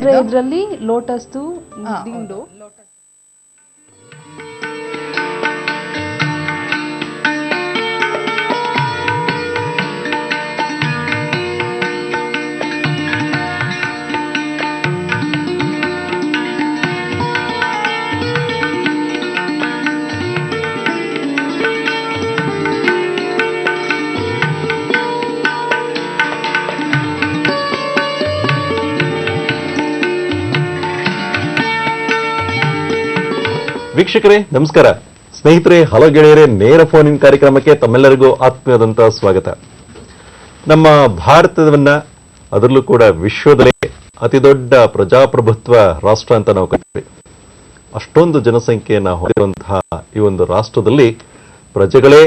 ಇದರಲ್ಲಿ ಲೋಟಸ್ದು ದಿಂಡು. ವೀಕ್ಷಕರೇ ನಮಸ್ಕಾರ. ಸ್ನೇಹಿತರೆ, ಹಲೋ ಗೆಳೆಯರೇ, ನೇರ ಫೋನ್ ಇನ್ ಕಾರ್ಯಕ್ರಮಕ್ಕೆ ತಮ್ಮೆಲ್ಲರಿಗೂ ಆತ್ಮೀಯವಾದಂತಹ ಸ್ವಾಗತ. ನಮ್ಮ ಭಾರತವನ್ನ, ಅದರಲ್ಲೂ ಕೂಡ ವಿಶ್ವದಲ್ಲೇ ಅತಿ ದೊಡ್ಡ ಪ್ರಜಾಪ್ರಭುತ್ವ ರಾಷ್ಟ್ರ ಅಂತ ನಾವು ಕರಿತೀವಿ. ಅಷ್ಟೊಂದು ಜನಸಂಖ್ಯೆಯನ್ನು ಹೊಂದಿರುವಂತಹ ಈ ಒಂದು ರಾಷ್ಟ್ರದಲ್ಲಿ ಪ್ರಜೆಗಳೇ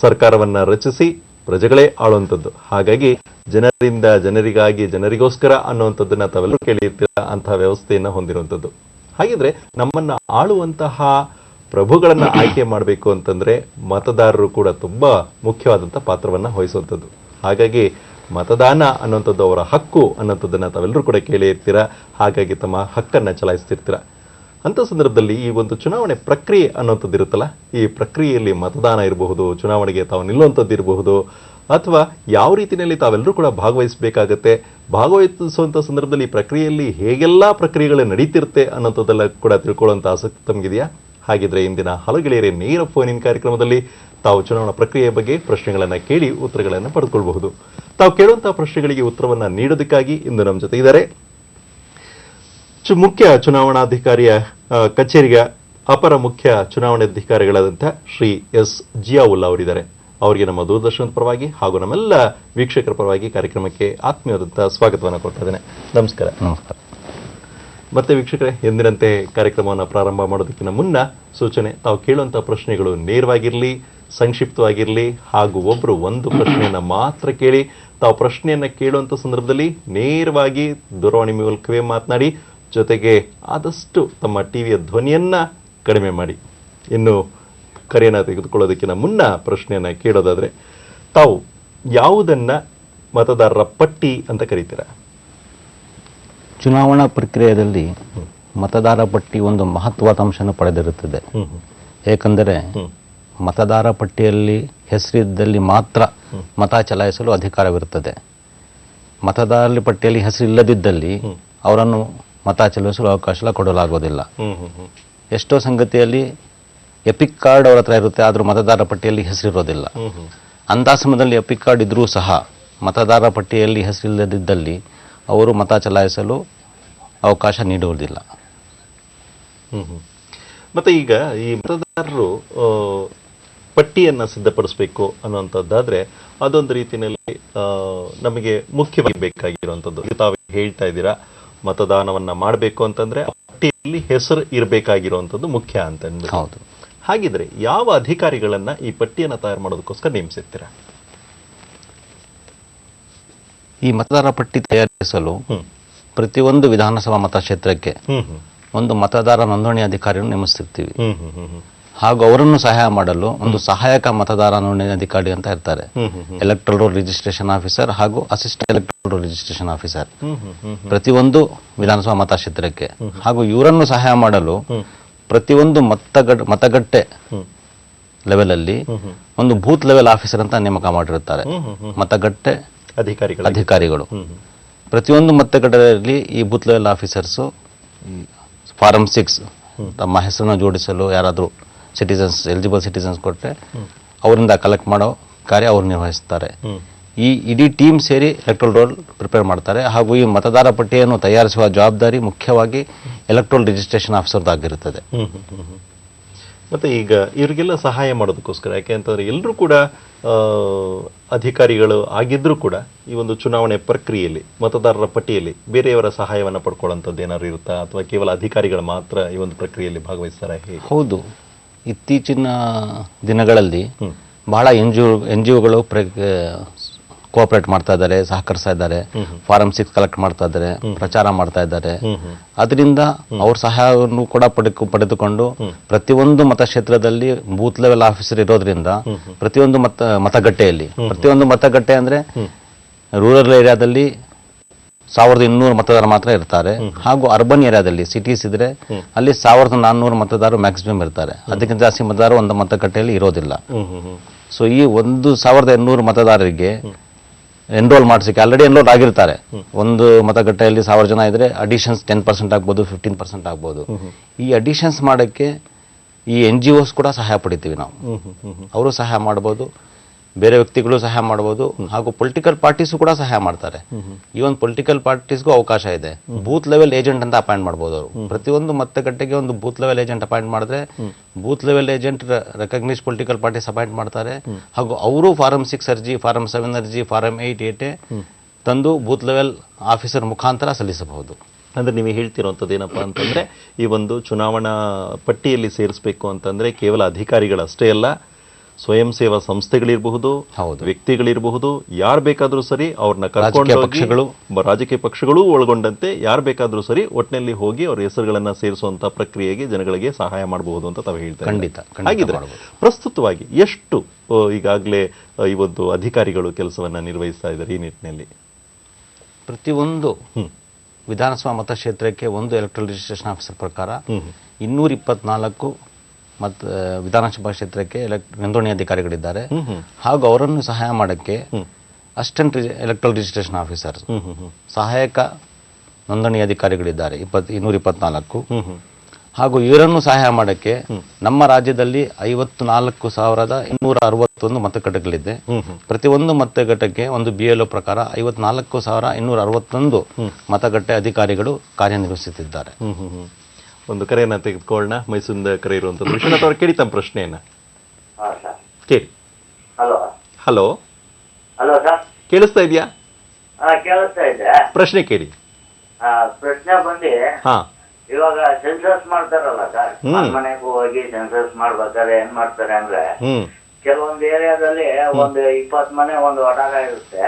ಸರ್ಕಾರವನ್ನ ರಚಿಸಿ ಪ್ರಜೆಗಳೇ ಆಳುವಂಥದ್ದು. ಹಾಗಾಗಿ ಜನರಿಂದ ಜನರಿಗಾಗಿ ಜನರಿಗೋಸ್ಕರ ಅನ್ನುವಂಥದ್ದನ್ನ ತಾವೆಲ್ಲರೂ ಕೇಳಿರ್ತೀರ ಅಂತಹ ವ್ಯವಸ್ಥೆಯನ್ನ ಹೊಂದಿರುವಂಥದ್ದು. ಹಾಗಿದ್ರೆ ನಮ್ಮನ್ನ ಆಳುವಂತಹ ಪ್ರಭುಗಳನ್ನ ಆಯ್ಕೆ ಮಾಡಬೇಕು ಅಂತಂದ್ರೆ ಮತದಾರರು ಕೂಡ ತುಂಬಾ ಮುಖ್ಯವಾದಂತಹ ಪಾತ್ರವನ್ನ ವಹಿಸುವಂಥದ್ದು. ಹಾಗಾಗಿ ಮತದಾನ ಅನ್ನುವಂಥದ್ದು ಅವರ ಹಕ್ಕು ಅನ್ನೋಂಥದ್ದನ್ನ ತಾವೆಲ್ಲರೂ ಕೂಡ ಕೇಳಿ ಇರ್ತೀರ. ಹಾಗಾಗಿ ತಮ್ಮ ಹಕ್ಕನ್ನ ಚಲಾಯಿಸ್ತಿರ್ತೀರ. ಅಂತ ಸಂದರ್ಭದಲ್ಲಿ ಈ ಒಂದು ಚುನಾವಣೆ ಪ್ರಕ್ರಿಯೆ ಅನ್ನುವಂಥದ್ದು ಇರುತ್ತಲ್ಲ, ಈ ಪ್ರಕ್ರಿಯೆಯಲ್ಲಿ ಮತದಾನ ಇರಬಹುದು, ಚುನಾವಣೆಗೆ ತಾವು ನಿಲ್ಲುವಂಥದ್ದು ಇರಬಹುದು, ಅಥವಾ ಯಾವ ರೀತಿಯಲ್ಲಿ ತಾವೆಲ್ಲರೂ ಕೂಡ ಭಾಗವಹಿಸಬೇಕಾಗತ್ತೆ, ಭಾಗವಹಿಸುವಂಥ ಸಂದರ್ಭದಲ್ಲಿ ಈ ಪ್ರಕ್ರಿಯೆಯಲ್ಲಿ ಹೇಗೆಲ್ಲ ಪ್ರಕ್ರಿಯೆಗಳು ನಡೀತಿರುತ್ತೆ ಅನ್ನೋಂಥದ್ದೆಲ್ಲ ಕೂಡ ತಿಳ್ಕೊಳ್ಳುವಂಥ ಆಸಕ್ತಿ ತಮಗಿದೆಯಾ? ಹಾಗಿದ್ರೆ ಇಂದಿನ ಹಲವು ಗೆಳೆಯರೇ ನೇರ ಫೋನ್ ಇನ್ ಕಾರ್ಯಕ್ರಮದಲ್ಲಿ ತಾವು ಚುನಾವಣಾ ಪ್ರಕ್ರಿಯೆಯ ಬಗ್ಗೆ ಪ್ರಶ್ನೆಗಳನ್ನು ಕೇಳಿ ಉತ್ತರಗಳನ್ನು ಪಡೆದುಕೊಳ್ಬಹುದು. ತಾವು ಕೇಳುವಂತಹ ಪ್ರಶ್ನೆಗಳಿಗೆ ಉತ್ತರವನ್ನ ನೀಡೋದಕ್ಕಾಗಿ ಇಂದು ನಮ್ಮ ಜೊತೆ ಇದ್ದಾರೆ ಮುಖ್ಯ ಚುನಾವಣಾಧಿಕಾರಿಯ ಕಚೇರಿಯ ಅಪರ ಮುಖ್ಯ ಚುನಾವಣಾಧಿಕಾರಿಗಳಾದಂತಹ ಶ್ರೀ ಎಸ್ ಜಿಯಾವುಲ್ಲಾ ಅವರಿದ್ದಾರೆ. ಅವರಿಗೆ ನಮ್ಮ ದೂರದರ್ಶನದ ಪರವಾಗಿ ಹಾಗೂ ನಮ್ಮೆಲ್ಲ ವೀಕ್ಷಕರ ಪರವಾಗಿ ಕಾರ್ಯಕ್ರಮಕ್ಕೆ ಆತ್ಮೀಯವಾದಂತಹ ಸ್ವಾಗತವನ್ನು ಕೊಡ್ತಾ ಇದ್ದೇನೆ. ನಮಸ್ಕಾರ. ನಮಸ್ಕಾರ. ಮತ್ತೆ ವೀಕ್ಷಕರೇ, ಎಂದಿನಂತೆ ಕಾರ್ಯಕ್ರಮವನ್ನು ಪ್ರಾರಂಭ ಮಾಡೋದಕ್ಕಿಂತ ಮುನ್ನ ಸೂಚನೆ, ತಾವು ಕೇಳುವಂತಹ ಪ್ರಶ್ನೆಗಳು ನೇರವಾಗಿರಲಿ, ಸಂಕ್ಷಿಪ್ತವಾಗಿರಲಿ, ಹಾಗೂ ಒಬ್ಬರು ಒಂದು ಪ್ರಶ್ನೆಯನ್ನ ಮಾತ್ರ ಕೇಳಿ. ತಾವು ಪ್ರಶ್ನೆಯನ್ನ ಕೇಳುವಂತ ಸಂದರ್ಭದಲ್ಲಿ ನೇರವಾಗಿ ದೂರವಾಣಿ ಮೂಲಕವೇ ಮಾತನಾಡಿ, ಜೊತೆಗೆ ಆದಷ್ಟು ತಮ್ಮ ಟಿವಿಯ ಧ್ವನಿಯನ್ನ ಕಡಿಮೆ ಮಾಡಿ. ಇನ್ನು ಕರೆಯನ್ನ ತೆಗೆದುಕೊಳ್ಳೋದಕ್ಕಿಂತ ಮುನ್ನ ಪ್ರಶ್ನೆಯನ್ನ ಕೇಳೋದಾದ್ರೆ, ತಾವು ಯಾವುದನ್ನ ಮತದಾರರ ಪಟ್ಟಿ ಅಂತ ಕರೀತೀರಾ? ಚುನಾವಣಾ ಪ್ರಕ್ರಿಯೆಯಲ್ಲಿ ಮತದಾರ ಪಟ್ಟಿ ಒಂದು ಮಹತ್ವದ ಅಂಶವನ್ನು ಪಡೆದಿರುತ್ತದೆ. ಏಕೆಂದರೆ ಮತದಾರ ಪಟ್ಟಿಯಲ್ಲಿ ಹೆಸರಿದ್ದಲ್ಲಿ ಮಾತ್ರ ಮತ ಚಲಾಯಿಸಲು ಅಧಿಕಾರವಿರುತ್ತದೆ. ಮತದಾರರ ಪಟ್ಟಿಯಲ್ಲಿ ಹೆಸರಿಲ್ಲದಿದ್ದಲ್ಲಿ ಅವರನ್ನು ಮತ ಚಲಾಯಿಸಲು ಅವಕಾಶ ಕೊಡಲಾಗುವುದಿಲ್ಲ. ಎಷ್ಟೋ ಸಂಗತಿಯಲ್ಲಿ ಎಪಿಕ್ ಕಾರ್ಡ್ ಅವರ ಹತ್ರ ಇರುತ್ತೆ, ಆದರೂ ಮತದಾರರ ಪಟ್ಟಿಯಲ್ಲಿ ಹೆಸರಿರೋದಿಲ್ಲ. ಅಂಥ ಸಮಯದಲ್ಲಿ ಎಪಿಕ್ ಕಾರ್ಡ್ ಇದ್ರೂ ಸಹ ಮತದಾರರ ಪಟ್ಟಿಯಲ್ಲಿ ಹೆಸರಿಲ್ಲದಿದ್ದಲ್ಲಿ ಅವರು ಮತ ಚಲಾಯಿಸಲು ಅವಕಾಶ ನೀಡುವುದಿಲ್ಲ. ಮತ್ತೆ ಈಗ ಈ ಮತದಾರರು ಪಟ್ಟಿಯನ್ನ ಸಿದ್ಧಪಡಿಸಬೇಕು ಅನ್ನುವಂಥದ್ದಾದ್ರೆ ಅದೊಂದು ರೀತಿಯಲ್ಲಿ ನಮಗೆ ಮುಖ್ಯವಾಗಿ ಬೇಕಾಗಿರುವಂಥದ್ದು. ತಾವು ಹೇಳ್ತಾ ಇದ್ದೀರಾ, ಮತದಾನವನ್ನ ಮಾಡಬೇಕು ಅಂತಂದ್ರೆ ಪಟ್ಟಿಯಲ್ಲಿ ಹೆಸರು ಇರಬೇಕಾಗಿರುವಂಥದ್ದು ಮುಖ್ಯ ಅಂತ. ಹೌದು. ಹಾಗಿದ್ರೆ ಯಾವ ಅಧಿಕಾರಿಗಳನ್ನ ಈ ಪಟ್ಟಿಯನ್ನ ತಯಾರು ಮಾಡೋದಕ್ಕೋಸ್ಕರ ನೇಮಿಸಿರ್ತೀರಾ? ಈ ಮತದಾರ ಪಟ್ಟಿ ತಯಾರಿಸಲು ಪ್ರತಿಯೊಂದು ವಿಧಾನಸಭಾ ಮತಕ್ಷೇತ್ರಕ್ಕೆ ಒಂದು ಮತದಾರ ನೋಂದಣಿ ಅಧಿಕಾರಿಯನ್ನು ನೇಮಿಸ್ತಿರ್ತೀವಿ. ಹಾಗೂ ಅವರನ್ನು ಸಹಾಯ ಮಾಡಲು ಒಂದು ಸಹಾಯಕ ಮತದಾರ ನೋಂದಣಿ ಅಧಿಕಾರಿ ಅಂತ ಇರ್ತಾರೆ. ಎಲೆಕ್ಟ್ರಲ್ ರೋಲ್ ರಿಜಿಸ್ಟ್ರೇಷನ್ ಆಫೀಸರ್ ಹಾಗೂ assistant electoral roll registration officer ಪ್ರತಿಯೊಂದು ವಿಧಾನಸಭಾ ಮತಕ್ಷೇತ್ರಕ್ಕೆ. ಹಾಗೂ ಇವರನ್ನು ಸಹಾಯ ಮಾಡಲು ಪ್ರತಿಯೊಂದು ಮತಗಟ್ಟೆ ಲೆವೆಲ್ ಅಲ್ಲಿ ಒಂದು ಬೂತ್ ಲೆವೆಲ್ ಆಫೀಸರ್ ಅಂತ ನೇಮಕ ಮಾಡಿರುತ್ತಾರೆ. ಮತಗಟ್ಟೆ ಅಧಿಕಾರಿಗಳು ಪ್ರತಿಯೊಂದು ಮತಗಟ್ಟೆಯಲ್ಲಿ ಈ ಬೂತ್ ಲೆವೆಲ್ ಆಫೀಸರ್ಸು ಫಾರಂ 6 ತಮ್ಮ ಹೆಸರನ್ನು ಜೋಡಿಸಲು ಯಾರಾದರೂ ಸಿಟಿಸನ್ಸ್, ಎಲಿಜಿಬಲ್ ಸಿಟಿಸನ್ಸ್ ಕೊಟ್ಟರೆ ಅವರಿಂದ ಕಲೆಕ್ಟ್ ಮಾಡೋ ಕಾರ್ಯ ಅವರು ನಿರ್ವಹಿಸ್ತಾರೆ. ಈ ಇಡೀ ಟೀಮ್ ಸೇರಿ ಎಲೆಕ್ಟ್ರಲ್ ರೋಲ್ ಪ್ರಿಪೇರ್ ಮಾಡ್ತಾರೆ. ಹಾಗೂ ಈ ಮತದಾರ ಪಟ್ಟಿಯನ್ನು ತಯಾರಿಸುವ ಜವಾಬ್ದಾರಿ ಮುಖ್ಯವಾಗಿ ಎಲೆಕ್ಟ್ರಲ್ ರಿಜಿಸ್ಟ್ರೇಷನ್ ಆಫೀಸರ್ದಾಗಿರುತ್ತದೆ. ಮತ್ತೆ ಈಗ ಇವರಿಗೆಲ್ಲ ಸಹಾಯ ಮಾಡೋದಕ್ಕೋಸ್ಕರ, ಯಾಕೆ ಅಂತಂದ್ರೆ ಎಲ್ಲರೂ ಕೂಡ ಅಧಿಕಾರಿಗಳು ಆಗಿದ್ರೂ ಕೂಡ ಈ ಒಂದು ಚುನಾವಣೆ ಪ್ರಕ್ರಿಯೆಯಲ್ಲಿ ಮತದಾರರ ಪಟ್ಟಿಯಲ್ಲಿ ಬೇರೆಯವರ ಸಹಾಯವನ್ನು ಪಡ್ಕೊಳ್ಳುವಂಥದ್ದು ಏನಾದ್ರು ಇರುತ್ತಾ, ಅಥವಾ ಕೇವಲ ಅಧಿಕಾರಿಗಳು ಮಾತ್ರ ಈ ಒಂದು ಪ್ರಕ್ರಿಯೆಯಲ್ಲಿ ಭಾಗವಹಿಸ್ತಾರೆ? ಹೌದು, ಇತ್ತೀಚಿನ ದಿನಗಳಲ್ಲಿ ಬಹಳ ಎನ್ ಜಿ ಒಗಳು ಕೋಆಪರೇಟ್ ಮಾಡ್ತಾ ಇದ್ದಾರೆ, ಸಹಕರಿಸ್ತಾ ಇದ್ದಾರೆ. ಫಾರಂ 6 ಕಲೆಕ್ಟ್ ಮಾಡ್ತಾ ಇದ್ದಾರೆ, ಪ್ರಚಾರ ಮಾಡ್ತಾ ಇದ್ದಾರೆ. ಅದರಿಂದ ಅವ್ರ ಸಹಾಯವನ್ನು ಕೂಡ ಪಡೆದುಕೊಂಡು ಪ್ರತಿಯೊಂದು ಮತಕ್ಷೇತ್ರದಲ್ಲಿ ಬೂತ್ ಲೆವೆಲ್ ಆಫೀಸರ್ ಇರೋದ್ರಿಂದ ಪ್ರತಿಯೊಂದು ಮತಗಟ್ಟೆಯಲ್ಲಿ, ಪ್ರತಿಯೊಂದು ಮತಗಟ್ಟೆ ಅಂದ್ರೆ ರೂರಲ್ ಏರಿಯಾದಲ್ಲಿ 1200 ಮತದಾರ ಮಾತ್ರ ಇರ್ತಾರೆ. ಹಾಗೂ ಅರ್ಬನ್ ಏರಿಯಾದಲ್ಲಿ ಸಿಟೀಸ್ ಇದ್ರೆ ಅಲ್ಲಿ 1400 ಮತದಾರರು ಮ್ಯಾಕ್ಸಿಮಮ್ ಇರ್ತಾರೆ. ಅದಕ್ಕಿಂತ ಜಾಸ್ತಿ ಮತದಾರರು ಒಂದು ಮತಗಟ್ಟೆಯಲ್ಲಿ ಇರೋದಿಲ್ಲ. ಸೊ ಈ 1200 ಮತದಾರರಿಗೆ ಎನ್ರೋಲ್ ಮಾಡಿಸಕ್ಕೆ ಆಲ್ರೆಡಿ ಎನ್ರೋಲ್ ಆಗಿರ್ತಾರೆ. ಒಂದು ಮತಗಟ್ಟೆಯಲ್ಲಿ 1000 ಜನ ಇದ್ರೆ ಅಡಿಷನ್ಸ್ 10% ಆಗ್ಬೋದು, 15% ಆಗ್ಬೋದು. ಈ ಅಡಿಷನ್ಸ್ ಮಾಡೋಕ್ಕೆ ಈ NGOs ಕೂಡ ಸಹಾಯ ಪಡಿತೀವಿ ನಾವು. ಅವರು ಸಹಾಯ ಮಾಡ್ಬೋದು, ಬೇರೆ ವ್ಯಕ್ತಿಗಳು ಸಹಾಯ ಮಾಡ್ಬೋದು, ಹಾಗೂ ಪೊಲಿಟಿಕಲ್ ಪಾರ್ಟೀಸು ಕೂಡ ಸಹಾಯ ಮಾಡ್ತಾರೆ. ಈವನ್ ಪೊಲಿಟಿಕಲ್ ಪಾರ್ಟೀಸ್ಗೂ ಅವಕಾಶ ಇದೆ. ಬೂತ್ ಲೆವೆಲ್ ಏಜೆಂಟ್ ಅಂತ ಅಪಾಯಿಂಟ್ ಮಾಡ್ಬೋದು ಅವರು. ಪ್ರತಿಯೊಂದು ಮತಗಟ್ಟೆಗೆ ಒಂದು ಬೂತ್ ಲೆವೆಲ್ ಏಜೆಂಟ್ ಅಪಾಯಿಂಟ್ ಮಾಡಿದ್ರೆ booth level agent recognise political parties appoint ಮಾಡ್ತಾರೆ. ಹಾಗೂ ಅವರು ಫಾರಂ 6 ಅರ್ಜಿ, ಫಾರಂ 7 ಅರ್ಜಿ, ಫಾರಂ 8 ತಂದು ಬೂತ್ ಲೆವೆಲ್ ಆಫೀಸರ್ ಮುಖಾಂತರ ಸಲ್ಲಿಸಬಹುದು. ಅಂದ್ರೆ ನೀವು ಹೇಳ್ತಿರುವಂಥದ್ದು ಏನಪ್ಪಾ ಅಂತಂದ್ರೆ, ಈ ಒಂದು ಚುನಾವಣಾ ಪಟ್ಟಿಯಲ್ಲಿ ಸೇರಿಸಬೇಕು ಅಂತಂದ್ರೆ ಕೇವಲ ಅಧಿಕಾರಿಗಳಷ್ಟೇ ಅಲ್ಲ, ಸ್ವಯಂ ಸೇವಾ ಸಂಸ್ಥೆಗಳಿರಬಹುದು, ವ್ಯಕ್ತಿಗಳಿರಬಹುದು, ಯಾರು ಬೇಕಾದ್ರೂ ಸರಿ ಅವ್ರನ್ನ ಕರ್ಕೊಂಡು ಪಕ್ಷಗಳು, ರಾಜಕೀಯ ಪಕ್ಷಗಳು ಒಳಗೊಂಡಂತೆ ಯಾರು ಬೇಕಾದ್ರೂ ಸರಿ ಒಟ್ಟಿನಲ್ಲಿ ಹೋಗಿ ಅವ್ರ ಹೆಸರುಗಳನ್ನ ಸೇರಿಸುವಂತ ಪ್ರಕ್ರಿಯೆಗೆ ಜನಗಳಿಗೆ ಸಹಾಯ ಮಾಡಬಹುದು ಅಂತ ತಾವು ಹೇಳ್ತಾರೆ. ಖಂಡಿತ. ಹಾಗಿದ್ರೆ ಪ್ರಸ್ತುತವಾಗಿ ಎಷ್ಟು ಈಗಾಗಲೇ ಈ ಒಂದು ಅಧಿಕಾರಿಗಳು ಕೆಲಸವನ್ನ ನಿರ್ವಹಿಸ್ತಾ ಇದ್ದಾರೆ ಈ ನಿಟ್ಟಿನಲ್ಲಿ? ಪ್ರತಿಯೊಂದು ವಿಧಾನಸಭಾ ಮತಕ್ಷೇತ್ರಕ್ಕೆ ಒಂದು ಎಲೆಕ್ಟ್ರಲ್ ರಿಜಿಸ್ಟ್ರೇಷನ್ ಆಫೀಸರ್ ಪ್ರಕಾರ 224 ಮತ್ತು ವಿಧಾನಸಭಾ ಕ್ಷೇತ್ರಕ್ಕೆ ನೋಂದಣಿ ಅಧಿಕಾರಿಗಳಿದ್ದಾರೆ. ಹಾಗೂ ಅವರನ್ನು ಸಹಾಯ ಮಾಡೋಕ್ಕೆ ಅಸಿಸ್ಟೆಂಟ್ ಎಲೆಕ್ಟ್ರಲ್ ರಿಜಿಸ್ಟ್ರೇಷನ್ ಆಫೀಸರ್, ಸಹಾಯಕ ನೋಂದಣಿ ಅಧಿಕಾರಿಗಳಿದ್ದಾರೆ 224. ಹಾಗೂ ಇವರನ್ನು ಸಹಾಯ ಮಾಡೋಕ್ಕೆ ನಮ್ಮ ರಾಜ್ಯದಲ್ಲಿ 54,261 ಮತಗಟ್ಟೆಗಳಿದೆ. ಪ್ರತಿಯೊಂದು ಮತಗಟ್ಟೆಗೆ ಒಂದು BLO ಪ್ರಕಾರ 54,261 ಮತಗಟ್ಟೆ ಅಧಿಕಾರಿಗಳು ಕಾರ್ಯನಿರ್ವಹಿಸುತ್ತಿದ್ದಾರೆ. ಒಂದು ಕರೆಯನ್ನ ತೆಗೆದುಕೊಳ್ಳೋಣ. ಮೈಸೂರಿಂದ ಕರೆ ಇರುವಂತದ್ದು. ವಿಶ್ವನಾಥ್ ಅವ್ರು ಕೇಳಿ ತಮ್ಮ ಪ್ರಶ್ನೆಯನ್ನ ಕೇಳಿ. ಹಲೋ ಹಲೋ ಹಲೋ ಸರ್, ಕೇಳಿಸ್ತಾ ಇದೆಯಾ? ಕೇಳಿಸ್ತಾ ಇದೆ. ಪ್ರಶ್ನೆ ಕೇಳಿ. ಪ್ರಶ್ನೆ ಬಂದು, ಇವಾಗ ಸೆನ್ಸಸ್ ಮಾಡ್ತಾರಲ್ಲ ಸರ್, ಮನೆಗೂ ಹೋಗಿ ಸೆನ್ಸಸ್ ಮಾಡ್ಬೇಕಾದ್ರೆ ಏನ್ ಮಾಡ್ತಾರೆ ಅಂದ್ರೆ, ಕೆಲವೊಂದು ಏರಿಯಾದಲ್ಲಿ ಒಂದು 20 ಮನೆ ಒಂದು ವಟಾರ ಇರುತ್ತೆ.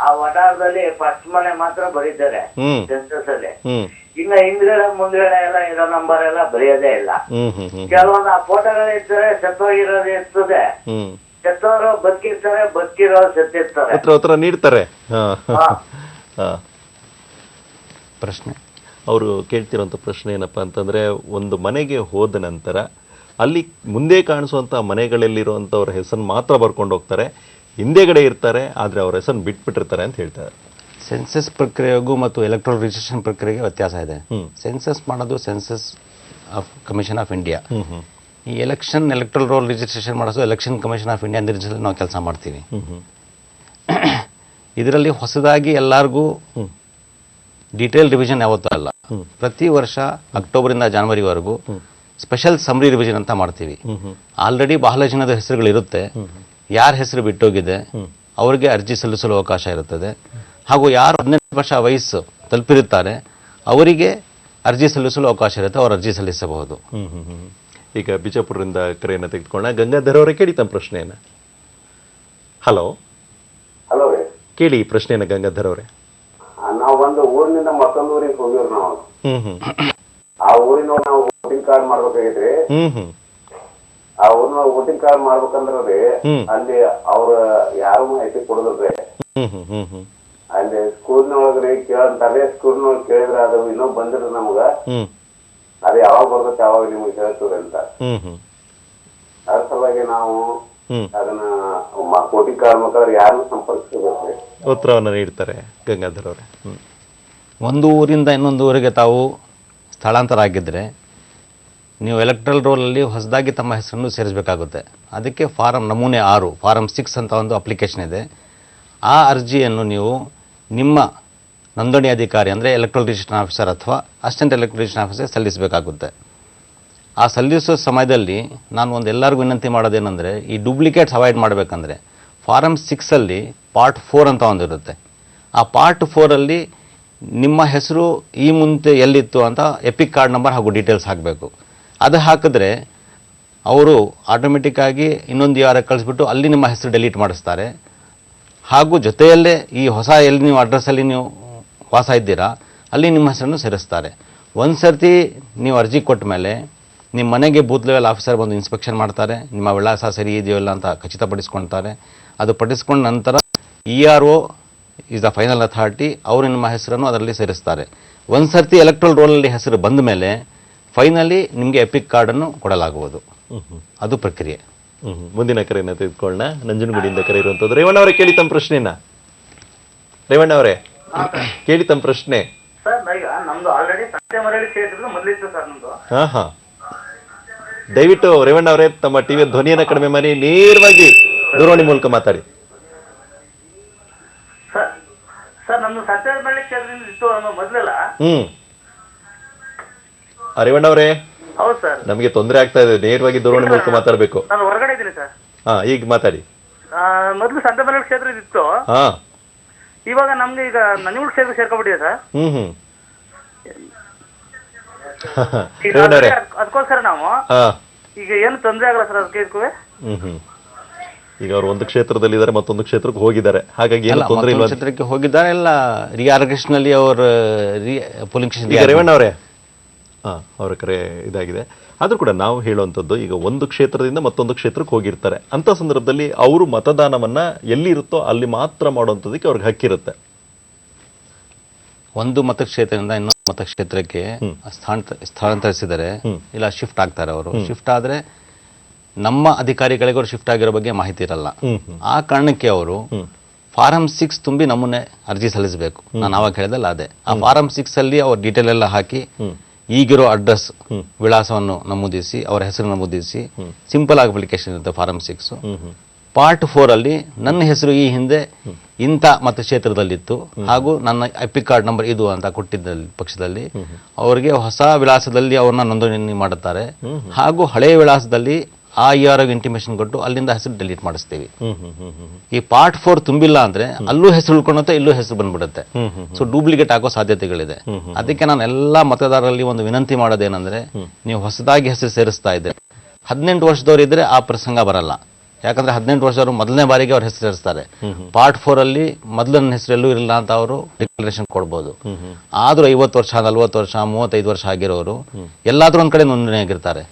ಆ ವಟಾರದಲ್ಲಿ ಫಸ್ಟ್ ಮನೆ ಮಾತ್ರ ಬರೀತಾರೆ ಸೆನ್ಸಸ್ ಅಲ್ಲಿ. ಇನ್ನು ಹಿಂದ್ಗಡೆ ಮುಂದ್ಗಡೆ ಎಲ್ಲ ಇರೋ ನಂಬರ್ ಎಲ್ಲ ಬರೆಯೋದೇ ಇಲ್ಲ. ಕೆಲವೊಂದು ಆ ಫೋಟೋಗಳು ಇರ್ತಾರೆ, ಸತ್ತೋಗಿರೋದು ಇರ್ತದೆ, ಸತ್ತೋರು ಬದುಕಿರ್ತಾರೆ, ಬದುಕಿರೋರು ಸತ್ತಿರ್ತಾರೆ. ಉತ್ತರ ನೀಡ್ತಾರೆ. ಪ್ರಶ್ನೆ ಅವರು ಕೇಳ್ತಿರೋಂಥ ಪ್ರಶ್ನೆ ಏನಪ್ಪಾ ಅಂತಂದ್ರೆ, ಒಂದು ಮನೆಗೆ ಹೋದ ನಂತರ ಅಲ್ಲಿ ಮುಂದೆ ಕಾಣಿಸುವಂತ ಮನೆಗಳಲ್ಲಿರುವಂತವ್ರ ಹೆಸರು ಮಾತ್ರ ಬರ್ಕೊಂಡು ಹೋಗ್ತಾರೆ, ಹಿಂದೆಗಡೆ ಇರ್ತಾರೆ, ಆದ್ರೆ ಅವ್ರ ಹೆಸರು ಬಿಟ್ಬಿಟ್ಟಿರ್ತಾರೆ ಅಂತ ಹೇಳ್ತಾರೆ. ಸೆನ್ಸಸ್ ಪ್ರಕ್ರಿಯೆಗೂ ಮತ್ತು ಎಲೆಕ್ಟ್ರಲ್ ರಿಜಿಸ್ಟ್ರೇಷನ್ ಪ್ರಕ್ರಿಯೆಗೆ ವ್ಯತ್ಯಾಸ ಇದೆ. ಸೆನ್ಸಸ್ ಮಾಡೋದು census of commission of India. ಈ ಎಲೆಕ್ಟ್ರಲ್ ರೋಲ್ ರಿಜಿಸ್ಟ್ರೇಷನ್ ಮಾಡೋದು ಎಲೆಕ್ಷನ್ ಕಮಿಷನ್ ಆಫ್ ಇಂಡಿಯಾ ನಿರ್ದೇಶನದಲ್ಲಿ ನಾವು ಕೆಲಸ ಮಾಡ್ತೀವಿ. ಇದರಲ್ಲಿ ಹೊಸದಾಗಿ ಎಲ್ಲರಿಗೂ ಡೀಟೇಲ್ ರಿವಿಷನ್ ಯಾವತ್ತೂ ಅಲ್ಲ. ಪ್ರತಿ ವರ್ಷ ಅಕ್ಟೋಬರಿಂದ ಜನವರಿವರೆಗೂ ಸ್ಪೆಷಲ್ ಸಮ್ರಿ ರಿವಿಷನ್ ಅಂತ ಮಾಡ್ತೀವಿ. ಆಲ್ರೆಡಿ ಬಹಳ ಜನದ ಹೆಸರುಗಳಿರುತ್ತೆ. ಯಾರ ಹೆಸರು ಬಿಟ್ಟೋಗಿದೆ ಅವರಿಗೆ ಅರ್ಜಿ ಸಲ್ಲಿಸಲು ಅವಕಾಶ ಇರುತ್ತದೆ. ಹಾಗೂ ಯಾರು 18 ವರ್ಷ ವಯಸ್ಸು ತಲುಪಿರುತ್ತಾರೆ ಅವರಿಗೆ ಅರ್ಜಿ ಸಲ್ಲಿಸಲು ಅವಕಾಶ ಇರುತ್ತೆ, ಅವರು ಅರ್ಜಿ ಸಲ್ಲಿಸಬಹುದು. ಈಗ ಬಿಜಾಪುರದಿಂದ ಕರೆಯನ್ನು ತೆಗೆದುಕೊಳ್ಳೋಣ. ಗಂಗಾಧರ್ ಅವರೇ ಕೇಳಿ ತಮ್ಮ ಪ್ರಶ್ನೆಯನ್ನ. ಹಲೋ ಹಲೋ ಕೇಳಿ ಪ್ರಶ್ನೆಯನ್ನ ಗಂಗಾಧರ್ ಅವರೇ. ನಾವು ಒಂದು ಊರಿನಿಂದ ಮತ್ತೊಂದು ಊರಿಗೆ ಹೋಗಿವ್ರಿ. ನಾವು ಆ ಊರಿನ ನಾವು ವೋಟಿಂಗ್ ಕಾರ್ಡ್ ಮಾಡ್ಬೇಕಾಗೈತ್ರಿ. ಆ ಊರಿನ ವೋಟಿಂಗ್ ಕಾರ್ಡ್ ಮಾಡ್ಬೇಕಂದ್ರಿ ಅಲ್ಲಿ ಅವ್ರ ಯಾರು ಮಾಹಿತಿ ಕೊಡದ್ರಿ. ಅಲ್ಲಿ ಸ್ಕೂಲ್ನೊಳಗ್ರಿ ಕೇಳಂತಾರ್ರಿ. ಸ್ಕೂಲ್ನೊಳಗ್ ಕೇಳಿದ್ರ ಅದು ಇನ್ನೂ ಬಂದಿರ ನಮ್ಗ, ಅದು ಯಾವಾಗ ಬರ್ತೈತಿ ಯಾವಾಗ ನಿಮ್ಗೆ ಹೇಳ್ತೀವಿ ಅಂತ. ಅದ್ರ ಸಲುವಾಗಿ ನಾವು ಅದನ್ನ ವೋಟಿಂಗ್ ಕಾರ್ಡ್ ಮಾಡ್ಬೇಕಾದ್ರೆ ಯಾರನ್ನ ಸಂಪರ್ಕಿಸಬೇಕ್ರಿ? ಉತ್ತರವನ್ನು ನೀಡ್ತಾರೆ ಗಂಗಾಧರ್ ಅವರೇ. ಒಂದು ಊರಿಂದ ಇನ್ನೊಂದು ಊರಿಗೆ ತಾವು ಸ್ಥಳಾಂತರ ಆಗಿದ್ದರೆ ನೀವು ಎಲೆಕ್ಟ್ರಲ್ ರೋಲಲ್ಲಿ ಹೊಸದಾಗಿ ತಮ್ಮ ಹೆಸರನ್ನು ಸೇರಿಸಬೇಕಾಗುತ್ತೆ. ಅದಕ್ಕೆ ಫಾರಂ ನಮೂನೆ 6, ಫಾರಂ 6 ಅಂತ ಒಂದು ಅಪ್ಲಿಕೇಶನ್ ಇದೆ. ಆ ಅರ್ಜಿಯನ್ನು ನೀವು ನಿಮ್ಮ ನೋಂದಣಿ ಅಧಿಕಾರಿ ಅಂದರೆ ಎಲೆಕ್ಟ್ರಲ್ ರಿಜಿಸ್ಟ್ರೇಷನ್ ಆಫೀಸರ್ ಅಥವಾ ಅಸಿಸ್ಟೆಂಟ್ ಎಲೆಕ್ಟ್ರಲ್ ರಿಜಿಸ್ಟ್ರೇಷನ್ ಆಫೀಸರ್ ಸಲ್ಲಿಸಬೇಕಾಗುತ್ತೆ. ಆ ಸಲ್ಲಿಸೋ ಸಮಯದಲ್ಲಿ ನಾನು ಎಲ್ಲರಿಗೂ ವಿನಂತಿ ಮಾಡೋದೇನೆಂದರೆ, ಈ ಡೂಪ್ಲಿಕೇಟ್ಸ್ ಅವಾಯ್ಡ್ ಮಾಡಬೇಕಂದ್ರೆ ಫಾರಂ 6ಅಲ್ಲಿ ಪಾರ್ಟ್ 4 ಅಂತ ಒಂದಿರುತ್ತೆ. ಆ ಪಾರ್ಟ್ 4ಅಲ್ಲಿ ನಿಮ್ಮ ಹೆಸರು ಈ ಮುಂದೆ ಎಲ್ಲಿತ್ತು ಅಂತ ಎಪಿಕ್ ಕಾರ್ಡ್ ನಂಬರ್ ಹಾಗೂ ಡೀಟೇಲ್ಸ್ ಹಾಕಬೇಕು. ಅದು ಹಾಕಿದ್ರೆ ಅವರು ಆಟೋಮೆಟಿಕ್ಕಾಗಿ ಇನ್ನೊಂದು ಯಾರ ಕಳಿಸ್ಬಿಟ್ಟು ಅಲ್ಲಿ ನಿಮ್ಮ ಹೆಸರು ಡೆಲೀಟ್ ಮಾಡಿಸ್ತಾರೆ. ಹಾಗೂ ಜೊತೆಯಲ್ಲೇ ಈ ಹೊಸ ಎಲ್ಲಿ ನೀವು ಅಡ್ರೆಸ್ಸಲ್ಲಿ ನೀವು ವಾಸ ಇದ್ದೀರಾ ಅಲ್ಲಿ ನಿಮ್ಮ ಹೆಸರನ್ನು ಸೇರಿಸ್ತಾರೆ. ಒಂದು ಸರ್ತಿ ನೀವು ಅರ್ಜಿ ಕೊಟ್ಟ ಮೇಲೆ ನಿಮ್ಮ ಮನೆಗೆ ಬೂತ್ ಲೆವೆಲ್ ಆಫೀಸರ್ ಬಂದು ಇನ್ಸ್ಪೆಕ್ಷನ್ ಮಾಡ್ತಾರೆ. ನಿಮ್ಮ ವಿಳಾಸ ಸರಿ ಇದೆಯೋ ಇಲ್ಲ ಅಂತ ಖಚಿತಪಡಿಸ್ಕೊಳ್ತಾರೆ. ಅದು ಪಡಿಸ್ಕೊಂಡ ನಂತರ ERO is the final authority. ಅವರು ನಿಮ್ಮ ಹೆಸರನ್ನು ಅದರಲ್ಲಿ ಸೇರಿಸ್ತಾರೆ. ಒಂದು ಸರ್ತಿ ಎಲೆಕ್ಟ್ರಲ್ ರೋಲಲ್ಲಿ ಹೆಸರು ಬಂದ ಮೇಲೆ ಫೈನಲಿ ನಿಮಗೆ ಎಪಿಕ್ ಕಾರ್ಡನ್ನು ಕೊಡಲಾಗುವುದು. ಅದು ಪ್ರಕ್ರಿಯೆ. ಮುಂದಿನ ಕರೆಯನ್ನು ತೆಗೆದುಕೊಳ್ಳೋಣ. ನಂಜನಗೂಡಿಂದ ಕರೆ ಇರುವಂತದ್ದು ರೇವಣ್ಣ ಅವರೇ, ಕೇಳಿ ತಮ್ಮ ಪ್ರಶ್ನೆಯನ್ನ. ರೇವಣ್ಣ ಅವರೇ, ಕೇಳಿ ತಮ್ಮ ಪ್ರಶ್ನೆ. ಸರ್ ಈಗ ನಮ್ದು ಆಲ್ರೆಡಿ ಸಂತೆ ಮರಳಿ ಕ್ಷೇತ್ರದ ಮೊದಲಿತ್ತು ಸರ್ ನಮ್ದು. ಹಾ ದಯವಿಟ್ಟು ರೇವಣ್ಣ ಅವರೇ ತಮ್ಮ ಟಿವಿಯ ಧ್ವನಿಯನ್ನ ಕಡಿಮೆ ಮಾಡಿ ನೇರವಾಗಿ ದೂರವಾಣಿ ಮೂಲಕ ಮಾತಾಡಿ. ಸರ್ ನಮ್ದು ಸಂತೆ ಮರಳಿ ಕ್ಷೇತ್ರದಿಂದ ಇತ್ತು ಮೊದಲೆಲ್ಲ. ರೇವಣ್ಣ ಅವರೇ, ಹೌದು ಸರ್. ನಮಗೆ ತೊಂದರೆ ಆಗ್ತಾ ಇದೆ, ನೇರವಾಗಿ ದೂರವಾಣಿ ಮೂಲಕ ಮಾತಾಡಬೇಕು. ನಾನು ಹೊರಗಡೆ ಇದ್ದೀನಿ ಸರ್. ಈಗ ಮಾತಾಡಿ. ಮೊದಲು ಸಂತೆ ಮರಳಿ ಕ್ಷೇತ್ರ ಇತ್ತು. ಇವಾಗ ನಮ್ಗೆ ಈಗ ನಂಜನಗೂಡು ಕ್ಷೇತ್ರ ಸೇರ್ಕೊಂಡ್ಬಿಟ್ಟಿದೆ ಸರ್. ಅದಕ್ಕೋಸ್ಕರ ನಾವು ಈಗ ಏನು ತೊಂದರೆ ಆಗಲ್ಲ ಸರ್ ಅದಕ್ಕೆ ಇದಕ್ಕೂ. ಈಗ ಅವರು ಒಂದು ಕ್ಷೇತ್ರದಲ್ಲಿ ಇದ್ದಾರೆ, ಮತ್ತೊಂದು ಕ್ಷೇತ್ರಕ್ಕೆ ಹೋಗಿದ್ದಾರೆ, ಹಾಗಾಗಿ ಏನು ತೊಂದರೆ ಇಲ್ಲ. ಕ್ಷೇತ್ರಕ್ಕೆ ಹೋಗಿದ್ದಾರೆ, ಎಲ್ಲ ರಿಆರ್ಗನೇಷನ್ ಅಲ್ಲಿ ಅವರು ಪೋಲಿಂಗ್ ಸ್ಟೇಷನ್. ಈಗ ರೇವಣ್ಣ ಅವರೇ, ಅವರ ಕರೆ ಇದಾಗಿದೆ. ಆದ್ರೂ ಕೂಡ ನಾವು ಹೇಳುವಂಥದ್ದು, ಈಗ ಒಂದು ಕ್ಷೇತ್ರದಿಂದ ಮತ್ತೊಂದು ಕ್ಷೇತ್ರಕ್ಕೆ ಹೋಗಿರ್ತಾರೆ, ಅಂತ ಸಂದರ್ಭದಲ್ಲಿ ಅವರು ಮತದಾನವನ್ನ ಎಲ್ಲಿ ಇರುತ್ತೋ ಅಲ್ಲಿ ಮಾತ್ರ ಮಾಡುವಂಥದ್ದಕ್ಕೆ ಅವ್ರಿಗೆ ಹಕ್ಕಿರುತ್ತೆ. ಒಂದು ಮತಕ್ಷೇತ್ರದಿಂದ ಇನ್ನೊಂದು ಮತಕ್ಷೇತ್ರಕ್ಕೆ ಸ್ಥಳಾಂತರಿಸಿದರೆ ಇಲ್ಲ ಶಿಫ್ಟ್ ಆಗ್ತಾರೆ. ಅವರು ಶಿಫ್ಟ್ ಆದ್ರೆ ನಮ್ಮ ಅಧಿಕಾರಿಗಳಿಗೆ ಅವರು ಶಿಫ್ಟ್ ಆಗಿರೋ ಬಗ್ಗೆ ಮಾಹಿತಿ ಇರಲ್ಲ. ಆ ಕಾರಣಕ್ಕೆ ಅವರು ಫಾರಂ 6 ತುಂಬಿ ನಮೂನೆ ಅರ್ಜಿ ಸಲ್ಲಿಸಬೇಕು. ನಾನು ಆವಾಗ ಹೇಳಿದಲ್ಲ ಅದೇ. ಆ ಫಾರಂ 6 ಅಲ್ಲಿ ಅವ್ರ ಡೀಟೇಲ್ ಎಲ್ಲ ಹಾಕಿ ಈಗಿರೋ ಅಡ್ರೆಸ್ ವಿಳಾಸವನ್ನು ನಮೂದಿಸಿ ಅವರ ಹೆಸರು ನಮೂದಿಸಿ ಸಿಂಪಲ್ ಆಗಿ ಅಪ್ಲಿಕೇಶನ್ ಇರುತ್ತೆ ಫಾರಂ 6. ಪಾರ್ಟ್ 4 ಅಲ್ಲಿ ನನ್ನ ಹೆಸರು ಈ ಹಿಂದೆ ಇಂಥ ಮತಕ್ಷೇತ್ರದಲ್ಲಿತ್ತು ಹಾಗೂ ನನ್ನ ಎಪಿಕ್ ಕಾರ್ಡ್ ನಂಬರ್ ಇದು ಅಂತ ಕೊಟ್ಟಿದ್ದ ಪಕ್ಷದಲ್ಲಿ ಅವರಿಗೆ ಹೊಸ ವಿಳಾಸದಲ್ಲಿ ಅವ್ರನ್ನ ನೋಂದಣಿ ಮಾಡುತ್ತಾರೆ. ಹಾಗೂ ಹಳೆಯ ವಿಳಾಸದಲ್ಲಿ ಆ ERO ಇಂಟಿಮೇಷನ್ ಕೊಟ್ಟು ಅಲ್ಲಿಂದ ಹೆಸರು ಡಿಲೀಟ್ ಮಾಡಿಸ್ತೀವಿ. ಈ ಪಾರ್ಟ್ 4 ತುಂಬಿಲ್ಲ ಅಂದ್ರೆ ಅಲ್ಲೂ ಹೆಸರು ಉಳ್ಕೊಳುತ್ತೆ, ಇಲ್ಲೂ ಹೆಸರು ಬಂದ್ಬಿಡುತ್ತೆ. ಸೊ ಡೂಪ್ಲಿಕೇಟ್ ಆಗೋ ಸಾಧ್ಯತೆಗಳಿದೆ. ಅದಕ್ಕೆ ನಾನು ಎಲ್ಲಾ ಮತದಾರರಲ್ಲಿ ಒಂದು ವಿನಂತಿ ಮಾಡೋದೇನೆಂದ್ರೆ, ನೀವು ಹೊಸದಾಗಿ ಹೆಸರು ಸೇರಿಸ್ತಾ ಇದ್ರೆ 18 ವರ್ಷದವ್ರು ಇದ್ರೆ ಆ ಪ್ರಸಂಗ ಬರಲ್ಲ. ಯಾಕಂದ್ರೆ 18 ವರ್ಷದವರು ಮೊದಲನೇ ಬಾರಿಗೆ ಅವ್ರ ಹೆಸರು ಸೇರಿಸ್ತಾರೆ. ಪಾರ್ಟ್ 4 ಅಲ್ಲಿ ಮೊದಲನ ಹೆಸರು ಎಲ್ಲೂ ಇರಲ್ಲ ಅಂತ ಅವರು ಡಿಕ್ಲರೇಷನ್ ಕೊಡ್ಬೋದು. ಆದ್ರೂ 50 ವರ್ಷ 40 ವರ್ಷ 35 ವರ್ಷ ಆಗಿರೋರು ಎಲ್ಲಾದ್ರೂ ಒಂದ್ ಕಡೆ ನೋಂದಣಿ ಆಗಿರ್ತಾರೆ.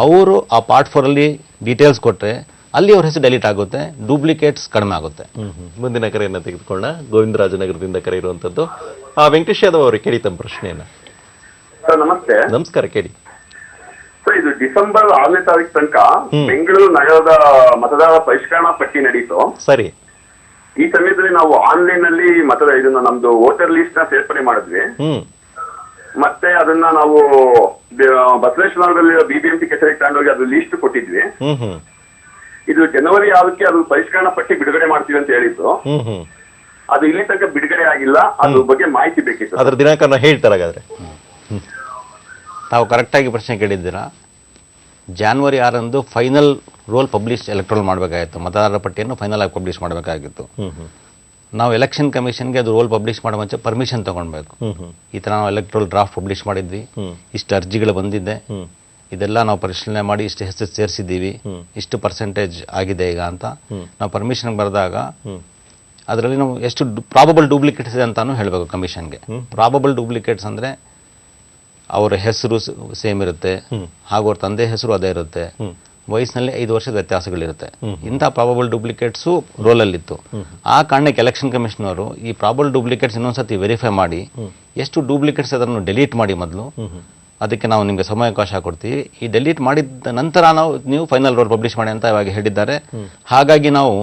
ಅವರು ಆ ಪಾರ್ಟ್ 4 ಅಲ್ಲಿ ಡೀಟೇಲ್ಸ್ ಕೊಟ್ರೆ ಅಲ್ಲಿ ಅವ್ರ ಹೆಸರು ಡೆಲೀಟ್ ಆಗುತ್ತೆ, ಡೂಪ್ಲಿಕೇಟ್ಸ್ ಕಡಿಮೆ ಆಗುತ್ತೆ. ಮುಂದಿನ ಕರೆಯನ್ನ ತೆಗೆದುಕೊಳ್ಳೋಣ. ಗೋವಿಂದರಾಜನಗರದಿಂದ ಕರೆ ಇರುವಂತದ್ದು ವೆಂಕಟೇಶ್ ಯಾದವ್ ಅವರು, ಕೇಳಿ ತಮ್ಮ ಪ್ರಶ್ನೆಯನ್ನ. ಸರ್ ನಮಸ್ತೆ. ನಮಸ್ಕಾರ, ಕೇಳಿ. ಸರ್ ಇದು ಡಿಸೆಂಬರ್ 6ನೇ ತಾರೀಕು ತನಕ ಬೆಂಗಳೂರು ನಗರದ ಮತದಾರರ ಪರಿಷ್ಕರಣಾ ಪಟ್ಟಿ ನಡೀತು. ಸರಿ. ಈ ಸಮಯದಲ್ಲಿ ನಾವು ಆನ್ಲೈನ್ ಅಲ್ಲಿ ಇದನ್ನ ನಮ್ದು ವೋಟರ್ ಲಿಸ್ಟ್ ನ ಸೇರ್ಪಡೆ ಮಾಡಿದ್ವಿ. ಮತ್ತೆ ಅದನ್ನ ನಾವು ಬಸವೇಶ್ವರದಲ್ಲಿ BBMP ಕಚೇರಿಗೆ ತಗೊಂಡೋಗಿ ಅದು ಲಿಸ್ಟ್ ಕೊಟ್ಟಿದ್ವಿ. ಇದು ಜನವರಿ 6ಕ್ಕೆ ಅದು ಪರಿಷ್ಕರಣಾ ಪಟ್ಟಿ ಬಿಡುಗಡೆ ಮಾಡ್ತೀವಿ ಅಂತ ಹೇಳಿದ್ರು. ಅದು ಇಲ್ಲಿ ತನಕ ಬಿಡುಗಡೆ ಆಗಿಲ್ಲ. ಅದ್ರ ಬಗ್ಗೆ ಮಾಹಿತಿ ಬೇಕಿತ್ತು. ಅದ್ರ ದಿನಾಂಕ ಹೇಳ್ತಾರೆ ಹಾಗಾದ್ರೆ. ತಾವು ಕರೆಕ್ಟಾಗಿ ಪ್ರಶ್ನೆ ಕೇಳಿದ್ದೀರಾ. ಜಾನ್ವರಿ 6ರಂದು ಫೈನಲ್ ರೋಲ್ ಪಬ್ಲಿಷ್ ಎಲೆಕ್ಟ್ರೋಲ್ ಮಾಡಬೇಕಾಗಿತ್ತು. ಮತದಾರರ ಪಟ್ಟಿಯನ್ನು ಫೈನಲ್ ಆಗಿ ಪಬ್ಲಿಷ್ ಮಾಡಬೇಕಾಗಿತ್ತು. ನಾವು ಎಲೆಕ್ಷನ್ ಕಮಿಷನ್ಗೆ ಅದು ರೋಲ್ ಪಬ್ಲಿಷ್ ಮಾಡೋ ಮುಂಚೆ ಪರ್ಮಿಷನ್ ತಗೊಳ್ಬೇಕು. ಈ ತರ ನಾವು ಎಲೆಕ್ಟ್ರೋಲ್ ಡ್ರಾಫ್ಟ್ ಪಬ್ಲಿಷ್ ಮಾಡಿದ್ವಿ, ಇಷ್ಟು ಅರ್ಜಿಗಳು ಬಂದಿದೆ, ಇದೆಲ್ಲ ನಾವು ಪರಿಶೀಲನೆ ಮಾಡಿ ಇಷ್ಟು ಹೆಸರು ಸೇರಿಸಿದ್ದೀವಿ, ಇಷ್ಟು ಪರ್ಸೆಂಟೇಜ್ ಆಗಿದೆ ಈಗ ಅಂತ ನಾವು ಪರ್ಮಿಷನ್ ಬರೆದಾಗ ಅದರಲ್ಲಿ ನಾವು ಎಷ್ಟು ಪ್ರಾಬಬಲ್ ಡೂಪ್ಲಿಕೇಟ್ಸ್ ಇದೆ ಅಂತಾನು ಹೇಳಬೇಕು ಕಮಿಷನ್ಗೆ. ಪ್ರಾಬಬಲ್ ಡೂಪ್ಲಿಕೇಟ್ಸ್ ಅಂದ್ರೆ ಅವರ ಹೆಸರು ಸೇಮ್ ಇರುತ್ತೆ, ಹಾಗೂ ಅವ್ರ ತಂದೆ ಹೆಸರು ಅದೇ ಇರುತ್ತೆ, ವಯಸ್ಸಿನಲ್ಲಿ 5 ವರ್ಷದ ವ್ಯತ್ಯಾಸಗಳಿರುತ್ತೆ. ಇಂಥ ಪ್ರಾಬಬಲ್ ಡೂಪ್ಲಿಕೇಟ್ಸು ರೋಲಲ್ಲಿತ್ತು. ಆ ಕಾರಣಕ್ಕೆ ಎಲೆಕ್ಷನ್ ಕಮಿಷನ್ ಅವರು ಈ ಪ್ರಾಬಬಲ್ ಡೂಪ್ಲಿಕೇಟ್ಸ್ ಇನ್ನೊಂದ್ಸತಿ ವೆರಿಫೈ ಮಾಡಿ ಎಷ್ಟು ಡೂಪ್ಲಿಕೇಟ್ಸ್ ಅದನ್ನು ಡೆಲೀಟ್ ಮಾಡಿ ಮೊದಲು. ಅದಕ್ಕೆ ನಾವು ನಿಮಗೆ ಸಮಯಾವಕಾಶ ಕೊಡ್ತೀವಿ. ಈ ಡೆಲೀಟ್ ಮಾಡಿದ ನಂತರ ನೀವು ಫೈನಲ್ ರೋಲ್ ಪಬ್ಲಿಷ್ ಮಾಡಿ ಅಂತ ಇವಾಗ ಹೇಳಿದ್ದಾರೆ. ಹಾಗಾಗಿ ನಾವು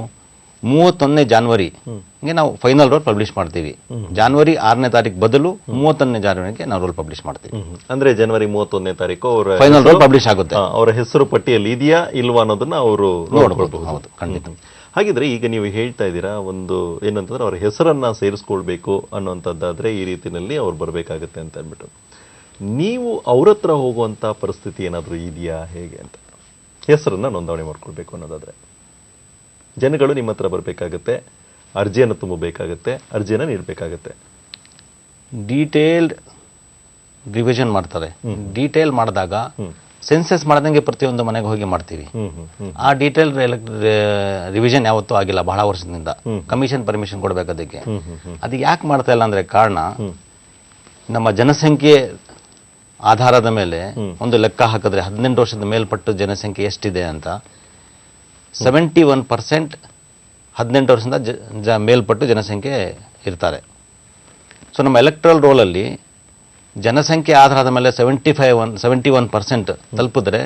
31ನೇ ಜಾನ್ವರಿಗೆ ನಾವು ಫೈನಲ್ ರೋಲ್ ಪಬ್ಲಿಷ್ ಮಾಡ್ತೀವಿ. ಜಾನ್ವರಿ 6ನೇ ತಾರೀಕು ಬದಲು 31ನೇ ಜಾನ್ವರಿಗೆ ನಾವು ರೋಲ್ ಪಬ್ಲಿಷ್ ಮಾಡ್ತೀವಿ. ಅಂದ್ರೆ ಜನವರಿ 31ನೇ ತಾರೀಕು ಅವರ ಫೈನಲ್ ರೋಲ್ ಪಬ್ಲಿಷ್ ಆಗುತ್ತೆ. ಅವರ ಹೆಸರು ಪಟ್ಟಿಯಲ್ಲಿ ಇದೆಯಾ ಇಲ್ವಾ ಅನ್ನೋದನ್ನ ಅವರು ನೋಡಬಹುದು. ಹೌದು, ಖಂಡಿತ. ಹಾಗಿದ್ರೆ ಈಗ ನೀವು ಹೇಳ್ತಾ ಇದ್ದೀರಾ, ಒಂದು ಏನಂತಂದ್ರೆ ಅವ್ರ ಹೆಸರನ್ನ ಸೇರಿಸ್ಕೊಳ್ಬೇಕು ಅನ್ನುವಂಥದ್ದಾದ್ರೆ ಈ ರೀತಿಯಲ್ಲಿ ಅವ್ರು ಬರಬೇಕಾಗುತ್ತೆ ಅಂತ ಅಂದ್ಬಿಟ್ಟು, ನೀವು ಅವ್ರ ಹತ್ರ ಹೋಗುವಂತ ಪರಿಸ್ಥಿತಿ ಏನಾದರೂ ಇದೆಯಾ ಹೇಗೆ ಅಂತ? ಹೆಸರನ್ನ ನೋಂದಣಿ ಮಾಡ್ಕೊಳ್ಬೇಕು ಅನ್ನೋದಾದ್ರೆ ಜನಗಳು ನಿಮ್ಮ ಹತ್ರ ಬರಬೇಕಾಗತ್ತೆ, ಅರ್ಜಿಯನ್ನು ತುಂಬಬೇಕಾಗತ್ತೆ, ಅರ್ಜಿಯನ್ನು ನೀಡಬೇಕಾಗತ್ತೆ. ಡೀಟೇಲ್ಡ್ ರಿವಿಷನ್ ಮಾಡ್ತಾರೆ. ಡೀಟೇಲ್ ಮಾಡಿದಾಗ ಸೆನ್ಸಸ್ ಮಾಡ್ದಂಗೆ ಪ್ರತಿಯೊಂದು ಮನೆಗೆ ಹೋಗಿ ಮಾಡ್ತೀವಿ. ಆ ಡೀಟೇಲ್ ರಿವಿಷನ್ ಯಾವತ್ತೂ ಆಗಿಲ್ಲ ಬಹಳ ವರ್ಷದಿಂದ. ಕಮಿಷನ್ ಪರ್ಮಿಷನ್ ಕೊಡ್ಬೇಕು ಅದಕ್ಕೆ. ಅದು ಯಾಕೆ ಮಾಡ್ತಾ ಇಲ್ಲ ಅಂದ್ರೆ ಕಾರಣ, ನಮ್ಮ ಜನಸಂಖ್ಯೆ ಆಧಾರದ ಮೇಲೆ ಒಂದು ಲೆಕ್ಕ ಹಾಕಿದ್ರೆ 18 ವರ್ಷದ ಮೇಲ್ಪಟ್ಟು ಜನಸಂಖ್ಯೆ ಎಷ್ಟಿದೆ ಅಂತ 71% 18 ವರ್ಷದಿಂದ ಮೇಲ್ಪಟ್ಟು ಜನಸಂಖ್ಯೆ ಇರ್ತಾರೆ. ಸೊ ನಮ್ಮ ಎಲೆಕ್ಟ್ರಲ್ ರೋಲಲ್ಲಿ ಜನಸಂಖ್ಯೆ ಆಧಾರದ ಮೇಲೆ 71% ತಲುಪಿದ್ರೆ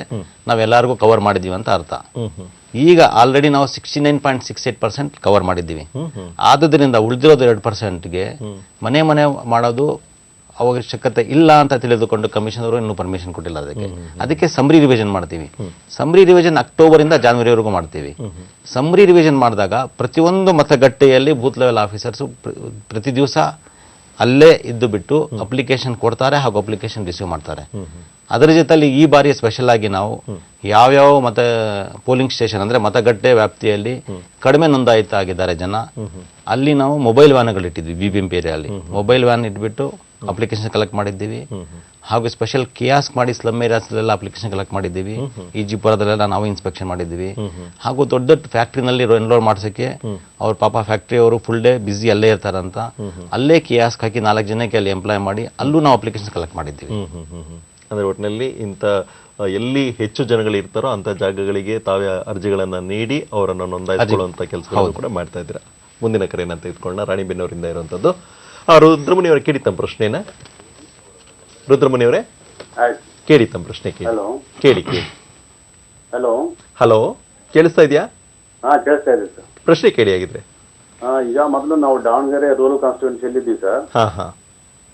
ನಾವೆಲ್ಲರಿಗೂ ಕವರ್ ಮಾಡಿದ್ದೀವಿ ಅಂತ ಅರ್ಥ. ಈಗ ಆಲ್ರೆಡಿ ನಾವು 69.68% ಕವರ್ ಮಾಡಿದ್ದೀವಿ. ಆದುದರಿಂದ ಉಳಿದಿರೋದು 2%ಗೆ ಮನೆ ಮಾಡೋದು ಅವಶ್ಯಕತೆ ಇಲ್ಲ ಅಂತ ತಿಳಿದುಕೊಂಡು ಕಮಿಷನ್ ಅವರು ಇನ್ನೂ ಪರ್ಮಿಷನ್ ಕೊಟ್ಟಿಲ್ಲ. ಅದಕ್ಕೆ ಸಮ್ರಿ ರಿವಿಷನ್ ಮಾಡ್ತೀವಿ. ಸಮ್ರಿ ರಿವಿಷನ್ ಅಕ್ಟೋಬರಿಂದ ಜಾನ್ವರಿವರೆಗೂ ಮಾಡ್ತೀವಿ. ಸಮ್ರಿ ರಿವಿಷನ್ ಮಾಡಿದಾಗ ಪ್ರತಿಯೊಂದು ಮತಗಟ್ಟೆಯಲ್ಲಿ ಬೂತ್ ಲೆವೆಲ್ ಆಫೀಸರ್ಸು ಪ್ರತಿ ದಿವಸ ಅಲ್ಲೇ ಇದ್ದು ಬಿಟ್ಟು ಅಪ್ಲಿಕೇಶನ್ ಕೊಡ್ತಾರೆ ಹಾಗೂ ಅಪ್ಲಿಕೇಶನ್ ರಿಸೀವ್ ಮಾಡ್ತಾರೆ. ಅದರ ಜೊತೆಲಿ ಈ ಬಾರಿ ಸ್ಪೆಷಲ್ ಆಗಿ ನಾವು ಯಾವ್ಯಾವ ಪೋಲಿಂಗ್ ಸ್ಟೇಷನ್ ಅಂದ್ರೆ ಮತಗಟ್ಟೆ ವ್ಯಾಪ್ತಿಯಲ್ಲಿ ಕಡಿಮೆ ನೋಂದಾಯಿತ ಆಗಿದ್ದಾರೆ ಜನ, ಅಲ್ಲಿ ನಾವು ಮೊಬೈಲ್ ವ್ಯಾನ್ಗಳು ಇಟ್ಟಿದ್ವಿ. BBMP ಏರಿಯಲ್ಲಿ ಮೊಬೈಲ್ ವ್ಯಾನ್ ಇಟ್ಬಿಟ್ಟು ಅಪ್ಲಿಕೇಶನ್ ಕಲೆಕ್ಟ್ ಮಾಡಿದ್ದೀವಿ. ಹಾಗೂ ಸ್ಪೆಷಲ್ ಕಿಯಾಸ್ಕ್ ಮಾಡಿ ಸ್ಲಮ್ ಏರಿಯಾಸ್ಲೆಲ್ಲ ಅಪ್ಲಿಕೇಶನ್ ಕಲೆಕ್ಟ್ ಮಾಡಿದ್ದೀವಿ. ಈಜಿಪುರದಲ್ಲೆಲ್ಲ ನಾವು ಇನ್ಸ್ಪೆಕ್ಷನ್ ಮಾಡಿದ್ದೀವಿ. ಹಾಗೂ ದೊಡ್ಡ ದೊಡ್ಡ ಫ್ಯಾಕ್ಟ್ರಿನಲ್ಲಿ ಎನ್ರೋಲ್ ಮಾಡ್ಸೋಕ್ಕೆ ಅವ್ರ ಪಾಪ ಫ್ಯಾಕ್ಟ್ರಿ ಅವರು ಫುಲ್ ಡೇ ಬಿಸಿ ಅಲ್ಲೇ ಇರ್ತಾರಂತ ಅಲ್ಲೇ ಕಿಯಾಸ್ಕ್ ಹಾಕಿ 4 ಜನಕ್ಕೆ ಅಲ್ಲಿ ಎಂಪ್ಲಾಯ್ ಮಾಡಿ ಅಲ್ಲೂ ನಾವು ಅಪ್ಲಿಕೇಶನ್ ಕಲೆಕ್ಟ್ ಮಾಡಿದ್ದೀವಿ. ಅಂದ್ರೆ ಒಟ್ಟಿನಲ್ಲಿ ಇಂಥ ಎಲ್ಲಿ ಹೆಚ್ಚು ಜನಗಳು ಇರ್ತಾರೋ ಅಂತ ಜಾಗಗಳಿಗೆ ತಾವೇ ಅರ್ಜಿಗಳನ್ನ ನೀಡಿ ಅವರನ್ನು ನೋಂದಾಯಿಸಿಕೊಳ್ಳುವಂತ ಕೆಲಸಗಳನ್ನು ಕೂಡ ಮಾಡ್ತಾ ಇದ್ದೀರಾ. ಮುಂದಿನ ಕರೆಯನ್ನ ತೆಗೆದುಕೊಳ್ಳೋಣ. ರಾಣಿಬೆನ್ನೂರಿಂದ ಇರುವಂತದ್ದು ರುದ್ರಮುನಿ ಅವರೇ, ಕೇಳಿ ತಮ್ಮ ಪ್ರಶ್ನೆನ. ರುದ್ರಮುನಿ ಅವರೇ ಕೇಳಿ ತಮ್ಮ ಪ್ರಶ್ನೆ. ಕೇಳಿ. ಹಲೋ ಹಲೋ, ಕೇಳಿಸ್ತಾ ಇದೆಯಾ? ಕೇಳಿಸ್ತಾ ಇದೆ ಸರ್. ಪ್ರಶ್ನೆ ಕೇಳಿ ಆಗಿದ್ರೆ. ಈಗ ಮೊದಲು ನಾವು ದಾವಣಗೆರೆ ರೂರಲ್ ಕಾನ್ಸ್ಟಿಟ್ಯೂನ್ಸಿಯಲ್ಲಿ ಇದ್ದೀವಿ ಸರ್. ಹಾ.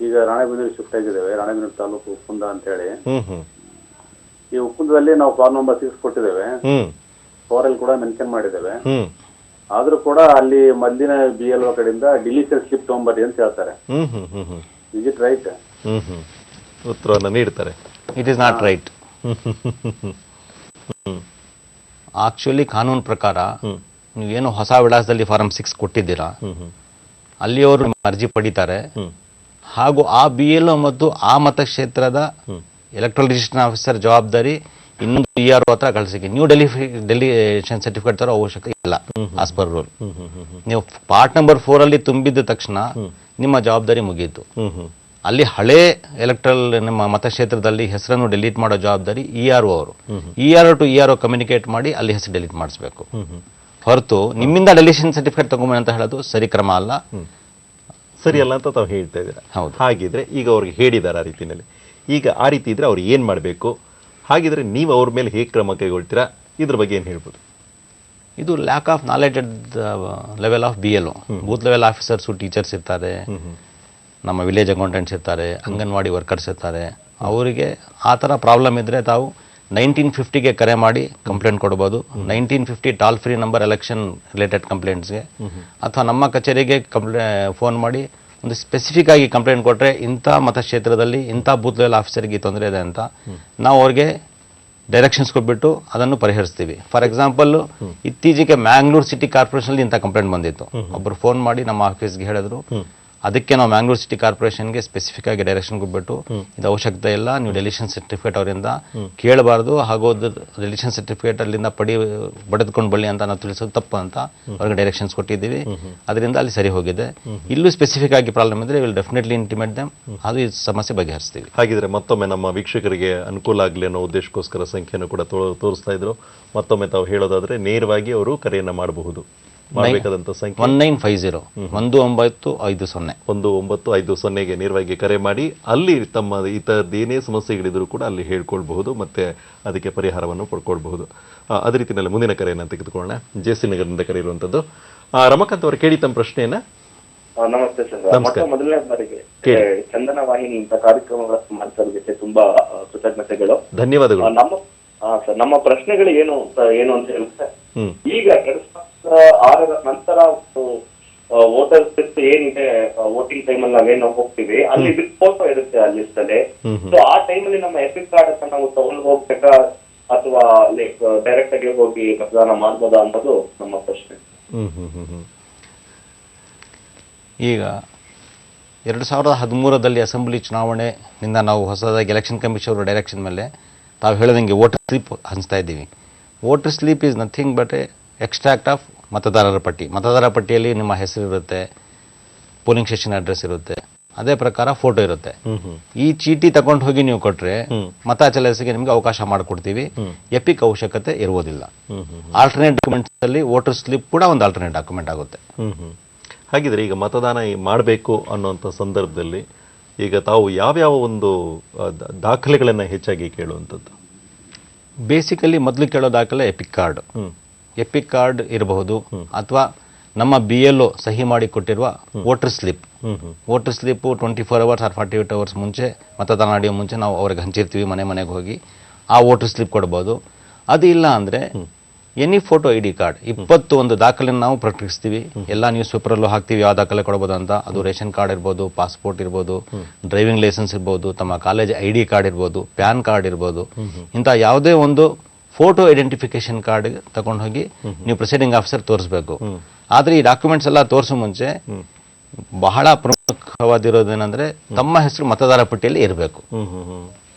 ಈಗ ರಾಣೆಬೆನ್ನೂರು ಶಿಫ್ಟ್ ಆಗಿದ್ದೇವೆ. ರಾಣೆಬೆನ್ನೂರು ತಾಲೂಕು ಉಪ್ಪುಂದ ಅಂತ ಹೇಳಿ. ಈ ಉಪ್ಪುಂದದಲ್ಲಿ ನಾವು ಫಾರ್ಮ್ ನಂಬರ್ 6 ಕೊಟ್ಟಿದ್ದೇವೆ. 4 ಕೂಡ ಮೆನ್ಷನ್ ಮಾಡಿದ್ದೇವೆ. ಆದ್ರೂ ಕೂಡ ಅಲ್ಲಿ ಮೊದಲಿನ BLO ಕಡೆಯಿಂದ ಡಿಲೀಷನ್ ಸ್ಲಿಪ್ ತಗೊಂಬರ್ರಿ ಅಂತ ಹೇಳ್ತಾರೆ. Is it right? ಉತ್ತರವನ್ನು ನೀಡ್ತಾರೆ. It is not right. Actually ಕಾನೂನು ಪ್ರಕಾರ ನೀವೇನು ಹೊಸ ವಿಳಾಸದಲ್ಲಿ ಫಾರಂ 6 ಕೊಟ್ಟಿದ್ದೀರಾ ಅಲ್ಲಿಯವರು ನಿಮ್ಮ ಅರ್ಜಿ ಪಡಿತಾರೆ. ಹಾಗೂ ಆ BLO ಮತ್ತು ಆ ಮತಕ್ಷೇತ್ರದ ಎಲೆಕ್ಟ್ರಲ್ ರಿಜಿಸ್ಟ್ರೇಷನ್ ಆಫೀಸರ್ ಜವಾಬ್ದಾರಿ ಇನ್ನೊಂದು ERO ಹತ್ರ ಕಳಿಸಿಕೆ. ನೀವು ಡೆಲಿಷನ್ ಸರ್ಟಿಫಿಕೇಟ್ ತರೋ ಅವಶ್ಯಕತೆ ಇಲ್ಲ ಆಸ್ ಪರ್ ರೂಲ್. ನೀವು ಪಾರ್ಟ್ ನಂಬರ್ 4 ಅಲ್ಲಿ ತುಂಬಿದ ತಕ್ಷಣ ನಿಮ್ಮ ಜವಾಬ್ದಾರಿ ಮುಗಿಯಿತು. ಅಲ್ಲಿ ಹಳೇ ಎಲೆಕ್ಟ್ರಲ್ ನಿಮ್ಮ ಮತಕ್ಷೇತ್ರದಲ್ಲಿ ಹೆಸರನ್ನು ಡಿಲೀಟ್ ಮಾಡೋ ಜವಾಬ್ದಾರಿ ERO ಅವರು. ERO ಟು ERO ಕಮ್ಯುನಿಕೇಟ್ ಮಾಡಿ ಅಲ್ಲಿ ಹೆಸರು ಡಿಲೀಟ್ ಮಾಡಿಸ್ಬೇಕು. ಹೊರತು ನಿಮ್ಮಿಂದ ಡೆಲಿಷನ್ ಸರ್ಟಿಫಿಕೇಟ್ ತಗೊಂಬ ಅಂತ ಹೇಳೋದು ಸರಿ ಕ್ರಮ ಅಲ್ಲ, ಸರಿ ಅಲ್ಲ ಅಂತ ತಾವು ಹೇಳ್ತಾ ಇದ್ದೀರಾ. ಹಾಗಿದ್ರೆ ಈಗ ಅವ್ರಿಗೆ ಹೇಳಿದ್ದಾರೆ ಆ ರೀತಿಯಲ್ಲಿ. ಈಗ ಆ ರೀತಿ ಇದ್ರೆ ಅವ್ರು ಏನ್ ಮಾಡಬೇಕು? ಹಾಗಿದ್ರೆ ನೀವು ಅವ್ರ ಮೇಲೆ ಹೇಗೆ ಕ್ರಮ ಕೈಗೊಳ್ತೀರಾ? ಇದ್ರ ಬಗ್ಗೆ ಏನು ಹೇಳ್ಬೋದು? ಇದು lack of knowledge at level of BLO. Booth level officers teachers ಇರ್ತಾರೆ, ನಮ್ಮ ವಿಲೇಜ್ ಅಕೌಂಟೆಂಟ್ಸ್ ಇರ್ತಾರೆ, ಅಂಗನವಾಡಿ ವರ್ಕರ್ಸ್ ಇರ್ತಾರೆ. ಅವರಿಗೆ ಆ ಥರ ಪ್ರಾಬ್ಲಮ್ ಇದ್ದರೆ ತಾವು 1950ಗೆ ಕರೆ ಮಾಡಿ ಕಂಪ್ಲೇಂಟ್ ಕೊಡ್ಬೋದು. 1950 toll free number election related ಕಂಪ್ಲೇಂಟ್ಸ್ಗೆ, ಅಥವಾ ನಮ್ಮ ಕಚೇರಿಗೆ ಫೋನ್ ಮಾಡಿ ಒಂದು ಸ್ಪೆಸಿಫಿಕ್ ಆಗಿ ಕಂಪ್ಲೇಂಟ್ ಕೊಟ್ಟರೆ ಇಂಥ ಮತಕ್ಷೇತ್ರದಲ್ಲಿ ಇಂಥ ಬೂತ್ ಲೆವೆಲ್ ಆಫೀಸರ್ಗೆ ತೊಂದರೆ ಇದೆ ಅಂತ ನಾವು ಅವ್ರಿಗೆ ಡೈರೆಕ್ಷನ್ಸ್ ಕೊಟ್ಬಿಟ್ಟು ಅದನ್ನು ಪರಿಹರಿಸ್ತೀವಿ. ಫಾರ್ ಎಕ್ಸಾಂಪಲ್, ಇತ್ತೀಚೆಗೆ ಮ್ಯಾಂಗ್ಳೂರ್ ಸಿಟಿ ಕಾರ್ಪೊರೇಷನ್ ಇಂಥ ಕಂಪ್ಲೇಂಟ್ ಬಂದಿತ್ತು. ಒಬ್ಬರು ಫೋನ್ ಮಾಡಿ ನಮ್ಮ ಆಫೀಸ್ಗೆ ಹೇಳಿದ್ರು. ಅದಕ್ಕೆ ನಾವು ಮ್ಯಾಂಗ್ಳೂರ್ ಸಿಟಿ ಕಾರ್ಪೊರೇಷನ್ಗೆ ಸ್ಪೆಸಿಫಿಕ್ ಆಗಿ ಡೈರೆಕ್ಷನ್ ಕೊಟ್ಬಿಟ್ಟು ಇದು ಅವಶ್ಯಕತೆ ಇಲ್ಲ, ನೀವು ಡೆಲಿಷನ್ ಸರ್ಟಿಫಿಕೇಟ್ ಅವರಿಂದ ಕೇಳಬಾರ್ದು, ಹಾಗೂ ಡೆಲಿಷನ್ ಸರ್ಟಿಫಿಕೇಟ್ ಅಲ್ಲಿಂದ ಬಡಿದುಕೊಂಡು ಬಳ್ಳಿ ಅಂತ ನಾವು ತಿಳಿಸೋದು ತಪ್ಪು ಅಂತ ಅವ್ರಿಗೆ ಡೈರೆಕ್ಷನ್ಸ್ ಕೊಟ್ಟಿದ್ದೀವಿ. ಅದರಿಂದ ಅಲ್ಲಿ ಸರಿ ಹೋಗಿದೆ. ಇಲ್ಲೂ ಸ್ಪೆಸಿಫಿಕ್ ಆಗಿ ಪ್ರಾಬ್ಲಮ್ ಇದ್ರೆ ವಿಲ್ ಡೆಫಿನೆಟ್ಲಿ ಇಂಟಿಮೇಟ್ ದೆಮ್, ಅದು ಈ ಸಮಸ್ಯೆ ಬಗೆಹರಿಸ್ತೀವಿ. ಹಾಗಿದ್ರೆ ಮತ್ತೊಮ್ಮೆ ನಮ್ಮ ವೀಕ್ಷಕರಿಗೆ ಅನುಕೂಲ ಆಗಲಿ ಅನ್ನೋ ಉದ್ದೇಶಕ್ಕೋಸ್ಕರ ಸಂಖ್ಯೆಯನ್ನು ಕೂಡ ತೋರಿಸ್ತಾ ಇದ್ರು. ಮತ್ತೊಮ್ಮೆ ತಾವು ಹೇಳೋದಾದ್ರೆ ನೇರವಾಗಿ ಅವರು ಕರೆಯನ್ನ ಮಾಡಬಹುದು. ಮಾಡಬೇಕಾದಂತ ಸಂಖ್ಯೆ 1950 1950 1950ಗೆ ನೇರವಾಗಿ ಕರೆ ಮಾಡಿ ಅಲ್ಲಿ ತಮ್ಮ ಇತರದ್ದೇನೇ ಸಮಸ್ಯೆಗಳಿದ್ರು ಕೂಡ ಅಲ್ಲಿ ಹೇಳ್ಕೊಳ್ಬಹುದು, ಮತ್ತೆ ಅದಕ್ಕೆ ಪರಿಹಾರವನ್ನು ಪಡ್ಕೊಳ್ಬಹುದು. ಅದೇ ರೀತಿಯಲ್ಲಿ ಮುಂದಿನ ಕರೆಯನ್ನ ತೆಗೆದುಕೊಳ್ಳೋಣ. JC ನಗರದಿಂದ ಕರೆ ಇರುವಂತದ್ದು ರಮಕಾಂತ್ ಅವರು, ಕೇಳಿ ತಮ್ಮ ಪ್ರಶ್ನೆಯನ್ನ. ನಮಸ್ತೆ ಸರ್. ಮೊದಲನೇ ಬಾರಿಗೆ ಚಂದನ ವಾಹಿನಿ ಇಂಥ ಕಾರ್ಯಕ್ರಮಗಳ ಮಾಡ್ತಾ ತುಂಬಾ ಕೃತಜ್ಞತೆಗಳು, ಧನ್ಯವಾದಗಳು. ನಮ್ಮ ಪ್ರಶ್ನೆಗಳು ಏನು ಅಂತ ಹೇಳಿದ್ರೆ, ಈಗ 2006 ನಂತರ ವೋಟರ್ಸ್ ಏನಿದೆ ವೋಟಿಂಗ್ ಟೈಮ್ ಅಲ್ಲಿ ನಾವೇನೋ ಹೋಗ್ತೀವಿ, ಅಲ್ಲಿ ವಿತ್ ಫೋಟೋ ಇರುತ್ತೆ ಆ ಲಿಸ್ಟ್ ಅಲ್ಲಿ. ಸೊ ಆ ಟೈಮಲ್ಲಿ ನಮ್ಮ ಎಪಿಕ್ ಕಾರ್ಡ್ ಅಂತ ನಾವು ತಗೊಂಡು ಹೋಗ್ಬೇಕಾ ಅಥವಾ ಲೈಕ್ ಡೈರೆಕ್ಟ್ ಆಗಿ ಹೋಗಿ ಮತದಾನ ಮಾಡ್ಬೋದಾ ಅನ್ನೋದು ನಮ್ಮ ಪ್ರಶ್ನೆ. ಈಗ 2013ರಲ್ಲಿ ಅಸೆಂಬ್ಲಿ ಚುನಾವಣೆಯಿಂದ ನಾವು ಹೊಸದಾಗಿ ಎಲೆಕ್ಷನ್ ಕಮಿಷನ್ ಅವರ ಡೈರೆಕ್ಷನ್ ಮೇಲೆ ತಾವು ಹೇಳಿದಂಗೆ ವೋಟರ್ ಸ್ಲಿಪ್ ಹಂಚ್ತಾ ಇದ್ದೀವಿ. Voter slip is nothing but extract of ಮತದಾರರ ಪಟ್ಟಿ. ಮತದಾರರ ಪಟ್ಟಿಯಲ್ಲಿ ನಿಮ್ಮ ಹೆಸರು ಇರುತ್ತೆ, ಪೋಲಿಂಗ್ ಸ್ಟೇಷನ್ ಅಡ್ರೆಸ್ ಇರುತ್ತೆ, ಅದೇ ಪ್ರಕಾರ ಫೋಟೋ ಇರುತ್ತೆ. ಈ ಚೀಟಿ ತಗೊಂಡು ಹೋಗಿ ನೀವು ಕೊಟ್ರೆ ಮತ ಚಲಾಯಿಸಿಗೆ ನಿಮ್ಗೆ ಅವಕಾಶ ಮಾಡಿಕೊಡ್ತೀವಿ. ಎಪಿಕ್ ಅವಶ್ಯಕತೆ ಇರುವುದಿಲ್ಲ. ಆಲ್ಟರ್ನೇಟ್ ಡಾಕ್ಯುಮೆಂಟ್ಸ್ ಅಲ್ಲಿ ವೋಟರ್ ಸ್ಲಿಪ್ ಕೂಡ ಒಂದು ಆಲ್ಟರ್ನೇಟ್ ಡಾಕ್ಯುಮೆಂಟ್ ಆಗುತ್ತೆ. ಹಾಗಿದ್ರೆ ಈಗ ಮತದಾನ ಮಾಡಬೇಕು ಅನ್ನುವಂಥ ಸಂದರ್ಭದಲ್ಲಿ ಈಗ ತಾವು ಯಾವ್ಯಾವ ಒಂದು ದಾಖಲೆಗಳನ್ನು ಹೆಚ್ಚಾಗಿ ಕೇಳುವಂಥದ್ದು? ಬೇಸಿಕಲಿ ಮೊದಲು ಕೇಳೋ ದಾಖಲೆ ಎಪಿಕ್ ಕಾರ್ಡ್. ಎಪಿಕ್ ಕಾರ್ಡ್ ಇರಬಹುದು, ಅಥವಾ ನಮ್ಮ BLO ಸಹಿ ಮಾಡಿ ಕೊಟ್ಟಿರುವ voter slip. Voter slip 24 hours or 48 hours ಮುಂಚೆ, ಮತದಾನ ನಡೆಯೋ ಮುಂಚೆ ನಾವು ಅವ್ರಿಗೆ ಹಂಚಿರ್ತೀವಿ, ಮನೆಗೆ ಹೋಗಿ ಆ ವೋಟರ್ ಸ್ಲಿಪ್ ಕೊಡ್ಬೋದು. ಅದು ಇಲ್ಲ ಅಂದರೆ ಎನಿ ಫೋಟೋ ID ಕಾರ್ಡ್, 21 ದಾಖಲೆ ನಾವು ಪ್ರಕಟಿಸ್ತೀವಿ. ಎಲ್ಲ ನ್ಯೂಸ್ ಪೇಪರಲ್ಲೂ ಹಾಕ್ತೀವಿ ಯಾವ ದಾಖಲೆ ಕೊಡ್ಬೋದು ಅಂತ. ಅದು ರೇಷನ್ ಕಾರ್ಡ್ ಇರ್ಬೋದು, ಪಾಸ್ಪೋರ್ಟ್ ಇರ್ಬೋದು, ಡ್ರೈವಿಂಗ್ ಲೈಸೆನ್ಸ್ ಇರ್ಬೋದು, ತಮ್ಮ ಕಾಲೇಜ್ ID ಕಾರ್ಡ್ ಇರ್ಬೋದು, ಪ್ಯಾನ್ ಕಾರ್ಡ್ ಇರ್ಬೋದು. ಇಂಥ ಯಾವುದೇ ಒಂದು ಫೋಟೋ ಐಡೆಂಟಿಫಿಕೇಶನ್ ಕಾರ್ಡ್ ತಗೊಂಡು ಹೋಗಿ ನೀವು ಪ್ರಿಸೈಡಿಂಗ್ ಆಫೀಸರ್ ತೋರಿಸ್ಬೇಕು. ಆದರೆ ಈ ಡಾಕ್ಯುಮೆಂಟ್ಸ್ ಎಲ್ಲ ತೋರಿಸೋ ಮುಂಚೆ ಬಹಳ ಪ್ರಮುಖವಾದಿರೋದೇನೆಂದರೆ ತಮ್ಮ ಹೆಸರು ಮತದಾರ ಪಟ್ಟಿಯಲ್ಲಿ ಇರಬೇಕು.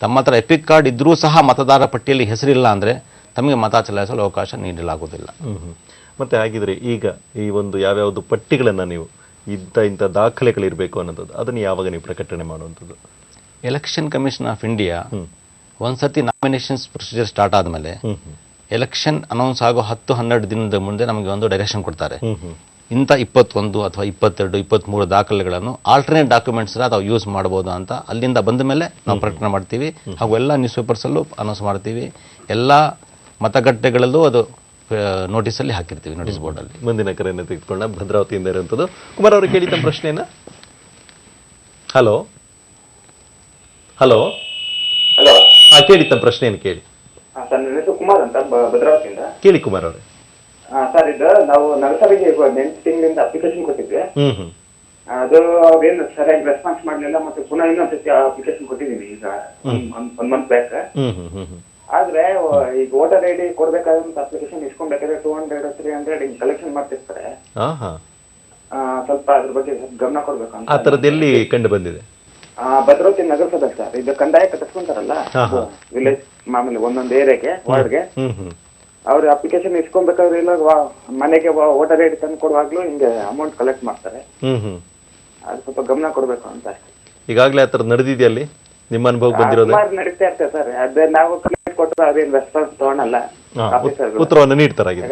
ತಮ್ಮ ಹತ್ರ ಎಪಿಕ್ ಕಾರ್ಡ್ ಇದ್ರೂ ಸಹ ಮತದಾರ ಪಟ್ಟಿಯಲ್ಲಿ ಹೆಸರಿಲ್ಲ ಅಂದರೆ ತಮಗೆ ಮತ ಚಲಾಯಿಸಲು ಅವಕಾಶ ನೀಡಲಾಗುವುದಿಲ್ಲ. ಮತ್ತೆ ಹಾಗಿದ್ರೆ ಈಗ ಈ ಒಂದು ಯಾವ್ಯಾವುದು ಪಟ್ಟಿಗಳನ್ನು ನೀವು ಇಂಥ ದಾಖಲೆಗಳಿರಬೇಕು ಅನ್ನೋದು ಅದನ್ನು ಯಾವಾಗ ನೀವು ಪ್ರಕಟಣೆ ಮಾಡುವಂಥದ್ದು? ಎಲೆಕ್ಷನ್ ಕಮಿಷನ್ ಆಫ್ ಇಂಡಿಯಾ ಒಂದ್ಸತಿ ನಾಮಿನೇಷನ್ಸ್ ಪ್ರೊಸೀಜರ್ ಸ್ಟಾರ್ಟ್ ಆದಮೇಲೆ ಎಲೆಕ್ಷನ್ ಅನೌನ್ಸ್ ಆಗೋ 10-12 ದಿನದ ಮುಂದೆ ನಮಗೆ ಒಂದು ಡೈರೆಕ್ಷನ್ ಕೊಡ್ತಾರೆ. ಇಂಥ 21 ಅಥವಾ 22, 23 ದಾಖಲೆಗಳನ್ನು ಆಲ್ಟರ್ನೇಟ್ ಡಾಕ್ಯುಮೆಂಟ್ಸ್ ನಾವು ಯೂಸ್ ಮಾಡ್ಬೋದು ಅಂತ ಅಲ್ಲಿಂದ ಬಂದ ಮೇಲೆ ನಾವು ಪ್ರಕಟಣೆ ಮಾಡ್ತೀವಿ. ಹಾಗೂ ಎಲ್ಲ ನ್ಯೂಸ್ ಪೇಪರ್ಸಲ್ಲೂ ಅನೌನ್ಸ್ ಮಾಡ್ತೀವಿ. ಎಲ್ಲ ಮತಗಟ್ಟೆಗಳಲ್ಲೂ ಅದು ನೋಟಿಸಲ್ಲಿ ಹಾಕಿರ್ತೀವಿ, ನೋಟಿಸ್ ಬೋರ್ಡಲ್ಲಿ. ಮುಂದಿನ ಕರೆಯನ್ನು ತೆಗೆದುಕೊಂಡ ಭದ್ರಾವತಿಯಿಂದ ಇರುವಂಥದ್ದು ಕುಮಾರ್ ಅವರು, ಕೇಳಿ ತಮ್ಮ ಪ್ರಶ್ನೆಯನ್ನ. ಹಲೋ ಹಲೋ ಹಲೋ, ಕೇಳಿ ತಮ್ಮ ಪ್ರಶ್ನೆಯನ್ನು ಕೇಳಿ. ಸರ್ ನನ್ನ ಹೆಸರು ಕುಮಾರ್ ಅಂತ, ಭದ್ರಾವತಿಯಿಂದ. ಕೇಳಿ ಕುಮಾರ್ ಅವರೇ. ಸರ್, ಇದು ನಾವು ನಗರಸಭೆಗೆ 8 ತಿಂಗಳಿಂದ ಅಪ್ಲಿಕೇಶನ್ ಕೊಟ್ಟಿದ್ವಿ. ಅದು ಅವ್ರೇನು ಸರಿಯಾಗಿ ರೆಸ್ಪಾನ್ಸ್ ಮಾಡಲಿಲ್ಲ. ಮತ್ತೆ ಪುನಃ ಇನ್ನೊಂದ್ಸತಿ ಅಪ್ಲಿಕೇಶನ್ ಕೊಟ್ಟಿದ್ದೀನಿ ಈಗ ಒಂದ್ ಮಂತ್ ಬ್ಯಾಕ್. ಆದ್ರೆ ಈಗ ವೋಟರ್ ID ಕೊಡ್ಬೇಕಾದಂತ ಅಪ್ಲಿಕೇಶನ್ ಇಸ್ಕೊಬೇಕಾದ್ರೆ 200-300 ಹಿಂಗ್ ಕಲೆಕ್ಷನ್ ಮಾಡ್ತಿರ್ತಾರೆ. ಸ್ವಲ್ಪ ಅದ್ರ ಬಗ್ಗೆ ಗಮನ ಕೊಡ್ಬೇಕು ಅಂತ. ಆ ಥರದ್ದು ಎಲ್ಲಿ ಕಂಡು ಬಂದಿದೆ? ಭದ್ರಾವತಿ ನಗರಸಭೆ ಸರ್. ಇದು ಕಂದಾಯ ಕಟ್ಟಿಸ್ಕೊಂತಾರಲ್ಲ ವಿಲೇಜ್, ಮಾಮೂಲಿ ಒಂದೊಂದು ಏರಿಯಾಗೆ, ವಾರ್ಡ್ಗೆ, ಅವ್ರ ಅಪ್ಲಿಕೇಶನ್ ಇಸ್ಕೊಬೇಕಾದ್ರೆ ಇಲ್ಲ ಮನೆಗೆ ವೋಟರ್ ID ತಂದು ಕೊಡುವಾಗ್ಲೂ ಹಿಂಗೆ ಅಮೌಂಟ್ ಕಲೆಕ್ಟ್ ಮಾಡ್ತಾರೆ. ಅದು ಸ್ವಲ್ಪ ಗಮನ ಕೊಡ್ಬೇಕು ಅಂತ ಅಷ್ಟೇ. ಈಗಾಗಲೇ ಆ ಥರ ನಡೆದಿದೆಯಾ ಅಲ್ಲಿ ನಿಮ್ಮ ಅನುಭವ ಬಂದಿರೋದು? ನಡೀತಾ ಇರ್ತದೆ ಸರ್. ಅದೇ ನಾವು ಕಲೆಕ್ಟ್ ಕೊಟ್ಟರೆ ಅದೇನು ರೆಸ್ಪಾನ್ಸ್ ತಗೊಳಲ್ಲ, ಉತ್ತರವನ್ನು ನೀಡ್ತಾರಾಗಿದೆ.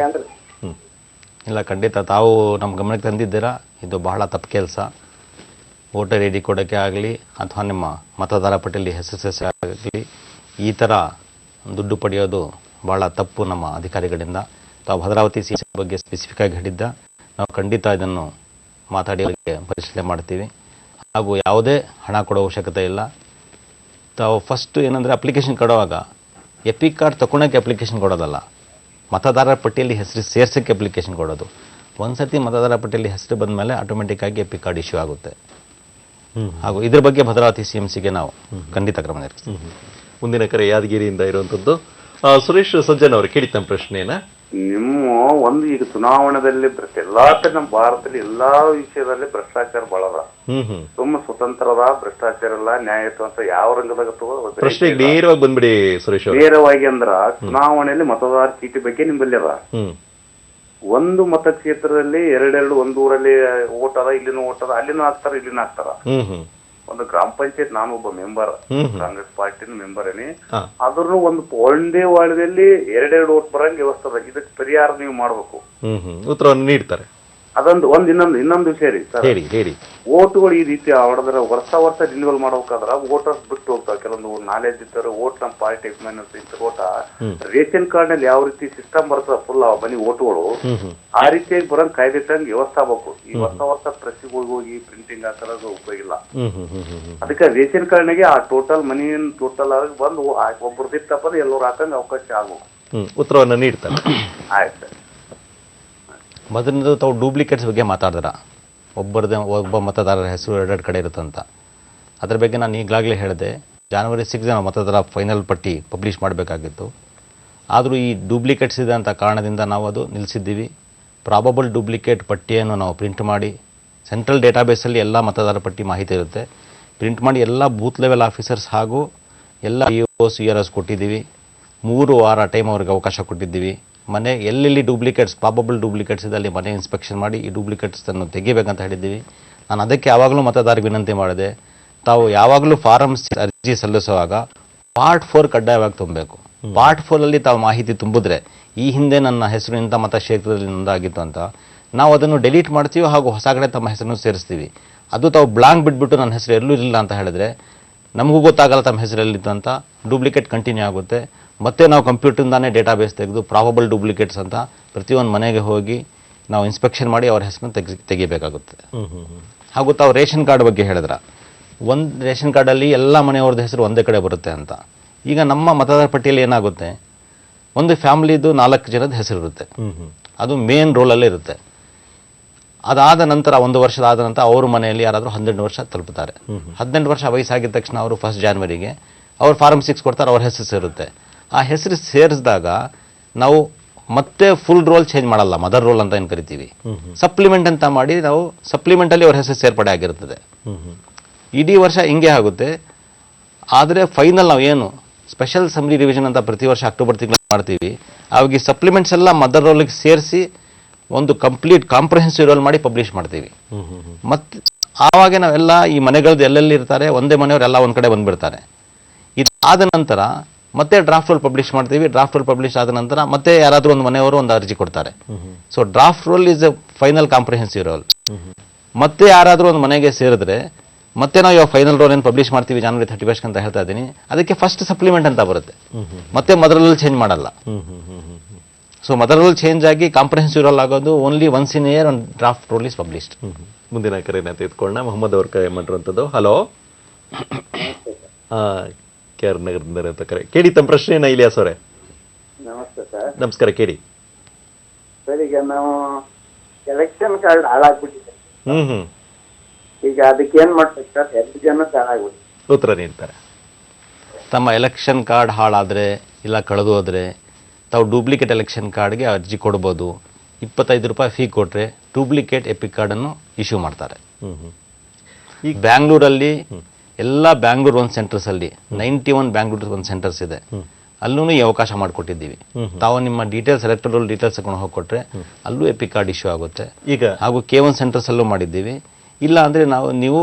ಇಲ್ಲ, ಖಂಡಿತ ತಾವು ನಮ್ಮ ಗಮನಕ್ಕೆ ತಂದಿದ್ದೀರಾ. ಇದು ಬಹಳ ತಪ್ಪು ಕೆಲಸ. ವೋಟರ್ ID ಕೊಡೋಕ್ಕೆ ಆಗಲಿ ಅಥವಾ ನಿಮ್ಮ ಮತದಾರ ಪಟ್ಟಿಯಲ್ಲಿ ಹೆಸರು ಆಗಲಿ ಈ ಥರ ದುಡ್ಡು ಪಡೆಯೋದು ಭಾಳ ತಪ್ಪು ನಮ್ಮ ಅಧಿಕಾರಿಗಳಿಂದ. ತಾವು ಭದ್ರಾವತಿ CC ಬಗ್ಗೆ ಸ್ಪೆಸಿಫಿಕ್ ಆಗಿ ಹೇಳಿದ್ದ, ನಾವು ಖಂಡಿತ ಇದನ್ನು ಮಾತಾಡಿ ಅವರಿಗೆ ಪರಿಶೀಲನೆ ಮಾಡ್ತೀವಿ. ಹಾಗೂ ಯಾವುದೇ ಹಣ ಕೊಡೋ ಅವಶ್ಯಕತೆ ಇಲ್ಲ. ತಾವು ಫಸ್ಟ್ ಏನಂದರೆ ಅಪ್ಲಿಕೇಶನ್ ಕೊಡುವಾಗ ಎಪಿಕ್ ಕಾರ್ಡ್ ತಗೊಳಕ್ಕೆ ಅಪ್ಲಿಕೇಶನ್ ಕೊಡೋದಲ್ಲ, ಮತದಾರರ ಪಟ್ಟಿಯಲ್ಲಿ ಹೆಸರು ಸೇರ್ಸೋಕ್ಕೆ ಅಪ್ಲಿಕೇಶನ್ ಕೊಡೋದು. ಒಂದ್ಸತಿ ಮತದಾರರ ಪಟ್ಟಿಯಲ್ಲಿ ಹೆಸರು ಬಂದ ಮೇಲೆ ಆಟೋಮೆಟಿಕ್ ಆಗಿ ಎಪಿಕ್ ಕಾರ್ಡ್ ಇಶ್ಯೂ ಆಗುತ್ತೆ. ಹಾಗೂ ಇದ್ರ ಬಗ್ಗೆ ಭದ್ರಾವತಿ CMCಗೆ ನಾವು ಖಂಡಿತ ಕ್ರಮ ಜರುಗಿಸ್ತೀವಿ. ಮುಂದಿನ ಕರೆ ಯಾದಗಿರಿಯಿಂದ ಇರುವಂಥದ್ದು ಸುರೇಶ್ ಸಜ್ಜನ್ ಅವರು, ಕೇಳಿ ತಮ್ಮ ಪ್ರಶ್ನೆಯನ್ನ. ನಿಮ್ಮ ಒಂದು ಈಗ ಚುನಾವಣೆಯಲ್ಲಿ ಎಲ್ಲಾ ಕಡೆ ನಮ್ಮ ಭಾರತದಲ್ಲಿ ಎಲ್ಲಾ ವಿಷಯದಲ್ಲಿ ಭ್ರಷ್ಟಾಚಾರ ಬಳದ. ತುಂಬ ಸ್ವತಂತ್ರದ ಭ್ರಷ್ಟಾಚಾರ ಎಲ್ಲ ನ್ಯಾಯಯುತ ಅಂತ ಯಾವ ರಂಗದಾಗ ಪ್ರಶ್ನೆ ನೇರವಾಗಿ ಬಂದ್ಬಿಡಿ ಸುರೇಶ್. ನೇರವಾಗಿ ಅಂದ್ರ ಚುನಾವಣೆಯಲ್ಲಿ ಮತದಾರ ಚೀಟಿ ಬಗ್ಗೆ ನಿಂಬಲ್ಲಿ ಅದ. ಒಂದು ಮತಕ್ಷೇತ್ರದಲ್ಲಿ ಎರಡೆರಡು, ಒಂದು ಊರಲ್ಲಿ ಓಟ್ ಅದ, ಇಲ್ಲಿನೂ ಓಟ್ ಅದ, ಅಲ್ಲಿನೂ ಹಾಕ್ತಾರ, ಇಲ್ಲಿನೂ ಹಾಕ್ತಾರ. ಒಂದು ಗ್ರಾಮ ಪಂಚಾಯತ್, ನಾನು ಒಬ್ಬ ಮೆಂಬರ್, ಕಾಂಗ್ರೆಸ್ ಪಾರ್ಟಿನ ಮೆಂಬರ್ ಏನಿ. ಆದ್ರೂ ಒಂದು ಒಂದೇ ವಾರ್ಡ್ದಲ್ಲಿ ಎರಡೆರಡು ಓಟ್ ಬರಂಗ್ ವ್ಯವಸ್ಥೆ ಅದ. ಇದಕ್ಕೆ ಪರಿಹಾರ ನೀವು ಮಾಡ್ಬೇಕು. ಉತ್ತರವನ್ನು ನೀಡ್ತಾರೆ. ಅದೊಂದು ಇನ್ನೊಂದು ವಿಷಯ ರೀ ಸರ್. ಹೇಳಿ. ಓಟ್ಗಳು ಈ ರೀತಿ ಹೊಡೆದ್ರೆ ವರ್ಷ ರಿನ್ಯೂವಲ್ ಮಾಡ್ಬೇಕಾದ್ರ ವೋಟರ್ಸ್ ಬಿಟ್ಟು ಹೋಗ್ತಾವ. ಕೆಲವೊಂದು ನಾಲೆಜ್ ಇದ್ದಾರೆ, ಓಟ್ ನಮ್ಮ ಪಾರ್ಟಿ ಓಟ ರೇಷನ್ ಕಾರ್ಡ್ ನಲ್ಲಿ ಯಾವ ರೀತಿ ಸಿಸ್ಟಮ್ ಬರ್ತದ ಫುಲ್ ಬನ್ನಿ ಓಟ್ಗಳು, ಆ ರೀತಿಯಾಗಿ ಬರೋಂಗ್ ಕಾಯ್ದಿಟ್ಟಂಗ್ ವ್ಯವಸ್ಥೆ ಆಗ್ಬೇಕು. ಈ ವರ್ಷ ಪ್ರೆಸ್ಸಿಗೆ ಹೋಗಿ ಪ್ರಿಂಟಿಂಗ್ ಹಾಕೋದು ಉಪಯೋಗ ಇಲ್ಲ. ಅದಕ್ಕೆ ರೇಷನ್ ಕಾರ್ಡ್ನಾಗೆ ಆ ಟೋಟಲ್ ಮನಿ ಟೋಟಲ್ ಆಗಿ ಬಂದು ಒಬ್ಬರದಿತ್ತಪ್ಪ ಎಲ್ಲರೂ ಹಾಕಂಗ್ ಅವಕಾಶ ಆಗ್ಬೇಕು. ಉತ್ತರವನ್ನು ನೀಡ್ತಾರೆ. ಆಯ್ತು. ಮೊದಲಿಂದ ತಾವು ಡೂಪ್ಲಿಕೇಟ್ಸ್ ಬಗ್ಗೆ ಮಾತಾಡಿದ್ರ, ಒಬ್ಬ ಮತದಾರರ ಹೆಸರು ಎರಡೆರಡು ಕಡೆ ಇರುತ್ತಂತ. ಅದ್ರ ಬಗ್ಗೆ ನಾನು ಈಗಾಗಲೇ ಹೇಳಿದೆ, January 6 ಮತದಾರ ಫೈನಲ್ ಪಟ್ಟಿ ಪಬ್ಲಿಷ್ ಮಾಡಬೇಕಾಗಿತ್ತು. ಆದರೂ ಈ ಡೂಪ್ಲಿಕೇಟ್ಸ್ ಇದೆ ಅಂತ ಕಾರಣದಿಂದ ನಾವು ಅದು ನಿಲ್ಲಿಸಿದ್ದೀವಿ. ಪ್ರಾಬಬಲ್ ಡೂಪ್ಲಿಕೇಟ್ ಪಟ್ಟಿಯನ್ನು ನಾವು ಪ್ರಿಂಟ್ ಮಾಡಿ ಸೆಂಟ್ರಲ್ ಡೇಟಾಬೇಸಲ್ಲಿ ಎಲ್ಲ ಮತದಾರ ಪಟ್ಟಿ ಮಾಹಿತಿ ಇರುತ್ತೆ. ಪ್ರಿಂಟ್ ಮಾಡಿ ಎಲ್ಲ ಬೂತ್ ಲೆವೆಲ್ ಆಫೀಸರ್ಸ್ ಹಾಗೂ ಎಲ್ಲ EOs CRS ಕೊಟ್ಟಿದ್ದೀವಿ. 3 ವಾರ ಟೈಮ್ ಅವ್ರಿಗೆ ಅವಕಾಶ ಕೊಟ್ಟಿದ್ದೀವಿ. ಮನೆ ಎಲ್ಲೆಲ್ಲಿ ಡೂಪ್ಲಿಕೇಟ್ಸ್ ಪ್ರಾಬಬಲ್ ಡೂಪ್ಲಿಕೇಟ್ಸ್ ಇದೆ ಅಲ್ಲಿ ಮನೆ ಇನ್ಸ್ಪೆಕ್ಷನ್ ಮಾಡಿ ಈ ಡೂಪ್ಲಿಕೇಟ್ಸನ್ನು ತೆಗಿಬೇಕಂತ ಹೇಳಿದ್ದೀವಿ. ನಾನು ಅದಕ್ಕೆ ಯಾವಾಗಲೂ ಮತದಾರರಿಗೆ ವಿನಂತಿ ಮಾಡಿದೆ, ತಾವು ಯಾವಾಗಲೂ ಫಾರಮ್ಸ್ ಅರ್ಜಿ ಸಲ್ಲಿಸುವಾಗ ಪಾರ್ಟ್ 4 ಕಡ್ಡಾಯವಾಗಿ ತುಂಬಬೇಕು. ಪಾರ್ಟ್ 4 ಅಲ್ಲಿ ತಾವು ಮಾಹಿತಿ ತುಂಬಿದ್ರೆ, ಈ ಹಿಂದೆ ನನ್ನ ಹೆಸರು ಇಂಥ ಮತಕ್ಷೇತ್ರದಲ್ಲಿ ನೋಂದಾಗಿತ್ತು ಅಂತ ನಾವು ಅದನ್ನು ಡೆಲೀಟ್ ಮಾಡ್ತೀವಿ ಹಾಗೂ ಹೊಸ ಕಡೆ ತಮ್ಮ ಹೆಸರನ್ನು ಸೇರಿಸ್ತೀವಿ. ಅದು ತಾವು ಬ್ಲಾಂಕ್ ಬಿಟ್ಬಿಟ್ಟು ನನ್ನ ಹೆಸರು ಎಲ್ಲೂ ಇಲ್ಲ ಅಂತ ಹೇಳಿದ್ರೆ ನಮಗೂ ಗೊತ್ತಾಗಲ್ಲ ತಮ್ಮ ಹೆಸರಲ್ಲಿತ್ತು ಅಂತ, ಡೂಪ್ಲಿಕೇಟ್ ಕಂಟಿನ್ಯೂ ಆಗುತ್ತೆ. ಮತ್ತೆ ನಾವು ಕಂಪ್ಯೂಟರ್ದಾನೇ ಡೇಟಾಬೇಸ್ ತೆಗೆದು ಪ್ರಾಬಬಲ್ ಡೂಪ್ಲಿಕೇಟ್ಸ್ ಅಂತ ಪ್ರತಿಯೊಂದು ಮನೆಗೆ ಹೋಗಿ ನಾವು ಇನ್ಸ್ಪೆಕ್ಷನ್ ಮಾಡಿ ಅವ್ರ ಹೆಸರನ್ನು ತೆಗಿಬೇಕಾಗುತ್ತೆ. ಹಾಗೂ ತಾವು ರೇಷನ್ ಕಾರ್ಡ್ ಬಗ್ಗೆ ಹೇಳಿದ್ರ, ಒಂದು ರೇಷನ್ ಕಾರ್ಡಲ್ಲಿ ಎಲ್ಲ ಮನೆಯವ್ರದ್ದು ಹೆಸರು ಒಂದೇ ಕಡೆ ಬರುತ್ತೆ ಅಂತ. ಈಗ ನಮ್ಮ ಮತದಾರ ಪಟ್ಟಿಯಲ್ಲಿ ಏನಾಗುತ್ತೆ, ಒಂದು ಫ್ಯಾಮಿಲಿದು 4 ಜನದ ಹೆಸರಿರುತ್ತೆ, ಅದು ಮೇನ್ ರೋಲಲ್ಲೇ ಇರುತ್ತೆ. ಅದಾದ ನಂತರ 1 ವರ್ಷದ ಆದ ನಂತರ ಅವ್ರ ಮನೆಯಲ್ಲಿ ಯಾರಾದರೂ 12 ವರ್ಷ ತಲುಪುತ್ತಾರೆ. 18 ವರ್ಷ ವಯಸ್ಸಾಗಿದ್ದ ತಕ್ಷಣ ಅವರು 1 ಜಾನ್ವರಿಗೆ ಅವ್ರು ಫಾರ್ಮ್ 6 ಕೊಡ್ತಾರೆ, ಅವ್ರ ಹೆಸರು ಸೇರುತ್ತೆ. ಆ ಹೆಸರು ಸೇರಿಸಿದಾಗ ನಾವು ಮತ್ತೆ ಫುಲ್ ರೋಲ್ ಚೇಂಜ್ ಮಾಡಲ್ಲ, ಮದರ್ ರೋಲ್ ಅಂತ ಏನು ಕರಿತೀವಿ, ಸಪ್ಲಿಮೆಂಟ್ ಅಂತ ಮಾಡಿ ನಾವು ಸಪ್ಲಿಮೆಂಟಲ್ಲಿ ಅವ್ರ ಹೆಸರು ಸೇರ್ಪಡೆ ಆಗಿರುತ್ತದೆ. ಇಡೀ ವರ್ಷ ಹಿಂಗೆ ಆಗುತ್ತೆ. ಆದರೆ ಫೈನಲ್ ನಾವು ಏನು ಸ್ಪೆಷಲ್ ಸಮ್ಮರಿ ರಿವಿಷನ್ ಅಂತ ಪ್ರತಿ ವರ್ಷ ಅಕ್ಟೋಬರ್ ತಿಂಗಳು ಮಾಡ್ತೀವಿ, ಅವಾಗ ಈ ಸಪ್ಲಿಮೆಂಟ್ಸ್ ಎಲ್ಲ ಮದರ್ ರೋಲ್ಗೆ ಸೇರಿಸಿ ಒಂದು ಕಂಪ್ಲೀಟ್ ಕಾಂಪ್ರಹೆನ್ಸಿವ್ ರೋಲ್ ಮಾಡಿ ಪಬ್ಲಿಷ್ ಮಾಡ್ತೀವಿ. ಮತ್ತೆ ಆವಾಗ ನಾವೆಲ್ಲ ಈ ಮನೆಗಳದ್ದು ಎಲ್ಲೆಲ್ಲಿ ಇರ್ತಾರೆ ಒಂದೇ ಮನೆಯವರೆಲ್ಲ ಒಂದು ಕಡೆ ಬಂದ್ಬಿಡ್ತಾರೆ. ಇದಾದ ನಂತರ ಮತ್ತೆ ಡ್ರಾಫ್ಟ್ ರೋಲ್ ಪಬ್ಲಿಷ್ ಮಾಡ್ತೀವಿ. ಡ್ರಾಫ್ಟ್ ರೋಲ್ ಪಬ್ಲಿಷ್ ಆದ ನಂತರ ಮತ್ತೆ ಯಾರಾದರೂ ಒಂದು ಮನೆಯವರು ಒಂದು ಅರ್ಜಿ ಕೊಡ್ತಾರೆ. So draft roll is a final comprehensive roll. ಮತ್ತೆ ಯಾರಾದರೂ ಒಂದು ಮನೆಗೆ ಸೇರಿದ್ರೆ ಮತ್ತೆ ನಾವು ಇವಾಗ ಫೈನಲ್ ರೋಲ್ ಏನು ಪಬ್ಲಿಷ್ ಮಾಡ್ತೀವಿ January 31 ಅಂತ ಹೇಳ್ತಾ ಇದ್ದೀನಿ, ಅದಕ್ಕೆ ಫಸ್ಟ್ ಸಪ್ಲಿಮೆಂಟ್ ಅಂತ ಬರುತ್ತೆ. ಮತ್ತೆ ಮದರ್ ರೋಲ್ ಚೇಂಜ್ ಮಾಡಲ್ಲ. ಸೊ ಮದರ್ ರೋಲ್ ಚೇಂಜ್ ಆಗಿ ಕಾಂಪ್ರಹೆನ್ಸಿವ್ ರೋಲ್ ಆಗೋದು ಓನ್ಲಿ ಒನ್ಸ್ ಇನ್ ಇಯರ್ ಒಂದು ಡ್ರಾಫ್ಟ್ ರೋಲ್ ಇಸ್ ಪಬ್ಲಿಷ್ಡ್. ಮುಂದಿನ ಕರೆನ ತೆಗೆದುಕೊಳ್ಳೋಣ. ಮೊಹಮ್ಮದ್ ಅವ್ರ ಕರೆ ಮಾಡಿರುವಂಥದ್ದು. ಹಲೋ, KR ನಗರದಿಂದ ಕರೆ. ಕೇಳಿ ತಮ್ಮ ಪ್ರಶ್ನೆಯನ್ನ ಇಲಿಯಾಸ್ ಅವರೇ. ನಮಸ್ತೆ ಸರ್. ನಮಸ್ಕಾರ, ಕೇಳಿ ಸರ್. ಈಗ ನಾವು ಎಲೆಕ್ಷನ್ ಕಾರ್ಡ್ ಹಾಳಾಗ್ಬಿಟ್ಟಿದೆ, ಈಗ ಅದಕ್ಕೆ ಏನ್ ಮಾಡ್ಬೇಕು ಸರ್? 2 ಜನ ಹಾಳಾಗ್ಬಿಟ್ಟು ಉತ್ತರ ನೀಡ್ತಾರೆ. ತಮ್ಮ ಎಲೆಕ್ಷನ್ ಕಾರ್ಡ್ ಹಾಳಾದರೆ ಇಲ್ಲ ಕಳೆದು ಹೋದರೆ ತಾವು ಡೂಪ್ಲಿಕೇಟ್ ಎಲೆಕ್ಷನ್ ಕಾರ್ಡ್ಗೆ ಅರ್ಜಿ ಕೊಡ್ಬೋದು. 25 ರೂಪಾಯಿ ಫೀ ಕೊಟ್ಟರೆ ಡೂಪ್ಲಿಕೇಟ್ ಎಪಿಕ್ ಕಾರ್ಡನ್ನು ಇಶ್ಯೂ ಮಾಡ್ತಾರೆ. ಈಗ ಬ್ಯಾಂಗ್ಳೂರಲ್ಲಿ ಎಲ್ಲ ಬ್ಯಾಂಗ್ಳೂರ್ ಒಂದು ಸೆಂಟರ್ಸಲ್ಲಿ 91 ಬ್ಯಾಂಗ್ಳೂರ್ ಒಂದು ಸೆಂಟರ್ಸ್ ಇದೆ, ಅಲ್ಲೂ ಈ ಅವಕಾಶ ಮಾಡಿಕೊಟ್ಟಿದ್ದೀವಿ. ತಾವು ನಿಮ್ಮ ಡೀಟೇಲ್ಸ್ ಎಲೆಕ್ಟ್ರಲ್ ಡೀಟೇಲ್ಸ್ ತಗೊಂಡು ಹೋಗಿಕೊಟ್ರೆ ಅಲ್ಲೂ ಎಪಿಕ್ ಕಾರ್ಡ್ ಇಶ್ಯೂ ಆಗುತ್ತೆ. ಈಗ ಹಾಗೂ K1 ಸೆಂಟರ್ಸಲ್ಲೂ ಮಾಡಿದ್ದೀವಿ. ಇಲ್ಲ ಅಂದರೆ ನೀವು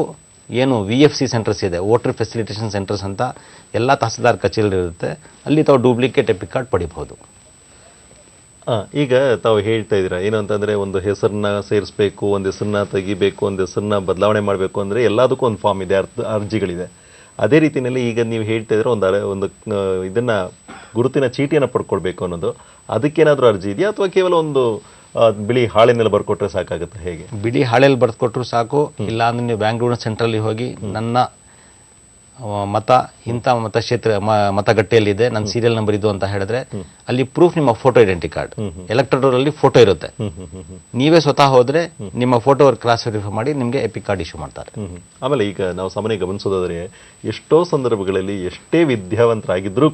ಏನು VFC ಸೆಂಟರ್ಸ್ ಇದೆ, ವೋಟರ್ ಫೆಸಿಲಿಟೇಷನ್ ಸೆಂಟರ್ಸ್ ಅಂತ ಎಲ್ಲ ತಹಸೀಲ್ದಾರ್ ಕಚೇರಿ ಇರುತ್ತೆ, ಅಲ್ಲಿ ತಾವು ಡೂಪ್ಲಿಕೇಟ್ ಎಪಿಕ್ ಕಾರ್ಡ್ ಪಡಿಬಹುದು. ಈಗ ತಾವು ಹೇಳ್ತಾ ಇದ್ದೀರಾ ಏನು ಅಂತಂದ್ರೆ, ಒಂದು ಹೆಸರನ್ನ ಸೇರಿಸಬೇಕು, ಒಂದು ಹೆಸರನ್ನ ತೆಗಿಬೇಕು, ಒಂದು ಹೆಸರನ್ನ ಬದಲಾವಣೆ ಮಾಡಬೇಕು ಅಂದ್ರೆ ಎಲ್ಲದಕ್ಕೂ ಒಂದು ಫಾರ್ಮ್ ಇದೆ, ಅರ್ಜಿಗಳಿದೆ. ಅದೇ ರೀತಿಯಲ್ಲಿ ಈಗ ನೀವು ಹೇಳ್ತಾ ಇದ್ರೆ ಒಂದು ಇದನ್ನ ಗುರುತಿನ ಚೀಟಿಯನ್ನು ಪಡ್ಕೊಳ್ಬೇಕು ಅನ್ನೋದು, ಅದಕ್ಕೇನಾದ್ರೂ ಅರ್ಜಿ ಇದೆಯಾ ಅಥವಾ ಕೇವಲ ಒಂದು ಬಿಳಿ ಹಾಳೆನಲ್ಲಿ ಬರ್ಕೊಟ್ರೆ ಸಾಕಾಗುತ್ತೆ? ಹೇಗೆ? ಬಿಳಿ ಹಾಳೆಯಲ್ಲಿ ಬರ್ಕೊಟ್ರು ಸಾಕು. ಇಲ್ಲ ಅಂದ್ರೆ ನೀವು ಬ್ಯಾಂಗ್ಳೂರಿನ ಸೆಂಟ್ರಲ್ಲಿ ಹೋಗಿ ನನ್ನ ಮತ ಇಂಥ ಮತಕ್ಷೇತ್ರ ಮತಗಟ್ಟೆಯಲ್ಲಿದೆ, ನನ್ನ ಸೀರಿಯಲ್ ನಂಬರ್ ಇದು ಅಂತ ಹೇಳಿದ್ರೆ ಅಲ್ಲಿ ಪ್ರೂಫ್ ನಿಮ್ಮ ಫೋಟೋ ಐಡೆಂಟಿ ಕಾರ್ಡ್, ಎಲೆಕ್ಟ್ರಲ್ ಅಲ್ಲಿ ಫೋಟೋ ಇರುತ್ತೆ. ನೀವೇ ಸ್ವತಃ ಹೋದ್ರೆ ನಿಮ್ಮ ಫೋಟೋ ಕ್ರಾಸ್ ವೆರಿಫೈ ಮಾಡಿ ನಿಮಗೆ ಎಪಿಕ್ ಕಾರ್ಡ್ ಇಶ್ಯೂ ಮಾಡ್ತಾರೆ. ಆಮೇಲೆ ಈಗ ನಾವು ಸಾಮಾನ್ಯ ಗಮನಿಸೋದಾದ್ರೆ ಎಷ್ಟೋ ಸಂದರ್ಭಗಳಲ್ಲಿ ಎಷ್ಟೇ ವಿದ್ಯಾವಂತರಾಗಿದ್ರೂ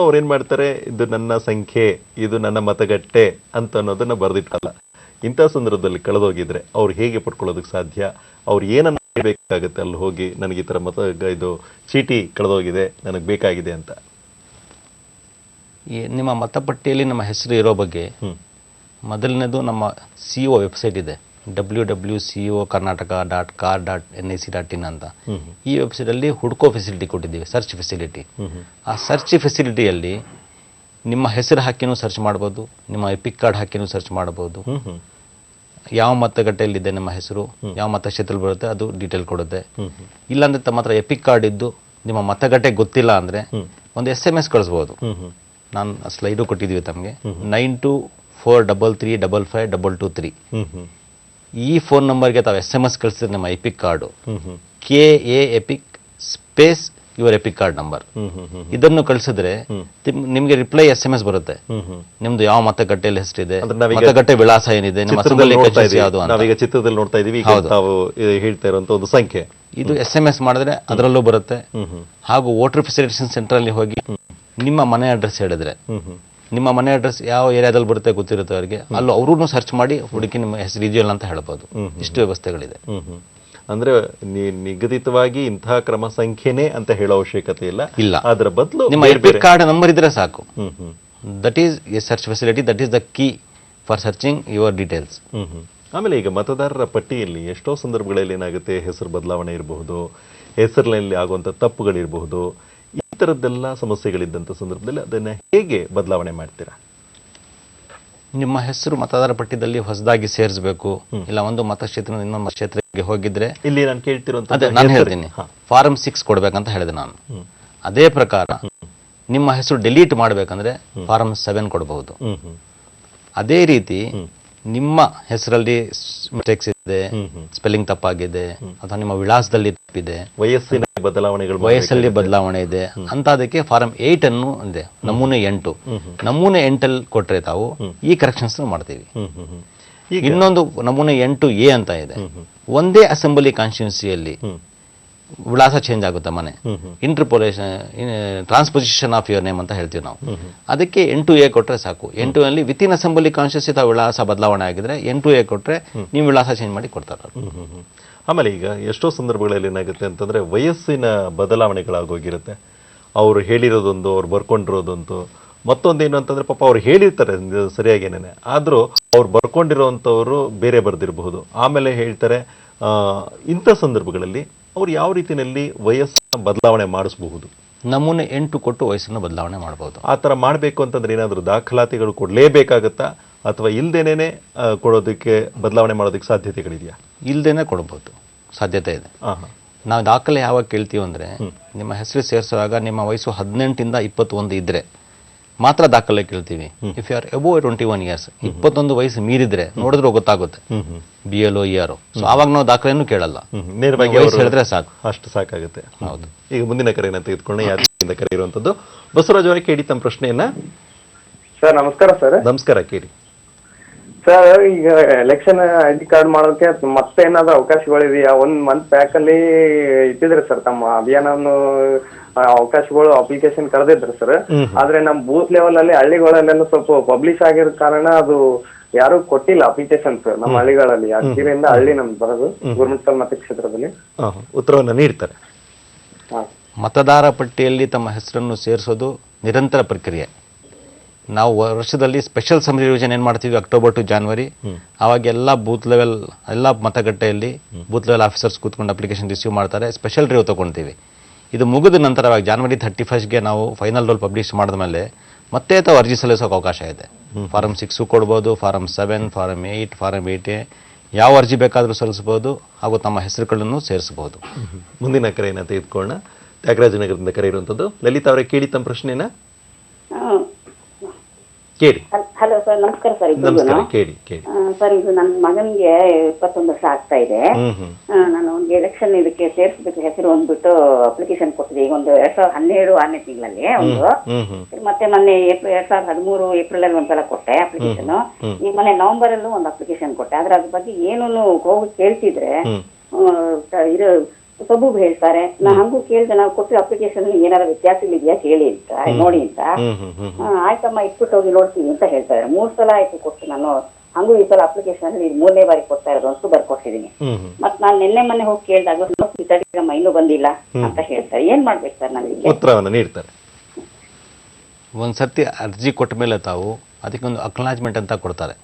ಅವ್ರೇನ್ ಮಾಡ್ತಾರೆ, ಇದು ನನ್ನ ಸಂಖ್ಯೆ, ಇದು ನನ್ನ ಮತಗಟ್ಟೆ ಅಂತ ಅನ್ನೋದನ್ನ ಬರೆದಿಟ್ಟಲ್ಲ. ಇಂಥ ಸಂದರ್ಭದಲ್ಲಿ ಕಳೆದೋಗಿದ್ರೆ ಅವ್ರು ಹೇಗೆ ಪಡ್ಕೊಳ್ಳೋದಕ್ಕೆ ಸಾಧ್ಯ? ಅವ್ರು ಏನನ್ನ ಬೇಕಾಗುತ್ತೆ ಅಲ್ಲಿ ಹೋಗಿ, ನನಗೆ ಈ ತರ ಇದು ಚೀಟಿ ಕಳೆದೋಗಿದೆ, ನನಗೆ ಬೇಕಾಗಿದೆ ಅಂತ? ನಿಮ್ಮ ಮತಪಟ್ಟಿಯಲ್ಲಿ ನಮ್ಮ ಹೆಸರು ಇರೋ ಬಗ್ಗೆ ಮೊದಲನೇದು ನಮ್ಮ CO ವೆಬ್ಸೈಟ್ ಇದೆ, www.co.karnataka.car.nic.in ಅಂತ. ಈ ವೆಬ್ಸೈಟ್ ಅಲ್ಲಿ ಹುಡ್ಕೋ ಫೆಸಿಲಿಟಿ ಕೊಟ್ಟಿದ್ದೀವಿ, ಸರ್ಚ್ ಫೆಸಿಲಿಟಿ. ಆ ಸರ್ಚ್ ಫೆಸಿಲಿಟಿಯಲ್ಲಿ ನಿಮ್ಮ ಹೆಸರು ಹಾಕಿನೂ ಸರ್ಚ್ ಮಾಡ್ಬೋದು, ನಿಮ್ಮ ಎಪಿಕ್ ಕಾರ್ಡ್ ಹಾಕಿನೂ ಸರ್ಚ್ ಮಾಡ್ಬೋದು. ಯಾವ ಮತಗಟ್ಟೆಯಲ್ಲಿದೆ ನಿಮ್ಮ ಹೆಸರು, ಯಾವ ಮತಕ್ಷೇತ್ರದಲ್ಲಿ ಬರುತ್ತೆ ಅದು ಡೀಟೇಲ್ ಕೊಡುತ್ತೆ. ಇಲ್ಲಾಂದ್ರೆ ತಮ್ಮ ಹತ್ರ ಎಪಿಕ್ ಕಾರ್ಡ್ ಇದ್ದು ನಿಮ್ಮ ಮತಗಟ್ಟೆ ಗೊತ್ತಿಲ್ಲ ಅಂದ್ರೆ ಒಂದು SMS ಕಳಿಸ್ಬೋದು. ನಾನು ಸ್ಲೈಡು ಕೊಟ್ಟಿದ್ದೀವಿ ತಮಗೆ, 9243355523. ಈ ಫೋನ್ ನಂಬರ್ಗೆ ತಾವು SMS ಕಳಿಸಿದ್ರೆ ನಿಮ್ಮ EPIC card KA EPIC space your EPIC card number, ಇದನ್ನು ಕಳಿಸಿದ್ರೆ ನಿಮ್ಗೆ ರಿಪ್ಲೈ SMS ಬರುತ್ತೆ. ನಿಮ್ದು ಯಾವ ಮತಗಟ್ಟೆಯಲ್ಲಿ ಹೆಸರಿದೆ, ಮತಗಟ್ಟೆ ವಿಳಾಸ ಏನಿದೆ, ನಿಮ್ಮ ನಾವೀಗ ಚಿತ್ರದಲ್ಲಿ ನೋಡ್ತಾ ಇದೀವಿ, ತಾವು ಹೇಳ್ತಾ ಇರುವಂತ ಒಂದು ಸಂಖ್ಯೆ, ಇದು SMS ಮಾಡಿದ್ರೆ ಅದರಲ್ಲೂ ಬರುತ್ತೆ. ಹಾಗೂ ವೋಟರ್ ಫೆಸಿಲಿಟೇಷನ್ ಸೆಂಟರ್ ಅಲ್ಲಿ ಹೋಗಿ ನಿಮ್ಮ ಮನೆ ಅಡ್ರೆಸ್ ಹೇಳಿದ್ರೆ, ನಿಮ್ಮ ಮನೆ ಅಡ್ರೆಸ್ ಯಾವ ಏರಿಯಾದಲ್ಲಿ ಬರುತ್ತೆ ಗೊತ್ತಿರುತ್ತೆ ಅವರಿಗೆ, ಅಲ್ಲೂ ಅವ್ರೂ ಸರ್ಚ್ ಮಾಡಿ ಹುಡುಕಿ ನಿಮ್ಮ ಹೆಸರು ಇದೆಯಲ್ಲ ಅಂತ ಹೇಳ್ಬೋದು. ಇಷ್ಟು ವ್ಯವಸ್ಥೆಗಳಿದೆ. ಅಂದ್ರೆ ನಿಗದಿತವಾಗಿ ಇಂತಹ ಕ್ರಮ ಸಂಖ್ಯೆನೇ ಅಂತ ಹೇಳೋ ಅವಶ್ಯಕತೆ ಇಲ್ಲ. ಅದರ ಬದಲು ನಿಮ್ಮ ಎಪಿಕ್ ಕಾರ್ಡ್ ನಂಬರ್ ಇದ್ರೆ ಸಾಕು. That is A search facility, that is the key for searching your details. ಆಮೇಲೆ ಈಗ ಮತದಾರರ ಪಟ್ಟಿಯಲ್ಲಿ ಎಷ್ಟೋ ಸಂದರ್ಭಗಳಲ್ಲಿ ಏನಾಗುತ್ತೆ, ಹೆಸರು ಬದಲಾವಣೆ ಇರಬಹುದು, ಹೆಸರಿನಲ್ಲಿ ಆಗುವಂತ ತಪ್ಪುಗಳಿರಬಹುದು, ಈ ತರದ್ದೆಲ್ಲ ಸಮಸ್ಯೆಗಳಿದ್ದಂಥ ಸಂದರ್ಭದಲ್ಲಿ ಅದನ್ನ ಹೇಗೆ ಬದಲಾವಣೆ ಮಾಡ್ತೀರಾ? ನಿಮ್ಮ ಹೆಸರು ಮತದಾರ ಪಟ್ಟಿಯಲ್ಲಿ ಹೊಸದಾಗಿ ಸೇರಿಸಬೇಕು, ಇಲ್ಲ ಒಂದು ಮತಕ್ಷೇತ್ರ ಇನ್ನೊಂದು ಕ್ಷೇತ್ರಕ್ಕೆ ಹೋಗಿದ್ರೆ ಇಲ್ಲಿ ನಾನು ಕೇಳ್ತಿರುವಂತ ಅದೇ ನಾನು ಹೇಳ್ತೀನಿ, ಫಾರಂ 6 ಕೊಡ್ಬೇಕಂತ ಹೇಳಿದೆ ನಾನು. ಅದೇ ಪ್ರಕಾರ ನಿಮ್ಮ ಹೆಸರು ಡಿಲೀಟ್ ಮಾಡಬೇಕಂದ್ರೆ ಫಾರಂ 7 ಕೊಡಬಹುದು. ಅದೇ ರೀತಿ ನಿಮ್ಮ ಹೆಸರಲ್ಲಿ ಮಿಸ್ಟೇಕ್ಸ್ ಇದೆ, ಸ್ಪೆಲ್ಲಿಂಗ್ ತಪ್ಪಾಗಿದೆ, ಅಥವಾ ನಿಮ್ಮ ವಿಳಾಸದಲ್ಲಿ ತಪ್ಪಿದೆ, ವಯಸ್ಸಲ್ಲಿ ಬದಲಾವಣೆ ಇದೆ ಅಂತ ಅದಕ್ಕೆ ಫಾರಂ 8 ಅನ್ನು ಇದೆ, ನಮೂನೆ 8. ನಮೂನೆ 8 ಕೊಟ್ರೆ ತಾವು ಈ ಕರೆಕ್ಷನ್ಸ್ ಮಾಡ್ತೀವಿ. ಇನ್ನೊಂದು ನಮೂನೆ 8A ಅಂತ ಇದೆ. ಒಂದೇ ಅಸೆಂಬ್ಲಿ ಕಾನ್ಸ್ಟಿಟ್ಯೂನ್ಸಿಯಲ್ಲಿ ವಿಳಾಸ ಚೇಂಜ್ ಆಗುತ್ತೆ ಮನೆ, interpolation transposition of your name ಅಂತ ಹೇಳ್ತೀವಿ ನಾವು. ಅದಕ್ಕೆ 8A ಕೊಟ್ರೆ ಸಾಕು. 8 ವಿತಿನ್ ಅಸೆಂಬ್ಲಿ ಕಾನ್ಸ್ಟಿಟ್ಯೂನ್ಸಿ ತಾವು ವಿಳಾಸ ಬದಲಾವಣೆ ಆಗಿದ್ರೆ 8A ಕೊಟ್ರೆ ನೀವು ವಿಳಾಸ ಚೇಂಜ್ ಮಾಡಿ ಕೊಡ್ತಾರೆ. ಆಮೇಲೆ ಈಗ ಎಷ್ಟೋ ಸಂದರ್ಭಗಳಲ್ಲಿ ಏನಾಗುತ್ತೆ ಅಂತಂದ್ರೆ ವಯಸ್ಸಿನ ಬದಲಾವಣೆಗಳಾಗೋಗಿರುತ್ತೆ. ಅವ್ರು ಹೇಳಿರೋದೊಂದು, ಅವ್ರು ಬರ್ಕೊಂಡಿರೋದೊಂದು, ಮತ್ತೊಂದೇನು ಅಂತಂದ್ರೆ ಪಾಪ ಅವ್ರು ಹೇಳಿರ್ತಾರೆ ಸರಿಯಾಗೇನೆ, ಆದ್ರೂ ಅವ್ರು ಬರ್ಕೊಂಡಿರೋಂಥವ್ರು ಬೇರೆ ಬರ್ದಿರಬಹುದು. ಆಮೇಲೆ ಹೇಳ್ತಾರೆ ಇಂಥ ಸಂದರ್ಭಗಳಲ್ಲಿ ಅವ್ರು ಯಾವ ರೀತಿಯಲ್ಲಿ ವಯಸ್ಸನ್ನ ಬದಲಾವಣೆ ಮಾಡಿಸಬಹುದು? ನಮೂನೆ 8 ಕೊಟ್ಟು ವಯಸ್ಸನ್ನು ಬದಲಾವಣೆ ಮಾಡಬಹುದು. ಆ ಥರ ಮಾಡಬೇಕು ಅಂತಂದ್ರೆ ಏನಾದರೂ ದಾಖಲಾತಿಗಳು ಕೊಡಲೇಬೇಕಾಗತ್ತಾ, ಅಥವಾ ಇಲ್ದೇನೆ ಕೊಡೋದಕ್ಕೆ ಬದಲಾವಣೆ ಮಾಡೋದಕ್ಕೆ ಸಾಧ್ಯತೆಗಳಿದೆಯಾ? ಇಲ್ದೇನೆ ಕೊಡಬಹುದು, ಸಾಧ್ಯತೆ ಇದೆ. ನಾವು ದಾಖಲೆ ಯಾವಾಗ ಕೇಳ್ತೀವಿ ಅಂದ್ರೆ, ನಿಮ್ಮ ಹೆಸರು ಸೇರಿಸುವಾಗ ನಿಮ್ಮ ವಯಸ್ಸು 18 ಇಂದ 21 ಇದ್ರೆ ಮಾತ್ರ ದಾಖಲೆ ಕೇಳ್ತೀವಿ. If you are above 21 years, 21 ವಯಸ್ಸು ಮೀರಿದ್ರೆ ನೋಡಿದ್ರೆ ಗೊತ್ತಾಗುತ್ತೆ BLO ERO. ಸೊ ಆವಾಗ ನಾವು ದಾಖಲೆಯನ್ನು ಕೇಳಲ್ಲ, ನೇರವಾಗಿ ಹೇಳಿದ್ರೆ ಸಾಕು, ಅಷ್ಟು ಸಾಕಾಗುತ್ತೆ. ಹೌದು. ಈಗ ಮುಂದಿನ ಕರೆಯನ್ನು ತೆಗೆದುಕೊಂಡು ಯಾರಿಂದ ಕರೆ ಇರುವಂತದ್ದು ಬಸವರಾಜ್ ಅವರೇ, ಕೇಳಿ ತಮ್ಮ ಪ್ರಶ್ನೆಯನ್ನ. ಸರ್ ನಮಸ್ಕಾರ. ಸರ್ ನಮಸ್ಕಾರ, ಕೇಳಿ ಸರ್. ಈಗ ಎಲೆಕ್ಷನ್ ID ಕಾರ್ಡ್ ಮಾಡೋಕೆ ಮತ್ತೆ ಏನಾದ್ರು ಅವಕಾಶಗಳಿದೆಯಾ? 1 ಮಂತ್ ಬ್ಯಾಕ್ ಅಲ್ಲಿ ಇಟ್ಟಿದ್ರೆ ಸರ್ ತಮ್ಮ ಅಭಿಯಾನವನ್ನು ಅವಕಾಶಗಳು ಅಪ್ಲಿಕೇಶನ್ ಕರೆದಿದ್ರು ಸರ್. ಆದ್ರೆ ನಮ್ ಬೂತ್ ಲೆವೆಲ್ ಅಲ್ಲಿ ಹಳ್ಳಿಗಳಲ್ಲೆಲ್ಲ ಸ್ವಲ್ಪ ಪಬ್ಲಿಷ್ ಆಗಿರೋ ಕಾರಣ ಅದು ಯಾರು ಕೊಟ್ಟಿಲ್ಲ ಅಪ್ಲಿಕೇಶನ್ ಸರ್ ನಮ್ಮ ಹಳ್ಳಿಗಳಲ್ಲಿ. ಅದರಿಂದ ಹಳ್ಳಿ ನಮ್ದು ಬರೋದು ಗುರುಮಿಟ್ಕಲ್ ಮತಕ್ಷೇತ್ರದಲ್ಲಿ ಉತ್ತರವನ್ನ ನೀಡ್ತಾರೆ. ಮತದಾರ ಪಟ್ಟಿಯಲ್ಲಿ ತಮ್ಮ ಹೆಸರನ್ನು ಸೇರಿಸೋದು ನಿರಂತರ ಪ್ರಕ್ರಿಯೆ. ನಾವು ವರ್ಷದಲ್ಲಿ ಸ್ಪೆಷಲ್ ಸಮ್ಮರಿ ರಿವಿಷನ್ ಏನು ಮಾಡ್ತೀವಿ, ಅಕ್ಟೋಬರ್ ಟು ಜಾನ್ವರಿ. ಆವಾಗ ಎಲ್ಲ ಬೂತ್ ಲೆವೆಲ್, ಎಲ್ಲ ಮತಗಟ್ಟೆಯಲ್ಲಿ ಬೂತ್ ಲೆವೆಲ್ ಆಫೀಸರ್ಸ್ ಕೂತ್ಕೊಂಡು ಅಪ್ಲಿಕೇಶನ್ ರಿಸೀವ್ ಮಾಡ್ತಾರೆ, ಸ್ಪೆಷಲ್ ರಿವ್ಯೂ ತಗೊಳ್ತೀವಿ. ಇದು ಮುಗಿದ ನಂತರ ಜಾನ್ವರಿ 31ಗೆ ನಾವು ಫೈನಲ್ ರೋಲ್ ಪಬ್ಲಿಷ್ ಮಾಡಿದ ಮತ್ತೆ ತಾವು ಅರ್ಜಿ ಸಲ್ಲಿಸೋಕೆ ಅವಕಾಶ ಇದೆ. ಫಾರಂ 6 ಕೊಡ್ಬೋದು, ಫಾರಂ 7, ಫಾರಂ 8, ಫಾರಂ 8A, ಯಾವ ಅರ್ಜಿ ಬೇಕಾದರೂ ಸಲ್ಲಿಸಬಹುದು, ಹಾಗೂ ತಮ್ಮ ಹೆಸರುಗಳನ್ನು ಸೇರಿಸಬಹುದು. ಮುಂದಿನ ಕರೆಯನ್ನು ತೆಗೆದುಕೊಳ್ಳೋಣ. ತ್ಯಾಗರಾಜನಗರದಿಂದ ಕರೆ ಇರುವಂತದ್ದು ಲಲಿತಾ ಅವರೇ, ಕೇಳಿ ತಮ್ಮ ಪ್ರಶ್ನೆನ. ಕೇಳಿ. ಹಲೋ ಸರ್, ನಮಸ್ಕಾರ ಸರ್. ನಮಸ್ಕಾರ, ಕೇಳಿ ಕೇಳಿ. ಸರ್, ಇದು ನನ್ನ ಮಗನಿಗೆ 21 ವರ್ಷ ಆಗ್ತಾ ಇದೆ. ನಾನು ಒಂದು ಎಲೆಕ್ಷನ್ ಇದಕ್ಕೆ ಸೇರಿಸಬೇಕು ಹೆಸರು ಅಂದ್ಬಿಟ್ಟು ಅಪ್ಲಿಕೇಶನ್ ಕೊಟ್ಟಿದ್ದೆ. ಈಗ ಒಂದು 2012 6ನೇ ತಿಂಗಳಲ್ಲಿ ಒಂದು, ಮತ್ತೆ ಮೊನ್ನೆ 2013 ಏಪ್ರಿಲ್ ಅಲ್ಲಿ ಒಂದ್ಸಲ ಕೊಟ್ಟೆ ಅಪ್ಲಿಕೇಶನ್. ಈಗ ಮೊನ್ನೆ ನವೆಂಬರ್ ಅಲ್ಲೂ ಒಂದು ಅಪ್ಲಿಕೇಶನ್ ಕೊಟ್ಟೆ. ಆದ್ರೆ ಅದ್ರ ಬಗ್ಗೆ ಏನೂ ಹೋಗಿ ಕೇಳ್ತಿದ್ರೆ ಇದು ಸಬೂಬ್ ಹೇಳ್ತಾರೆ. ನಾ ಹಂಗೂ ಕೇಳಿದೆ, ನಾವು ಕೊಟ್ಟಿರೋ ಅಪ್ಲಿಕೇಶನ್ ಏನಾರ ವ್ಯತ್ಯಾಸಗಳಿದೆಯಾ ಕೇಳಿ ಅಂತ, ನೋಡಿ ಅಂತ. ಆಯ್ತಮ್ಮ ಇಟ್ಬಿಟ್ಟು ಹೋಗಿ ನೋಡ್ತೀವಿ ಅಂತ ಹೇಳ್ತಾರೆ. 3 ಸಲ ಆಯ್ತು ಕೊಟ್ಟು ನಾನು. ಹಂಗೂ ಈ ಸಲ ಅಪ್ಲಿಕೇಶನ್ ಇದು 3ನೇ ಬಾರಿ ಕೊಡ್ತಾ ಇರೋದು ಅಷ್ಟು ಬರ್ಕೊಟ್ಟಿದೀನಿ. ಮತ್ ನಾನು ನಿನ್ನೆ ಹೋಗಿ ಕೇಳಿದಾಗ ಇನ್ನೂ ಬಂದಿಲ್ಲ ಅಂತ ಹೇಳ್ತಾರೆ. ಏನ್ ಮಾಡ್ಬೇಕು ಸರ್ ನನಗೆ? ಉತ್ತರವನ್ನು ನೀಡ್ತಾರೆ. ಒಂದ್ಸರ್ತಿ ಅರ್ಜಿ ಕೊಟ್ಟ ಮೇಲೆ ತಾವು ಅದಕ್ಕೊಂದು ಅಕ್ನಾಲಜ್ಮೆಂಟ್ ಅಂತ ಕೊಡ್ತಾರೆ.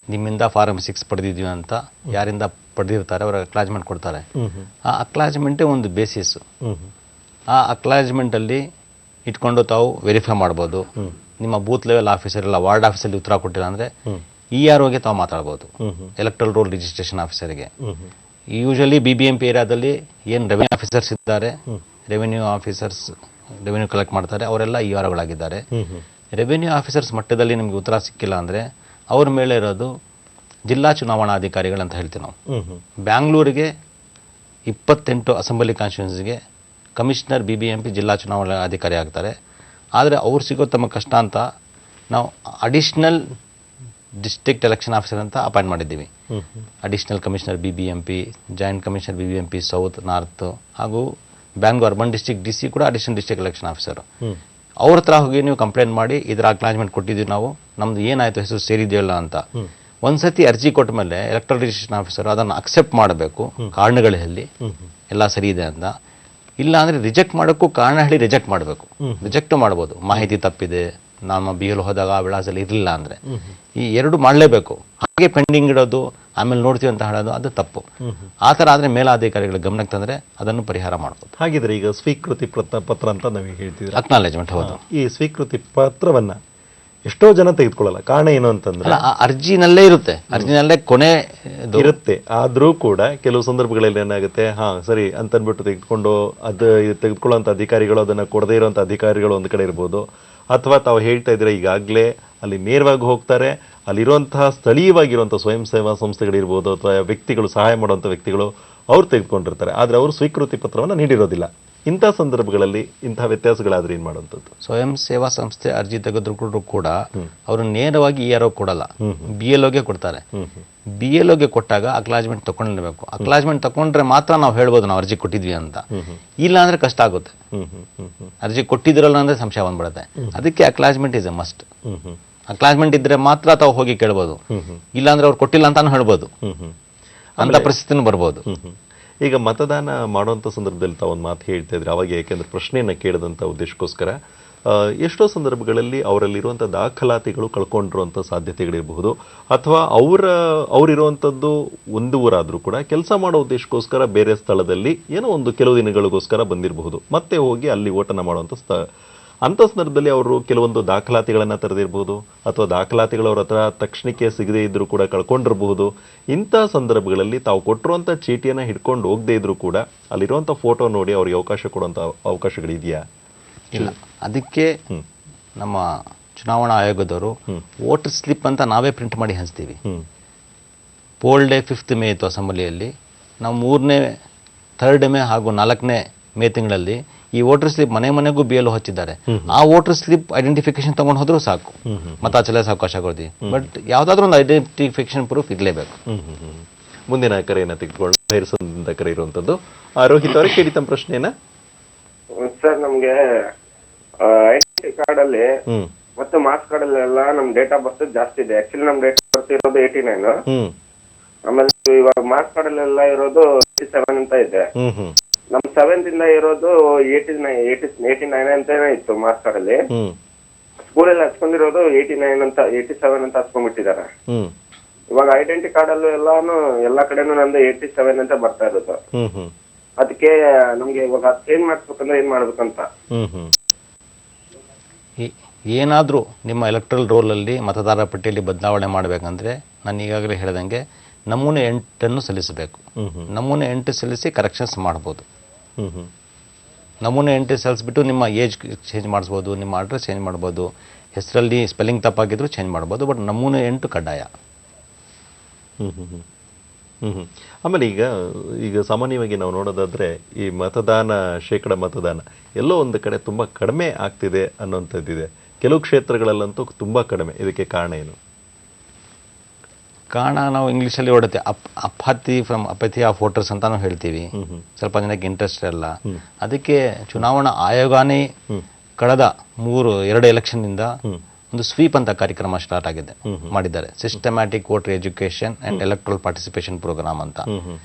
ನಿಮ್ಮಿಂದ ಫಾರಂ 6 ಪಡೆದಿದ್ವಿ ಅಂತ ಯಾರಿಂದ ಪಡೆದಿರ್ತಾರೆ ಅವರ ಅಕ್ನಾಲಜ್ಮೆಂಟ್ ಕೊಡ್ತಾರೆ. ಆ ಅಕ್ನಾಲಜ್ಮೆಂಟೇ ಒಂದು ಬೇಸಿಸ್. ಆ ಅಕ್ನಾಲಜ್ಮೆಂಟಲ್ಲಿ ಇಟ್ಕೊಂಡು ತಾವು ವೆರಿಫೈ ಮಾಡ್ಬೋದು. ನಿಮ್ಮ ಬೂತ್ ಲೆವೆಲ್ ಆಫೀಸರ್ ಇಲ್ಲ ವಾರ್ಡ್ ಆಫೀಸಲ್ಲಿ ಉತ್ತರ ಕೊಟ್ಟಿಲ್ಲ ಅಂದರೆ EROಗೆ ತಾವು ಮಾತಾಡ್ಬೋದು, ಎಲೆಕ್ಟ್ರಲ್ ರೋಲ್ ರಿಜಿಸ್ಟ್ರೇಷನ್ ಆಫೀಸರ್ಗೆ. ಯೂಶಲಿ BBMP ಏರಿಯಾದಲ್ಲಿ ಏನು ರೆವೆನ್ಯೂ ಆಫೀಸರ್ಸ್ ಇದ್ದಾರೆ, ರೆವೆನ್ಯೂ ಕಲೆಕ್ಟ್ ಮಾಡ್ತಾರೆ, ಅವರೆಲ್ಲ EROಗಳಾಗಿದ್ದಾರೆ. ರೆವೆನ್ಯೂ ಆಫೀಸರ್ಸ್ ಮಟ್ಟದಲ್ಲಿ ನಿಮಗೆ ಉತ್ತರ ಸಿಕ್ಕಿಲ್ಲ ಅಂದರೆ ಅವ್ರ ಮೇಲೆ ಇರೋದು ಜಿಲ್ಲಾ ಚುನಾವಣಾಧಿಕಾರಿಗಳಂತ ಹೇಳ್ತೀವಿ ನಾವು. ಬ್ಯಾಂಗ್ಳೂರಿಗೆ 28 ಅಸೆಂಬ್ಲಿ ಕಾನ್ಸ್ಟಿಟ್ಯೂನ್ಸಿಗೆ ಕಮಿಷನರ್ BBMP ಜಿಲ್ಲಾ ಚುನಾವಣಾ ಅಧಿಕಾರಿ ಆಗ್ತಾರೆ. ಆದರೆ ಅವ್ರು ಸಿಗೋ ತಮ್ಮ ಕಷ್ಟ ಅಂತ ನಾವು ಅಡಿಷ್ನಲ್ ಡಿಸ್ಟ್ರಿಕ್ಟ್ ಎಲೆಕ್ಷನ್ ಆಫೀಸರ್ ಅಂತ ಅಪಾಯಿಂಟ್ ಮಾಡಿದ್ದೀವಿ. Additional commissioner BBMP, joint commissioner BBMP south, north, ಹಾಗೂ ಬ್ಯಾಂಗ್ಳೂರ್ ಅರ್ಬನ್ ಡಿಸ್ಟ್ರಿಕ್ಟ್ DC ಕೂಡ ಅಡಿಷನಲ್ ಡಿಸ್ಟ್ರಿಕ್ಟ್ ಎಲೆಕ್ಷನ್ ಆಫೀಸರು. ಅವ್ರ ಹತ್ರ ಹೋಗಿ ನೀವು ಕಂಪ್ಲೇಂಟ್ ಮಾಡಿ ಇದರ ಅಕ್ನಾಲಜ್ಮೆಂಟ್ ಕೊಟ್ಟಿದ್ದೀವಿ ನಾವು, ನಮ್ದು ಏನಾಯಿತು ಹೆಸರು ಸೇರಿದೆಯಲ್ಲ ಅಂತ. ಒಂದ್ಸತಿ ಅರ್ಜಿ ಕೊಟ್ಟ ಮೇಲೆ ಎಲೆಕ್ಟ್ರಲ್ ರಿಜಿಸ್ಟ್ರೇಷನ್ ಆಫೀಸರ್ ಅದನ್ನು ಅಕ್ಸೆಪ್ಟ್ ಮಾಡಬೇಕು, ಕಾರಣಗಳು ಹೇಳಿ ಎಲ್ಲ ಸರಿ ಇದೆ ಅಂತ. ಇಲ್ಲ ಅಂದರೆ ರಿಜೆಕ್ಟ್ ಮಾಡೋಕ್ಕೂ ಕಾರಣ ಹೇಳಿ ರಿಜೆಕ್ಟ್ ಮಾಡಬೇಕು. ರಿಜೆಕ್ಟ್ ಮಾಡ್ಬೋದು, ಮಾಹಿತಿ ತಪ್ಪಿದೆ, ನಮ್ಮ BLO ಹೋದಾಗ ಆ ವಿಳಾಸದಲ್ಲಿ ಇರಲಿಲ್ಲ ಅಂದರೆ. ಈ 2 ಮಾಡಲೇಬೇಕು. ಹಾಗೆ ಪೆಂಡಿಂಗ್ ಇಡೋದು, ಆಮೇಲೆ ನೋಡ್ತೀವಿ ಅಂತ ಹೇಳೋದು ಅದು ತಪ್ಪು. ಆ ಥರ ಆದರೆ ಮೇಲಾಧಿಕಾರಿಗಳ ಗಮನಕ್ಕೆ ತಂದರೆ ಅದನ್ನು ಪರಿಹಾರ ಮಾಡ್ಬೋದು. ಹಾಗಿದ್ರೆ ಈಗ ಸ್ವೀಕೃತಿ ಪತ್ರ ಅಂತ ನಾವು ಹೇಳ್ತಿದ್ವಿ, ಅಕ್ನಾಲಜ್ಮೆಂಟ್. ಹೌದು. ಈ ಸ್ವೀಕೃತಿ ಪತ್ರವನ್ನು ಎಷ್ಟೋ ಜನ ತೆಗೆದುಕೊಳ್ಳಲ್ಲ. ಕಾರಣ ಏನು ಅಂತಂದ್ರೆ ಅಲ್ಲ, ಆ ಅರ್ಜಿನಲ್ಲೇ ಇರುತ್ತೆ, ಅರ್ಜಿನಲ್ಲೇ ಕೊನೆ ಇರುತ್ತೆ. ಆದ್ರೂ ಕೂಡ ಕೆಲವು ಸಂದರ್ಭಗಳಲ್ಲಿ ಏನಾಗುತ್ತೆ, ಹಾ ಸರಿ ಅಂತನ್ಬಿಟ್ಟು ತೆಗೆದುಕೊಂಡು ತೆಗೆದುಕೊಳ್ಳುವಂತ ಅಧಿಕಾರಿಗಳು ಅದನ್ನ ಕೊಡದೇ ಇರುವಂತ ಅಧಿಕಾರಿಗಳು ಒಂದು ಕಡೆ ಇರ್ಬೋದು, ಅಥವಾ ತಾವು ಹೇಳ್ತಾ ಇದ್ರೆ ಈಗಾಗಲೇ ಅಲ್ಲಿ ನೇರವಾಗಿ ಹೋಗ್ತಾರೆ, ಅಲ್ಲಿರುವಂತಹ ಸ್ಥಳೀಯವಾಗಿರುವಂತಹ ಸ್ವಯಂ ಸೇವಾ ಸಂಸ್ಥೆಗಳಿರ್ಬೋದು ಅಥವಾ ವ್ಯಕ್ತಿಗಳು, ಸಹಾಯ ಮಾಡುವಂಥ ವ್ಯಕ್ತಿಗಳು ಅವ್ರು ತೆಗೆದುಕೊಂಡಿರ್ತಾರೆ, ಆದ್ರೆ ಅವರು ಸ್ವೀಕೃತಿ ಪತ್ರವನ್ನು ನೀಡಿರೋದಿಲ್ಲ. ಇಂಥ ಸಂದರ್ಭಗಳಲ್ಲಿ ಇಂತಹ ವ್ಯತ್ಯಾಸಗಳಾದ್ರೆ ಏನ್ ಮಾಡುವಂಥದ್ದು? ಸ್ವಯಂ ಸೇವಾ ಸಂಸ್ಥೆ ಅರ್ಜಿ ತೆಗೆದುಕೊಂಡ್ರು ಕೂಡ ಅವರು ನೇರವಾಗಿ ERO ಕೊಡಲ್ಲ, BLOಗೆ ಕೊಡ್ತಾರೆ. BLOಗೆ ಕೊಟ್ಟಾಗ ಅಕ್ಲಾಜ್ಮೆಂಟ್ ತಗೊಂಡಿರ್ಬೇಕು. ಅಕ್ಲಾಜ್ಮೆಂಟ್ ತಗೊಂಡ್ರೆ ಮಾತ್ರ ನಾವು ಹೇಳ್ಬೋದು ನಾವು ಅರ್ಜಿ ಕೊಟ್ಟಿದ್ವಿ ಅಂತ. ಇಲ್ಲ ಅಂದ್ರೆ ಕಷ್ಟ ಆಗುತ್ತೆ. ಅರ್ಜಿ ಕೊಟ್ಟಿದ್ರಲ್ಲ ಅಂದ್ರೆ ಸಂಶಯ ಬಂದ್ಬಿಡುತ್ತೆ. ಅದಕ್ಕೆ acknowledgement is A must. Acknowledgement ಇದ್ರೆ ಮಾತ್ರ ತಾವು ಹೋಗಿ ಕೇಳ್ಬೋದು, ಇಲ್ಲ ಅಂದ್ರೆ ಅವ್ರು ಕೊಟ್ಟಿಲ್ಲ ಅಂತಾನು ಹೇಳ್ಬೋದು, ಅಂತ ಪರಿಸ್ಥಿತಿನೂ ಬರ್ಬೋದು. ಈಗ ಮತದಾನ ಮಾಡುವಂಥ ಸಂದರ್ಭದಲ್ಲಿ ತಾವು ಒಂದು ಮಾತು ಹೇಳ್ತಾ ಇದ್ರೆ ಅವಾಗ, ಯಾಕೆಂದ್ರೆ ಪ್ರಶ್ನೆಯನ್ನು ಕೇಳಿದಂಥ ಉದ್ದೇಶಕ್ಕೋಸ್ಕರ, ಎಷ್ಟೋ ಸಂದರ್ಭಗಳಲ್ಲಿ ಅವರಲ್ಲಿರುವಂಥ ದಾಖಲಾತಿಗಳು ಕಳ್ಕೊಂಡಿರುವಂಥ ಸಾಧ್ಯತೆಗಳಿರಬಹುದು, ಅಥವಾ ಅವರಿರುವಂಥದ್ದು ಒಂದು ಊರಾದರೂ ಕೂಡ ಕೆಲಸ ಮಾಡೋ ಉದ್ದೇಶಕ್ಕೋಸ್ಕರ ಬೇರೆ ಸ್ಥಳದಲ್ಲಿ ಏನೋ ಒಂದು ಕೆಲವು ದಿನಗಳಿಗೋಸ್ಕರ ಬಂದಿರಬಹುದು, ಮತ್ತೆ ಹೋಗಿ ಅಲ್ಲಿ ಓಟನ್ನು ಮಾಡುವಂಥ ಅಂಥ ಸಂದರ್ಭದಲ್ಲಿ ಅವರು ಕೆಲವೊಂದು ದಾಖಲಾತಿಗಳನ್ನು ತರದಿರ್ಬೋದು, ಅಥವಾ ದಾಖಲಾತಿಗಳು ಅವ್ರ ಹತ್ರ ತಕ್ಷಣಕ್ಕೆ ಸಿಗದೇ ಇದ್ರೂ ಕೂಡ ಕಳ್ಕೊಂಡಿರಬಹುದು. ಇಂಥ ಸಂದರ್ಭಗಳಲ್ಲಿ ತಾವು ಕೊಟ್ಟಿರುವಂಥ ಚೀಟಿಯನ್ನು ಹಿಡ್ಕೊಂಡು ಹೋಗದೇ ಇದ್ರೂ ಕೂಡ ಅಲ್ಲಿರುವಂಥ ಫೋಟೋ ನೋಡಿ ಅವ್ರಿಗೆ ಅವಕಾಶ ಕೊಡುವಂಥ ಅವಕಾಶಗಳಿದೆಯಾ? ಇಲ್ಲ. ಅದಕ್ಕೆ ನಮ್ಮ ಚುನಾವಣಾ ಆಯೋಗದವರು ವೋಟರ್ ಸ್ಲಿಪ್ ಅಂತ ನಾವೇ ಪ್ರಿಂಟ್ ಮಾಡಿ ಹಂಚ್ತೀವಿ. ಪೋಲ್ ಡೇ 5th ಮೇ ಇತ್ತು ಅಸೆಂಬ್ಲಿಯಲ್ಲಿ, ನಾವು 3ನೇ 3rd ಮೇ ಹಾಗೂ 4ನೇ ಮೇ ತಿಂಗಳಲ್ಲಿ ಈ ವೋಟರ್ ಸ್ಲಿಪ್ ಮನೆಗೂ BLO ಹಚ್ಚಿದ್ದಾರೆ. ಆ ವೋಟರ್ ಸ್ಲಿಪ್ ಐಡೆಂಟಿಫಿಕೇಶನ್ ತಗೊಂಡು ಹೋದ್ರೂ ಸಾಕು, ಮತ ಚಲಾಯಿಸ ಅವಕಾಶ ಕೊಡ್ತೀವಿ. ಬಟ್ ಯಾವ್ದಾದ್ರು ಒಂದು ಐಡೆಂಟಿಫಿಕೇಶನ್ ಪ್ರೂಫ್ ಇರಲೇಬೇಕು. ಮುಂದಿನ ಕರೆಯನ್ನು ತೆಗೆದುಕೊಂಡು ಬಹಿರಂಗದಿಂದ ಕರೆ ಇರುವಂತದ್ದು ರೋಹಿತ್ ಅವರೇ, ಕೇಳಿ ತಮ್ಮ ಪ್ರಶ್ನೆಯನ್ನ. ಸರ್, ನಮ್ಗೆ ಐಡೆಂಟಿ ಕಾರ್ಡ್ ಅಲ್ಲಿ ಮತ್ತು ಮಾರ್ಕ್ಸ್ ಕಾರ್ಡ್ ಅಲ್ಲಿ ಎಲ್ಲ ನಮ್ ಡೇಟ್ ಆಫ್ ಬರ್ತ್ ಜಾಸ್ತಿ ಇದೆ. ಆಕ್ಚುಲಿ ನಮ್ ಡೇಟ್ ಆಫ್ ಬರ್ತ್ ಇರೋದು 89, ಆಮೇಲೆ ಇವಾಗ ಮಾರ್ಕ್ಸ್ ಕಾರ್ಡ್ ಅಲ್ಲೆಲ್ಲ ಇರೋದು 87 ಅಂತ ಇದೆ. ನಮ್ 7th ಇಂದ ಇರೋದು 89 ಅಂತಾನೆ ಇತ್ತು ಮಾರ್ಕ್ಸ್ ಕಾರ್ಡ್ ಅಲ್ಲಿ. ಸ್ಕೂಲಲ್ಲಿ ಹಚ್ಕೊಂಡಿರೋದು 89 ಅಂತ 87 ಅಂತ ಹಚ್ಕೊಂಡ್ಬಿಟ್ಟಿದ್ದಾರೆ. ಇವಾಗ ಐಡೆಂಟಿ ಕಾರ್ಡ್ ಅಲ್ಲೂ ಎಲ್ಲಾ ಕಡೆನೂ ನಂದು 87 ಅಂತ ಬರ್ತಾ ಇರೋದು. ಅದಕ್ಕೆ ನಮ್ಗೆ ಇವಾಗ ಚೇಂಜ್ ಮಾಡಿಸ್ಬೇಕಂದ್ರೆ ಏನ್ ಮಾಡ್ಬೇಕಂತ. ಏನಾದ್ರೂ ನಿಮ್ಮ ಎಲೆಕ್ಟ್ರಲ್ ರೋಲಲ್ಲಿ ಮತದಾರರ ಪಟ್ಟಿಯಲ್ಲಿ ಬದಲಾವಣೆ ಮಾಡಬೇಕಂದ್ರೆ ನಾನು ಈಗಾಗಲೇ ಹೇಳಿದಂಗೆ ನಮೂನೆ 8 ಸಲ್ಲಿಸಬೇಕು. ನಮೂನೆ 8 ಸಲ್ಲಿಸಿ ಕರೆಕ್ಷನ್ಸ್ ಮಾಡ್ಬೋದು. ನಮೂನೆ 8 ಸಲ್ಲಿಸ್ಬಿಟ್ಟು ನಿಮ್ಮ ಏಜ್ ಚೇಂಜ್ ಮಾಡಿಸ್ಬೋದು, ನಿಮ್ಮ ಅಡ್ರೆಸ್ ಚೇಂಜ್ ಮಾಡ್ಬೋದು, ಹೆಸರಲ್ಲಿ ಸ್ಪೆಲ್ಲಿಂಗ್ ತಪ್ಪಾಗಿದ್ರು ಚೇಂಜ್ ಮಾಡ್ಬೋದು. ಬಟ್ ನಮೂನೆ 8 ಕಡ್ಡಾಯ. ಆಮೇಲೆ ಈಗ ಸಾಮಾನ್ಯವಾಗಿ ನಾವು ನೋಡೋದಾದ್ರೆ ಈ ಶೇಕಡ ಮತದಾನ ಎಲ್ಲೋ ಒಂದು ಕಡೆ ತುಂಬಾ ಕಡಿಮೆ ಆಗ್ತಿದೆ ಅನ್ನೋಂಥದ್ದಿದೆ. ಕೆಲವು ಕ್ಷೇತ್ರಗಳಲ್ಲಂತೂ ತುಂಬಾ ಕಡಿಮೆ. ಇದಕ್ಕೆ ಕಾರಣ ಏನು? ಕಾರಣ ನಾವು ಇಂಗ್ಲೀಷಲ್ಲಿ ಹೊಡುತ್ತೆ ಅಪಥಿ ಆಫ್ ವೋಟರ್ಸ್ ಅಂತಾನು ಹೇಳ್ತೀವಿ. ಸ್ವಲ್ಪ ಜನಕ್ಕೆ ಇಂಟ್ರೆಸ್ಟ್ ಇರಲ್ಲ. ಅದಕ್ಕೆ ಚುನಾವಣಾ ಆಯೋಗನೇ ಕಳೆದ 2 ಎಲೆಕ್ಷನ್ನಿಂದ ಒಂದು ಸ್ವೀಪ್ ಅಂತ ಕಾರ್ಯಕ್ರಮ ಸ್ಟಾರ್ಟ್ ಆಗಿದೆ, ಮಾಡಿದ್ದಾರೆ. Systematic voter education and electoral participation program ಅಂತ.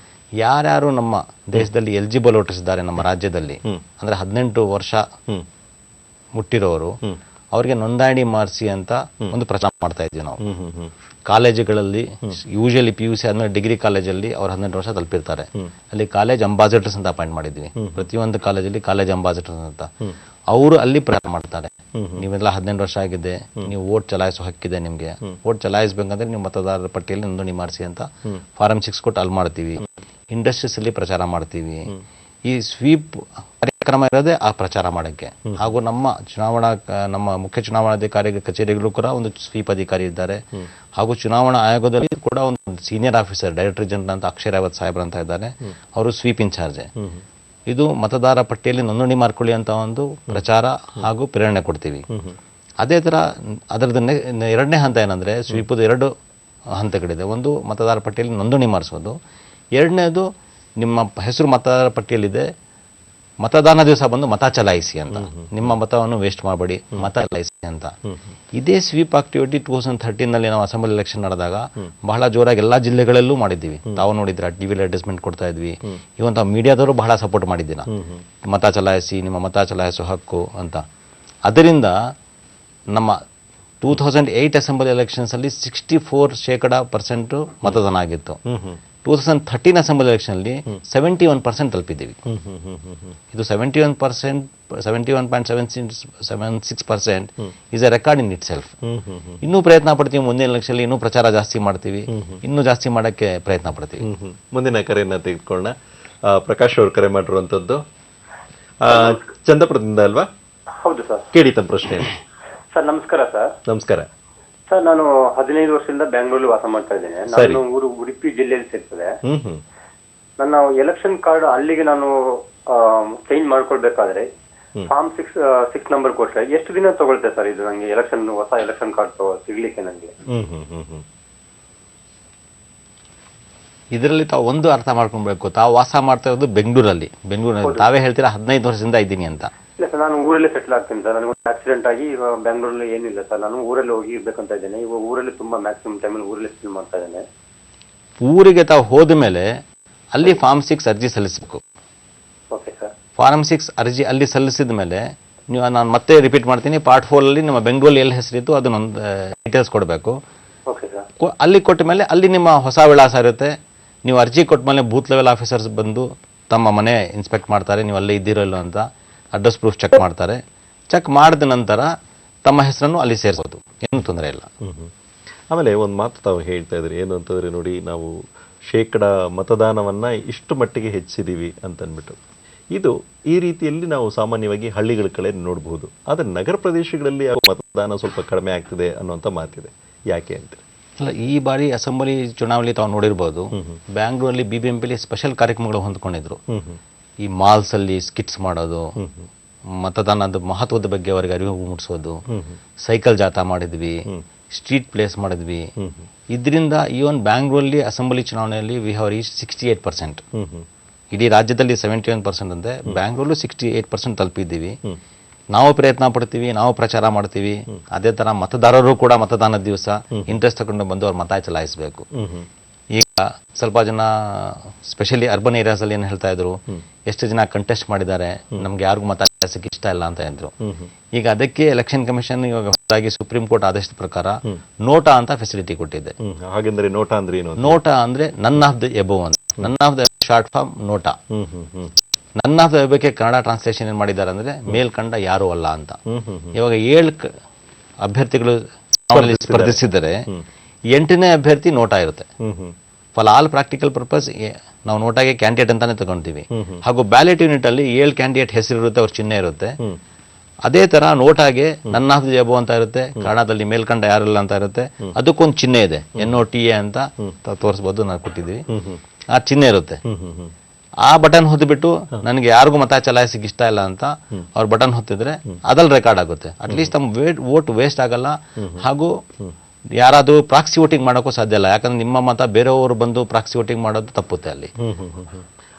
ಯಾರ್ಯಾರು ನಮ್ಮ ದೇಶದಲ್ಲಿ ಎಲಿಜಿಬಲ್ ವೋಟರ್ಸ್ ಇದ್ದಾರೆ ನಮ್ಮ ರಾಜ್ಯದಲ್ಲಿ, ಅಂದ್ರೆ 18 ವರ್ಷ ಮುಟ್ಟಿರೋರು, ಅವರಿಗೆ ನೋಂದಣಿ ಮಾಡಿಸಿ ಅಂತ ಒಂದು ಪ್ರಚಾರ ಮಾಡ್ತಾ ಇದ್ವಿ ನಾವು. ಕಾಲೇಜುಗಳಲ್ಲಿ ಯೂಶಲಿ PUC ಆದ್ಮೇಲೆ ಡಿಗ್ರಿ ಕಾಲೇಜಲ್ಲಿ ಅವ್ರು 18 ವರ್ಷ ತಲುಪಿರ್ತಾರೆ. ಅಲ್ಲಿ ಕಾಲೇಜ್ ಅಂಬಾಸಿಡರ್ಸ್ ಅಂತ ಅಪಾಯಿಂಟ್ ಮಾಡಿದ್ವಿ. ಪ್ರತಿಯೊಂದು ಕಾಲೇಜಲ್ಲಿ ಕಾಲೇಜ್ ಅಂಬಾಸಿಡರ್ಸ್ ಅಂತ ಅವರು ಅಲ್ಲಿ ಪ್ರಚಾರ ಮಾಡ್ತಾರೆ. ನೀವೆಲ್ಲ 18 ವರ್ಷ ಆಗಿದೆ, ನೀವು ವೋಟ್ ಚಲಾಯಿಸೋ ಹಕ್ಕಿದೆ ನಿಮ್ಗೆ. ವೋಟ್ ಚಲಾಯಿಸಬೇಕಂದ್ರೆ ನೀವು ಮತದಾರರ ಪಟ್ಟಿಯಲ್ಲಿ ನೋಂದಣಿ ಮಾಡಿಸಿ ಅಂತ ಫಾರಂ 6 ಕೊಟ್ಟು ಅಲ್ಲಿ ಮಾಡ್ತೀವಿ. ಇಂಡಸ್ಟ್ರೀಸ್ ಅಲ್ಲಿ ಪ್ರಚಾರ ಮಾಡ್ತೀವಿ. ಈ ಸ್ವೀಪ್ ಕಾರ್ಯಕ್ರಮ ಇರೋದೇ ಆ ಪ್ರಚಾರ ಮಾಡಕ್ಕೆ. ಹಾಗೂ ನಮ್ಮ ಮುಖ್ಯ ಚುನಾವಣಾಧಿಕಾರಿ ಕಚೇರಿಗಳು ಕೂಡ ಒಂದು ಸ್ವೀಪ್ ಅಧಿಕಾರಿ ಇದ್ದಾರೆ. ಹಾಗೂ ಚುನಾವಣಾ ಆಯೋಗದಲ್ಲಿ ಕೂಡ ಒಂದು ಸೀನಿಯರ್ ಆಫೀಸರ್ ಡೈರೆಕ್ಟರ್ ಜನರಲ್ ಅಂತ ಅಕ್ಷಯ್ ರಾವತ್ ಸಾಹೇಬ್ರ ಅಂತ ಇದ್ದಾರೆ. ಅವರು ಸ್ವೀಪ್ ಇನ್ಚಾರ್ಜ್. ಇದು ಮತದಾರ ಪಟ್ಟಿಯಲ್ಲಿ ನೋಂದಣಿ ಮಾಡ್ಕೊಳ್ಳಿ ಅಂತ ಒಂದು ಪ್ರಚಾರ ಹಾಗೂ ಪ್ರೇರಣೆ ಕೊಡ್ತೀವಿ. ಅದೇ ತರ ಅದರದ್ದು 2ನೇ ಹಂತ ಏನಂದ್ರೆ, ಸ್ವೀಪದ 2 ಹಂತಗಳಿದೆ. ಒಂದು ಮತದಾರ ಪಟ್ಟಿಯಲ್ಲಿ ನೋಂದಣಿ ಮಾಡಿಸೋದು, 2ನೇದು ನಿಮ್ಮ ಹೆಸರು ಮತದಾರ ಪಟ್ಟಿಯಲ್ಲಿದೆ, ಮತದಾನ ದಿವಸ ಬಂದು ಮತ ಚಲಾಯಿಸಿ ಅಂತ. ನಿಮ್ಮ ಮತವನ್ನು ವೇಸ್ಟ್ ಮಾಡಬೇಡಿ, ಮತ ಚಲಾಯಿಸಿ ಅಂತ. ಇದೇ ಸ್ವೀಪ್ ಆಕ್ಟಿವಿಟಿ 2013 ನಾವು ಅಸೆಂಬ್ಲಿ ಎಲೆಕ್ಷನ್ ನಡೆದಾಗ ಬಹಳ ಜೋರಾಗಿ ಎಲ್ಲಾ ಜಿಲ್ಲೆಗಳಲ್ಲೂ ಮಾಡಿದ್ದೀವಿ. ತಾವು ನೋಡಿದ್ರೆ ಟಿವಿಲಿ ಅಡ್ವರ್ಟೈಸ್ಮೆಂಟ್ ಕೊಡ್ತಾ ಇದ್ವಿ. ಇವಂತ ಮೀಡಿಯಾದವರು ಬಹಳ ಸಪೋರ್ಟ್ ಮಾಡಿದ್ದೀನ, ಮತ ಚಲಾಯಿಸಿ, ನಿಮ್ಮ ಮತ ಚಲಾಯಿಸೋ ಹಕ್ಕು ಅಂತ. ಅದರಿಂದ ನಮ್ಮ 2008 ಅಸೆಂಬ್ಲಿ ಎಲೆಕ್ಷನ್ಸ್ ಅಲ್ಲಿ 64% ಮತದಾನ ಆಗಿತ್ತು. 2013 ಅಸೆಂಬ್ಲಿ ಎಲೆಕ್ಷನ್ಲಿ 71% ತಲುಪಿದ್ದೀವಿ. ಇದು 71.76% is A record in it self. ಇನ್ನೂ ಪ್ರಯತ್ನ ಪಡ್ತೀವಿ, ಮುಂದಿನ ಎಲೆಕ್ಷನ್ ಇನ್ನೂ ಪ್ರಚಾರ ಜಾಸ್ತಿ ಮಾಡ್ತೀವಿ, ಇನ್ನೂ ಜಾಸ್ತಿ ಮಾಡಕ್ಕೆ ಪ್ರಯತ್ನ ಪಡ್ತೀವಿ. ಮುಂದಿನ ಕರೆಯನ್ನ ತೆಗೆದುಕೊಳ್ಳೋಣ. ಪ್ರಕಾಶ್ ಅವರು ಕರೆ ಮಾಡಿರುವಂತದ್ದು ಚಂದ್ರಪುರದಿಂದ ಅಲ್ವಾ? ಹೌದು ಸರ್. ಕೇಳಿ ತಮ್ಮ ಪ್ರಶ್ನೆ. ಸರ್ ನಮಸ್ಕಾರ ಸರ್. ನಮಸ್ಕಾರ ಸರ್, ನಾನು 15 ವರ್ಷದಿಂದ ಬೆಂಗಳೂರಲ್ಲಿ ವಾಸ ಮಾಡ್ತಾ ಇದ್ದೇನೆ. ನನ್ನ ಊರು ಉಡುಪಿ ಜಿಲ್ಲೆಯಲ್ಲಿ ಸೇರ್ತದೆ. ನನ್ನ ಎಲೆಕ್ಷನ್ ಕಾರ್ಡ್ ಅಲ್ಲಿಗೆ ನಾನು ಚೇಂಜ್ ಮಾಡ್ಕೊಳ್ಬೇಕಾದ್ರೆ ಫಾರ್ಮ್ 6 ನಂಬರ್ ಕೊಟ್ರೆ ಎಷ್ಟು ದಿನ ತಗೊಳ್ತೆ ಸರ್ ಇದು ನಂಗೆ ಹೊಸ ಎಲೆಕ್ಷನ್ ಕಾರ್ಡ್ ಸಿಗ್ಲಿಕ್ಕೆ ನಂಗೆ? ಇದರಲ್ಲಿ ತಾವು ಒಂದು ಅರ್ಥ ಮಾಡ್ಕೊಳ್ಬೇಕು, ತಾವು ವಾಸ ಮಾಡ್ತಾ ಇರೋದು ಬೆಂಗಳೂರಲ್ಲಿ. ತಾವೇ ಹೇಳ್ತೀರಾ 15 ವರ್ಷದಿಂದ ಇದ್ದೀನಿ ಅಂತ. ಇಲ್ಲ ಸರ್, ನಾನು ಊರಲ್ಲೇ ಸೆಟ್ಲ್ ಆಗ್ತೀನಿ ಸರ್. ನನಗೊಂದು ಆಕ್ಸಿಡೆಂಟ್ ಆಗಿ ಇವಾಗ ಬೆಂಗಳೂರಲ್ಲಿ ಏನಿಲ್ಲ ಸರ್, ನಾನು ಊರಲ್ಲಿ ಹೋಗಿ ಇರ್ಬೇಕಂತ ಇದ್ದೇನೆ. ಇವಾಗ ಊರಲ್ಲಿ ತುಂಬಾ ಮ್ಯಾಕ್ಸಿಮಮ್ ಟೈಮಲ್ಲಿ ಊರಲ್ಲಿ ಸ್ಟಿಲ್ ಮಾಡ್ತಾ ಇದ್ದೇನೆ. ಊರಿಗೆ ತಾವು ಹೋದ ಮೇಲೆ ಅಲ್ಲಿ ಫಾರ್ಮ್ 6 ಅರ್ಜಿ ಸಲ್ಲಿಸಬೇಕು. Okay sir. ಫಾರ್ಮ್ 6 ಅರ್ಜಿ ಅಲ್ಲಿ ಸಲ್ಲಿಸಿದ ಮೇಲೆ ನೀವು, ನಾನು ಮತ್ತೆ ರಿಪೀಟ್ ಮಾಡ್ತೀನಿ, ಪಾರ್ಟ್ 4 ಅಲ್ಲಿ ನಿಮ್ಮ ಬೆಂಗಳೂರಲ್ಲಿ ಎಲ್ಲಿ ಹೆಸರಿತ್ತು ಅದನ್ನೊಂದು ಡೀಟೇಲ್ಸ್ ಕೊಡಬೇಕು. Okay sir. ಅಲ್ಲಿ ಕೊಟ್ಟ ಮೇಲೆ ಅಲ್ಲಿ ನಿಮ್ಮ ಹೊಸ ವಿಳಾಸ ಇರುತ್ತೆ. ನೀವು ಅರ್ಜಿ ಕೊಟ್ಟ ಮೇಲೆ ಬೂತ್ ಲೆವೆಲ್ ಆಫೀಸರ್ಸ್ ಬಂದು ತಮ್ಮ ಮನೆ ಇನ್ಸ್ಪೆಕ್ಟ್ ಮಾಡ್ತಾರೆ, ನೀವು ಅಲ್ಲೇ ಇದ್ದೀರೋ ಇಲ್ಲ ಅಂತ. ಅಡ್ರೆಸ್ ಪ್ರೂಫ್ ಚೆಕ್ ಮಾಡ್ತಾರೆ. ಚೆಕ್ ಮಾಡಿದ ನಂತರ ತಮ್ಮ ಹೆಸರನ್ನು ಅಲ್ಲಿ ಸೇರಿಸೋದು, ಏನು ತೊಂದರೆ ಇಲ್ಲ. ಆಮೇಲೆ ಒಂದು ಮಾತು ತಾವು ಹೇಳ್ತಾ ಇದ್ರಿ, ಏನು ಅಂತಂದ್ರೆ ನೋಡಿ, ನಾವು ಶೇಕಡ ಮತದಾನವನ್ನ ಇಷ್ಟು ಮಟ್ಟಿಗೆ ಹೆಚ್ಚಿದೀವಿ ಅಂತನ್ಬಿಟ್ಟು. ಇದು ಈ ರೀತಿಯಲ್ಲಿ ನಾವು ಸಾಮಾನ್ಯವಾಗಿ ಹಳ್ಳಿಗಳ ಕಡೆ ನೋಡಬಹುದು. ಆದರೆ ನಗರ ಪ್ರದೇಶಗಳಲ್ಲಿ ಮತದಾನ ಸ್ವಲ್ಪ ಕಡಿಮೆ ಆಗ್ತಿದೆ ಅನ್ನುವಂಥ ಮಾತಿದೆ. ಯಾಕೆ ಅಂತ? ಅಲ್ಲ, ಈ ಬಾರಿ ಅಸೆಂಬ್ಲಿ ಚುನಾವಣೆ ತಾವು ನೋಡಿರ್ಬೋದು, ಬ್ಯಾಂಗ್ಳೂರಲ್ಲಿ BBMPಲಿ ಸ್ಪೆಷಲ್ ಕಾರ್ಯಕ್ರಮಗಳು ಹೊಂದ್ಕೊಂಡಿದ್ರು. ಈ ಮಾಲ್ಸ್ ಅಲ್ಲಿ ಸ್ಕಿಟ್ಸ್ ಮಾಡೋದು, ಮತದಾನದ ಮಹತ್ವದ ಬಗ್ಗೆ ಅವರಿಗೆ ಅರಿವು ಮೂಡಿಸೋದು, ಸೈಕಲ್ ಜಾಥಾ ಮಾಡಿದ್ವಿ, ಸ್ಟ್ರೀಟ್ ಪ್ಲೇಸ್ ಮಾಡಿದ್ವಿ. ಇದರಿಂದ ಈವನ್ ಬ್ಯಾಂಗ್ಳೂರಲ್ಲಿ ಅಸೆಂಬ್ಲಿ ಚುನಾವಣೆಯಲ್ಲಿ ವಿ ಹ್ಯಾವ್ ರೀಚ್ 68%. ಇಡೀ ರಾಜ್ಯದಲ್ಲಿ 71% ಅಂತೆ, ಬ್ಯಾಂಗ್ಳೂರಲ್ಲೂ 68% ತಲುಪಿದ್ದೀವಿ. ನಾವು ಪ್ರಯತ್ನ ಪಡ್ತೀವಿ, ನಾವು ಪ್ರಚಾರ ಮಾಡ್ತೀವಿ. ಅದೇ ತರ ಮತದಾರರು ಕೂಡ ಮತದಾನದ ದಿವಸ ಇಂಟ್ರೆಸ್ಟ್ ತಗೊಂಡು ಬಂದು ಅವ್ರ ಮತ ಚಲಾಯಿಸಬೇಕು. ಈಗ ಸ್ವಲ್ಪ ಜನ ಸ್ಪೆಷಲಿ ಅರ್ಬನ್ ಏರಿಯಾಸ್ ಅಲ್ಲಿ ಏನ್ ಹೇಳ್ತಾ ಇದ್ರು, ಎಷ್ಟು ಜನ ಕಂಟೆಸ್ಟ್ ಮಾಡಿದ್ದಾರೆ, ನಮ್ಗೆ ಯಾರಿಗೂ ಮತ ಚಲಾಯಿಸಕ್ಕೆ ಇಷ್ಟ ಇಲ್ಲ ಅಂತ ಇದ್ರು. ಈಗ ಅದಕ್ಕೆ ಎಲೆಕ್ಷನ್ ಕಮಿಷನ್ ಇವಾಗ ಹೊಸದಾಗಿ ಸುಪ್ರೀಂ ಕೋರ್ಟ್ ಆದೇಶದ ಪ್ರಕಾರ ನೋಟಾ ಅಂತ ಫೆಸಿಲಿಟಿ ಕೊಟ್ಟಿದೆ. ಹಾಗೆಂದ್ರೆ ನೋಟಾ ಅಂದ್ರೆ ಏನು? ನೋಟಾ ಅಂದ್ರೆ ನನ್ ಆಫ್ ದ ಎಬೋವ್ ಅಂತ. None of the short form NOTA. None of the ಎಬೋಕ್ಕೆ ಕನ್ನಡ ಟ್ರಾನ್ಸ್ಲೇಷನ್ ಏನ್ ಮಾಡಿದ್ದಾರೆ ಅಂದ್ರೆ ಮೇಲ್ಕಂಡ ಯಾರು ಅಲ್ಲ ಅಂತ. ಇವಾಗ 7 ಅಭ್ಯರ್ಥಿಗಳು ಸ್ಪರ್ಧಿಸಿದರೆ 8ನೇ ಅಭ್ಯರ್ಥಿ ನೋಟಾ ಇರುತ್ತೆ. ಫಾರ್ ಆಲ್ ಪ್ರಾಕ್ಟಿಕಲ್ ಪರ್ಪಸ್ ನಾವು ನೋಟಾಗೆ ಕ್ಯಾಂಡಿಡೇಟ್ ಅಂತಾನೆ ತಗೊಂತೀವಿ. ಹಾಗೂ ಬ್ಯಾಲೆಟ್ ಯೂನಿಟ್ ಅಲ್ಲಿ 7 ಕ್ಯಾಂಡಿಡೇಟ್ ಹೆಸರು ಇರುತ್ತೆ, ಅವ್ರ ಚಿಹ್ನೆ ಇರುತ್ತೆ. ಅದೇ ತರ ನೋಟಾಗೆ ನನ್ನ ಆಫ್ ದ ಎಬೋ ಅಂತ ಇರುತ್ತೆ, ಕನ್ನಡದಲ್ಲಿ ಮೇಲ್ಕಂಡ ಯಾರಿಲ್ಲ ಅಂತ ಇರುತ್ತೆ. ಅದಕ್ಕೊಂದು ಚಿಹ್ನೆ ಇದೆ, NOTA ಅಂತ ತೋರಿಸಬಹುದು, ನಾವು ಕೊಟ್ಟಿದ್ದೀವಿ. ಆ ಚಿಹ್ನೆ ಇರುತ್ತೆ. ಆ ಬಟನ್ ಹೊತ್ತಿಬಿಟ್ಟು ನನಗೆ ಯಾರಿಗೂ ಮತ ಚಲಾಯಿಸಿಗೆ ಇಷ್ಟ ಇಲ್ಲ ಅಂತ ಅವ್ರ ಬಟನ್ ಹೊತ್ತಿದ್ರೆ ಅದ್ರಲ್ಲಿ ರೆಕಾರ್ಡ್ ಆಗುತ್ತೆ. ಅಟ್ಲೀಸ್ಟ್ ನಮ್ಮ ವೋಟ್ ವೇಸ್ಟ್ ಆಗಲ್ಲ. ಹಾಗೂ ಯಾರಾದ್ರೂ ಪ್ರಾಕ್ಸಿ ವೋಟಿಂಗ್ ಮಾಡೋಕ್ಕೂ ಸಾಧ್ಯ ಇಲ್ಲ, ಯಾಕಂದ್ರೆ ನಿಮ್ಮ ಮತ ಬೇರೆಯವರು ಬಂದು ಪ್ರಾಕ್ಸಿ ವೋಟಿಂಗ್ ಮಾಡೋದು ತಪ್ಪುತ್ತೆ ಅಲ್ಲಿ.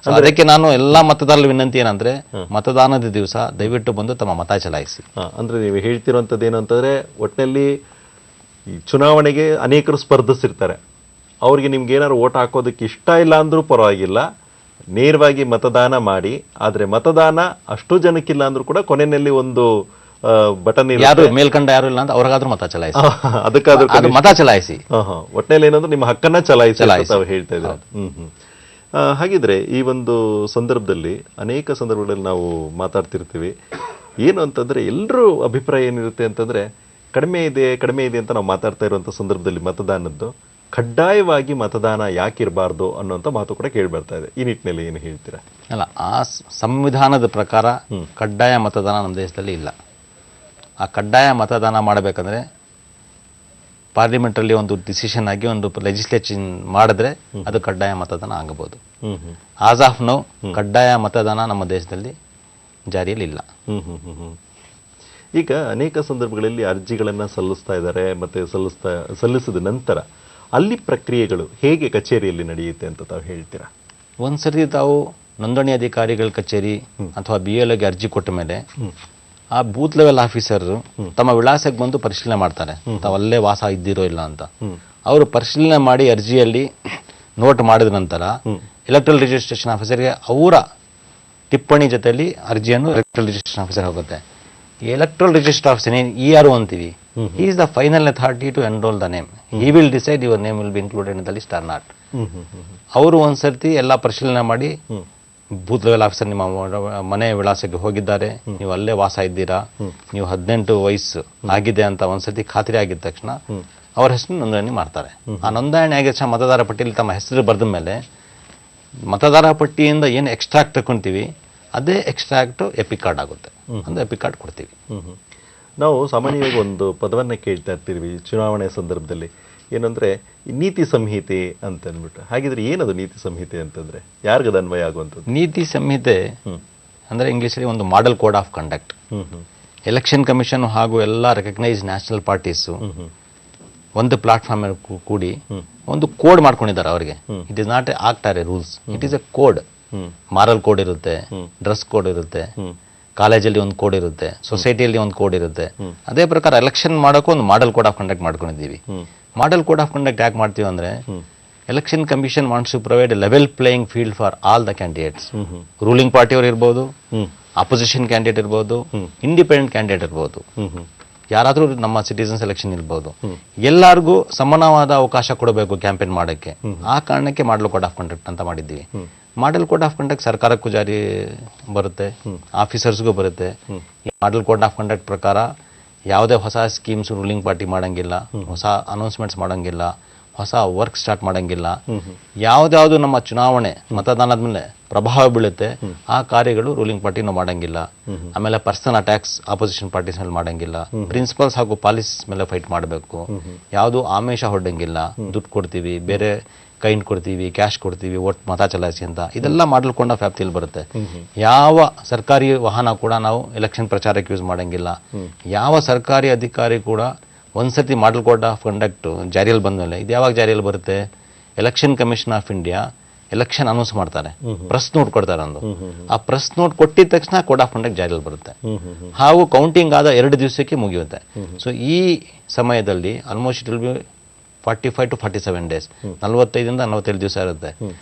ಅದಕ್ಕೆ ನಾನು ಎಲ್ಲಾ ಮತದಾರರ ವಿನಂತಿ ಏನಂದ್ರೆ, ಮತದಾನದ ದಿವಸ ದಯವಿಟ್ಟು ಬಂದು ತಮ್ಮ ಮತ ಚಲಾಯಿಸಿ. ಅಂದ್ರೆ ನೀವು ಹೇಳ್ತಿರುವಂತದ್ದು ಏನು ಅಂತಂದ್ರೆ, ಒಟ್ಟಿನಲ್ಲಿ ಚುನಾವಣೆಗೆ ಅನೇಕರು ಸ್ಪರ್ಧಿಸಿರ್ತಾರೆ. ಅವ್ರಿಗೆ ನಿಮ್ಗೆ ಏನಾದ್ರು ಓಟ್ ಹಾಕೋದಕ್ಕೆ ಇಷ್ಟ ಇಲ್ಲ ಅಂದ್ರೂ ಪರವಾಗಿಲ್ಲ, ನೇರವಾಗಿ ಮತದಾನ ಮಾಡಿ. ಆದ್ರೆ ಮತದಾನ ಅಷ್ಟು ಜನಕ್ಕಿಲ್ಲ ಅಂದ್ರೂ ಕೂಡ ಕೊನೆಯಲ್ಲಿ ಒಂದು ಬಟನ್ ಯಾರು ಮೇಲ್ಕಂಡ ಯಾರು ಇಲ್ಲ ಅಂತ ಅವ್ರಿಗಾದ್ರೂ ಮತ ಚಲಾಯಿಸಿ, ಅದಕ್ಕಾದ್ರೂ ಮತ ಚಲಾಯಿಸಿ. ಒಟ್ಟಿನಲ್ಲಿ ಏನಂದ್ರೆ ನಿಮ್ಮ ಹಕ್ಕನ್ನ ಚಲಾಯಿಸಿ ತಾವು ಹೇಳ್ತಾ ಇದ್ದಾರೆ. ಹಾಗಿದ್ರೆ ಈ ಒಂದು ಸಂದರ್ಭದಲ್ಲಿ ಅನೇಕ ಸಂದರ್ಭಗಳಲ್ಲಿ ನಾವು ಮಾತಾಡ್ತಿರ್ತೀವಿ. ಏನು ಅಂತಂದ್ರೆ ಎಲ್ಲರೂ ಅಭಿಪ್ರಾಯ ಏನಿರುತ್ತೆ ಅಂತಂದ್ರೆ, ಕಡಿಮೆ ಇದೆ ಅಂತ ನಾವು ಮಾತಾಡ್ತಾ ಇರುವಂತ ಸಂದರ್ಭದಲ್ಲಿ ಮತದಾನದ್ದು ಕಡ್ಡಾಯವಾಗಿ ಮತದಾನ ಯಾಕಿರಬಾರ್ದು ಅನ್ನೋಂಥ ಮಾತು ಕೂಡ ಕೇಳಿ ಬರ್ತಾ ಇದೆ. ಈ ನಿಟ್ಟಿನಲ್ಲಿ ಏನು ಹೇಳ್ತೀರಾ? ಅಲ್ಲ, ಆ ಸಂವಿಧಾನದ ಪ್ರಕಾರ ಕಡ್ಡಾಯ ಮತದಾನ ನಮ್ಮ ದೇಶದಲ್ಲಿ ಇಲ್ಲ. ಆ ಕಡ್ಡಾಯ ಮತದಾನ ಮಾಡಬೇಕಂದ್ರೆ ಪಾರ್ಲಿಮೆಂಟಲ್ಲಿ ಒಂದು ಡಿಸಿಷನ್ ಆಗಿ ಒಂದು ಲೆಜಿಸ್ಲೇಷನ್ ಮಾಡಿದ್ರೆ ಅದು ಕಡ್ಡಾಯ ಮತದಾನ ಆಗಬಹುದು. ಆಸ್ ಆಫ್ ನೌ ಕಡ್ಡಾಯ ಮತದಾನ ನಮ್ಮ ದೇಶದಲ್ಲಿ ಜಾರಿಯಲ್ಲಿ ಇಲ್ಲ. ಈಗ ಅನೇಕ ಸಂದರ್ಭಗಳಲ್ಲಿ ಅರ್ಜಿಗಳನ್ನ ಸಲ್ಲಿಸ್ತಾ ಇದ್ದಾರೆ. ಮತ್ತೆ ಸಲ್ಲಿಸಿದ ನಂತರ ಅಲ್ಲಿ ಪ್ರಕ್ರಿಯೆಗಳು ಹೇಗೆ ಕಚೇರಿಯಲ್ಲಿ ನಡೆಯುತ್ತೆ ಅಂತ ತಾವು ಹೇಳ್ತೀರಾ? ಒಂದ್ಸರಿ ತಾವು ನೋಂದಣಿ ಅಧಿಕಾರಿಗಳ ಕಚೇರಿ ಅಥವಾ BLOಗೆ ಅರ್ಜಿ ಕೊಟ್ಟ ಮೇಲೆ ಆ ಬೂತ್ ಲೆವೆಲ್ ಆಫೀಸರ್ ತಮ್ಮ ವಿಳಾಸಕ್ಕೆ ಬಂದು ಪರಿಶೀಲನೆ ಮಾಡ್ತಾರೆ, ತಾವಲ್ಲೇ ವಾಸ ಇದ್ದಿರೋ ಇಲ್ಲ ಅಂತ. ಅವರು ಪರಿಶೀಲನೆ ಮಾಡಿ ಅರ್ಜಿಯಲ್ಲಿ ನೋಟ್ ಮಾಡಿದ ನಂತರ ಎಲೆಕ್ಟ್ರಲ್ ರಿಜಿಸ್ಟ್ರೇಷನ್ ಆಫೀಸರ್ಗೆ ಅವರ ಟಿಪ್ಪಣಿ ಜೊತೆಯಲ್ಲಿ ಅರ್ಜಿಯನ್ನು ಎಲೆಕ್ಟ್ರಲ್ ರಿಜಿಸ್ಟ್ರೇಷನ್ ಆಫೀಸರ್ ಹೋಗುತ್ತೆ. ಎಲೆಕ್ಟ್ರಲ್ ರಿಜಿಸ್ಟರ್ ಆಫೀಸರ್ ERO ಅಂತೀವಿ, He is the final authority to enroll the name. He will decide your name will be included in the list or not. ಅವರು ಒಂದ್ಸರ್ತಿ ಎಲ್ಲ ಪರಿಶೀಲನೆ ಮಾಡಿ ಬೂತ್ ಲೆವೆಲ್ ಆಫೀಸರ್ ನಿಮ್ಮ ಮನೆ ವಿಳಾಸಕ್ಕೆ ಹೋಗಿದ್ದಾರೆ, ನೀವು ಅಲ್ಲೇ ವಾಸ ಇದ್ದೀರಾ, ನೀವು 18 ವಯಸ್ಸು ಆಗಿದೆ ಅಂತ ಒಂದ್ಸತಿ ಖಾತ್ರಿ ಆಗಿದ ತಕ್ಷಣ ಅವ್ರ ಹೆಸರು ನೋಂದಣಿ ಮಾಡ್ತಾರೆ. ಆ ನೋಂದಣಿ ಆಗಿದ ತಕ್ಷಣ ಮತದಾರ ಪಟ್ಟಿಯಲ್ಲಿ ತಮ್ಮ ಹೆಸರು ಬರೆದ ಮೇಲೆ ಮತದಾರ ಪಟ್ಟಿಯಿಂದ ಏನು ಎಕ್ಸ್ಟ್ರಾಕ್ಟ್ ತಗೊಂತೀವಿ ಅದೇ ಎಕ್ಸ್ಟ್ರಾಕ್ಟ್ ಎಪಿಕ್ ಕಾರ್ಡ್ ಆಗುತ್ತೆ. ಒಂದು ಎಪಿಕ್ ಕಾರ್ಡ್ ಕೊಡ್ತೀವಿ. ನಾವು ಸಾಮಾನ್ಯವಾಗಿ ಒಂದು ಪದವನ್ನು ಕೇಳ್ತಾ ಇರ್ತೀವಿ ಚುನಾವಣೆ ಸಂದರ್ಭದಲ್ಲಿ, ಏನಂದ್ರೆ ನೀತಿ ಸಂಹಿತೆ ಅಂತ ಅಂದ್ಬಿಟ್ಟು. ಹಾಗಿದ್ರೆ ಏನದು ನೀತಿ ಸಂಹಿತೆ ಅಂತಂದ್ರೆ ಯಾರಿಗದ ಅನ್ವಯ ಆಗುವಂಥದ್ದು? ನೀತಿ ಸಂಹಿತೆ ಅಂದ್ರೆ ಇಂಗ್ಲಿಷಲ್ಲಿ ಒಂದು model code of conduct. Election commission ಹಾಗೂ ಎಲ್ಲ ರೆಕಗ್ನೈಸ್ ನ್ಯಾಷನಲ್ ಪಾರ್ಟೀಸು ಒಂದು ಪ್ಲಾಟ್ಫಾರ್ಮ್ ಕೂಡಿ ಒಂದು ಕೋಡ್ ಮಾಡ್ಕೊಂಡಿದ್ದಾರೆ ಅವರಿಗೆ. It is not a act or a rules, it is a code. Moral code ಇರುತ್ತೆ, ಡ್ರೆಸ್ ಕೋಡ್ ಇರುತ್ತೆ, ಕಾಲೇಜಲ್ಲಿ ಒಂದು ಕೋಡ್ ಇರುತ್ತೆ, ಸೊಸೈಟಿಯಲ್ಲಿ ಒಂದು ಕೋಡ್ ಇರುತ್ತೆ. ಅದೇ ಪ್ರಕಾರ ಎಲೆಕ್ಷನ್ ಮಾಡೋಕ್ಕೂ ಒಂದು ಮಾಡೆಲ್ ಕೋಡ್ ಆಫ್ ಕಂಡಕ್ಟ್ ಮಾಡ್ಕೊಂಡಿದ್ದೀವಿ. ಮಾಡೆಲ್ ಕೋಡ್ ಆಫ್ ಕಂಡಕ್ಟ್ ಯಾಕೆ ಮಾಡ್ತೀವಿ ಅಂದ್ರೆ election commission wants to provide a level playing field for all the candidates. Ruling ಪಾರ್ಟಿಯವರು ಇರ್ಬೋದು, ಅಪೋಸಿಷನ್ ಕ್ಯಾಂಡಿಡೇಟ್ ಇರ್ಬೋದು, ಇಂಡಿಪೆಂಡೆಂಟ್ ಕ್ಯಾಂಡಿಡೇಟ್ ಇರ್ಬೋದು, ಯಾರಾದ್ರೂ ನಮ್ಮ ಸಿಟಿಸನ್ಸ್ ಎಲೆಕ್ಷನ್ ಇರ್ಬೋದು, ಎಲ್ಲರಿಗೂ ಸಮಾನವಾದ ಅವಕಾಶ ಕೊಡಬೇಕು ಕ್ಯಾಂಪೇನ್ ಮಾಡೋಕ್ಕೆ. ಆ ಕಾರಣಕ್ಕೆ ಮಾಡೆಲ್ ಕೋಡ್ ಆಫ್ ಕಂಡಕ್ಟ್ ಅಂತ ಮಾಡಿದ್ದೀವಿ. ಮಾಡೆಲ್ ಕೋಡ್ ಆಫ್ ಕಂಡಕ್ಟ್ ಸರ್ಕಾರಕ್ಕೂ ಜಾರಿ ಬರುತ್ತೆ, ಆಫೀಸರ್ಸ್ಗೂ ಬರುತ್ತೆ. ಈ ಮಾಡೆಲ್ ಕೋಡ್ ಆಫ್ ಕಂಡಕ್ಟ್ ಪ್ರಕಾರ ಯಾವುದೇ ಹೊಸ ಸ್ಕೀಮ್ಸ್ ರೂಲಿಂಗ್ ಪಾರ್ಟಿ ಮಾಡಂಗಿಲ್ಲ, ಹೊಸ ಅನೌನ್ಸ್ಮೆಂಟ್ಸ್ ಮಾಡಂಗಿಲ್ಲ, ಹೊಸ ವರ್ಕ್ ಸ್ಟಾರ್ಟ್ ಮಾಡಂಗಿಲ್ಲ. ಯಾವ್ದಾವುದು ನಮ್ಮ ಚುನಾವಣೆ ಮತದಾನದ ಮೇಲೆ ಪ್ರಭಾವ ಬೀಳುತ್ತೆ ಆ ಕಾರ್ಯಗಳು ರೂಲಿಂಗ್ ಪಾರ್ಟಿನೂ ಮಾಡಂಗಿಲ್ಲ. ಆಮೇಲೆ ಪರ್ಸನಲ್ ಅಟ್ಯಾಕ್ಸ್ ಆಪೋಸಿಷನ್ ಪಾರ್ಟೀಸ್ ಮೇಲೆ ಮಾಡಂಗಿಲ್ಲ. ಪ್ರಿನ್ಸಿಪಲ್ಸ್ ಹಾಗೂ ಪಾಲಿಸ್ ಮೇಲೆ ಫೈಟ್ ಮಾಡಬೇಕು. ಯಾವುದು ಆಮಿಷ ಹೊಡ್ಡಂಗಿಲ್ಲ, ದುಡ್ಡು ಕೊಡ್ತೀವಿ, ಬೇರೆ ಕೈಂಡ್ ಕೊಡ್ತೀವಿ, ಕ್ಯಾಶ್ ಕೊಡ್ತೀವಿ, ಒಟ್ಟು ಮತ ಚಲಾಯಿಸಿ ಅಂತ, ಇದೆಲ್ಲ ಮಾಡ್ಕೊಂಡ ವ್ಯಾಪ್ತಿಯಲ್ಲಿ ಬರುತ್ತೆ. ಯಾವ ಸರ್ಕಾರಿ ವಾಹನ ಕೂಡ ನಾವು ಎಲೆಕ್ಷನ್ ಪ್ರಚಾರಕ್ಕೆ ಯೂಸ್ ಮಾಡಂಗಿಲ್ಲ. ಯಾವ ಸರ್ಕಾರಿ ಅಧಿಕಾರಿ ಕೂಡ ಒಂದ್ಸತಿ ಮಾಡೆಲ್ ಕೋಡ್ ಆಫ್ ಕಂಡಕ್ಟ್ ಜಾರಿಯಲ್ಲಿ ಬಂದ್ಮೇಲೆ ಇದು ಯಾವಾಗ ಜಾರಿಯಲ್ಲಿ ಬರುತ್ತೆ? Election commission of India election announce ಮಾಡ್ತಾರೆ, ಪ್ರೆಸ್ ನೋಟ್ ಕೊಡ್ತಾರೆ ಒಂದು. ಆ ಪ್ರೆಸ್ ನೋಟ್ ಕೊಟ್ಟಿದ ತಕ್ಷಣ ಕೋಡ್ ಆಫ್ ಕಂಡಕ್ಟ್ ಜಾರಿಯಲ್ಲಿ ಬರುತ್ತೆ. ಹಾಗೂ ಕೌಂಟಿಂಗ್ ಆದ 2 ದಿವಸಕ್ಕೆ ಮುಗಿಯುತ್ತೆ. ಸೊ ಈ ಸಮಯದಲ್ಲಿ almost it will be 45 to 47 days, 45 ರಿಂದ 47 ದಿವಸ ಇರುತ್ತೆ.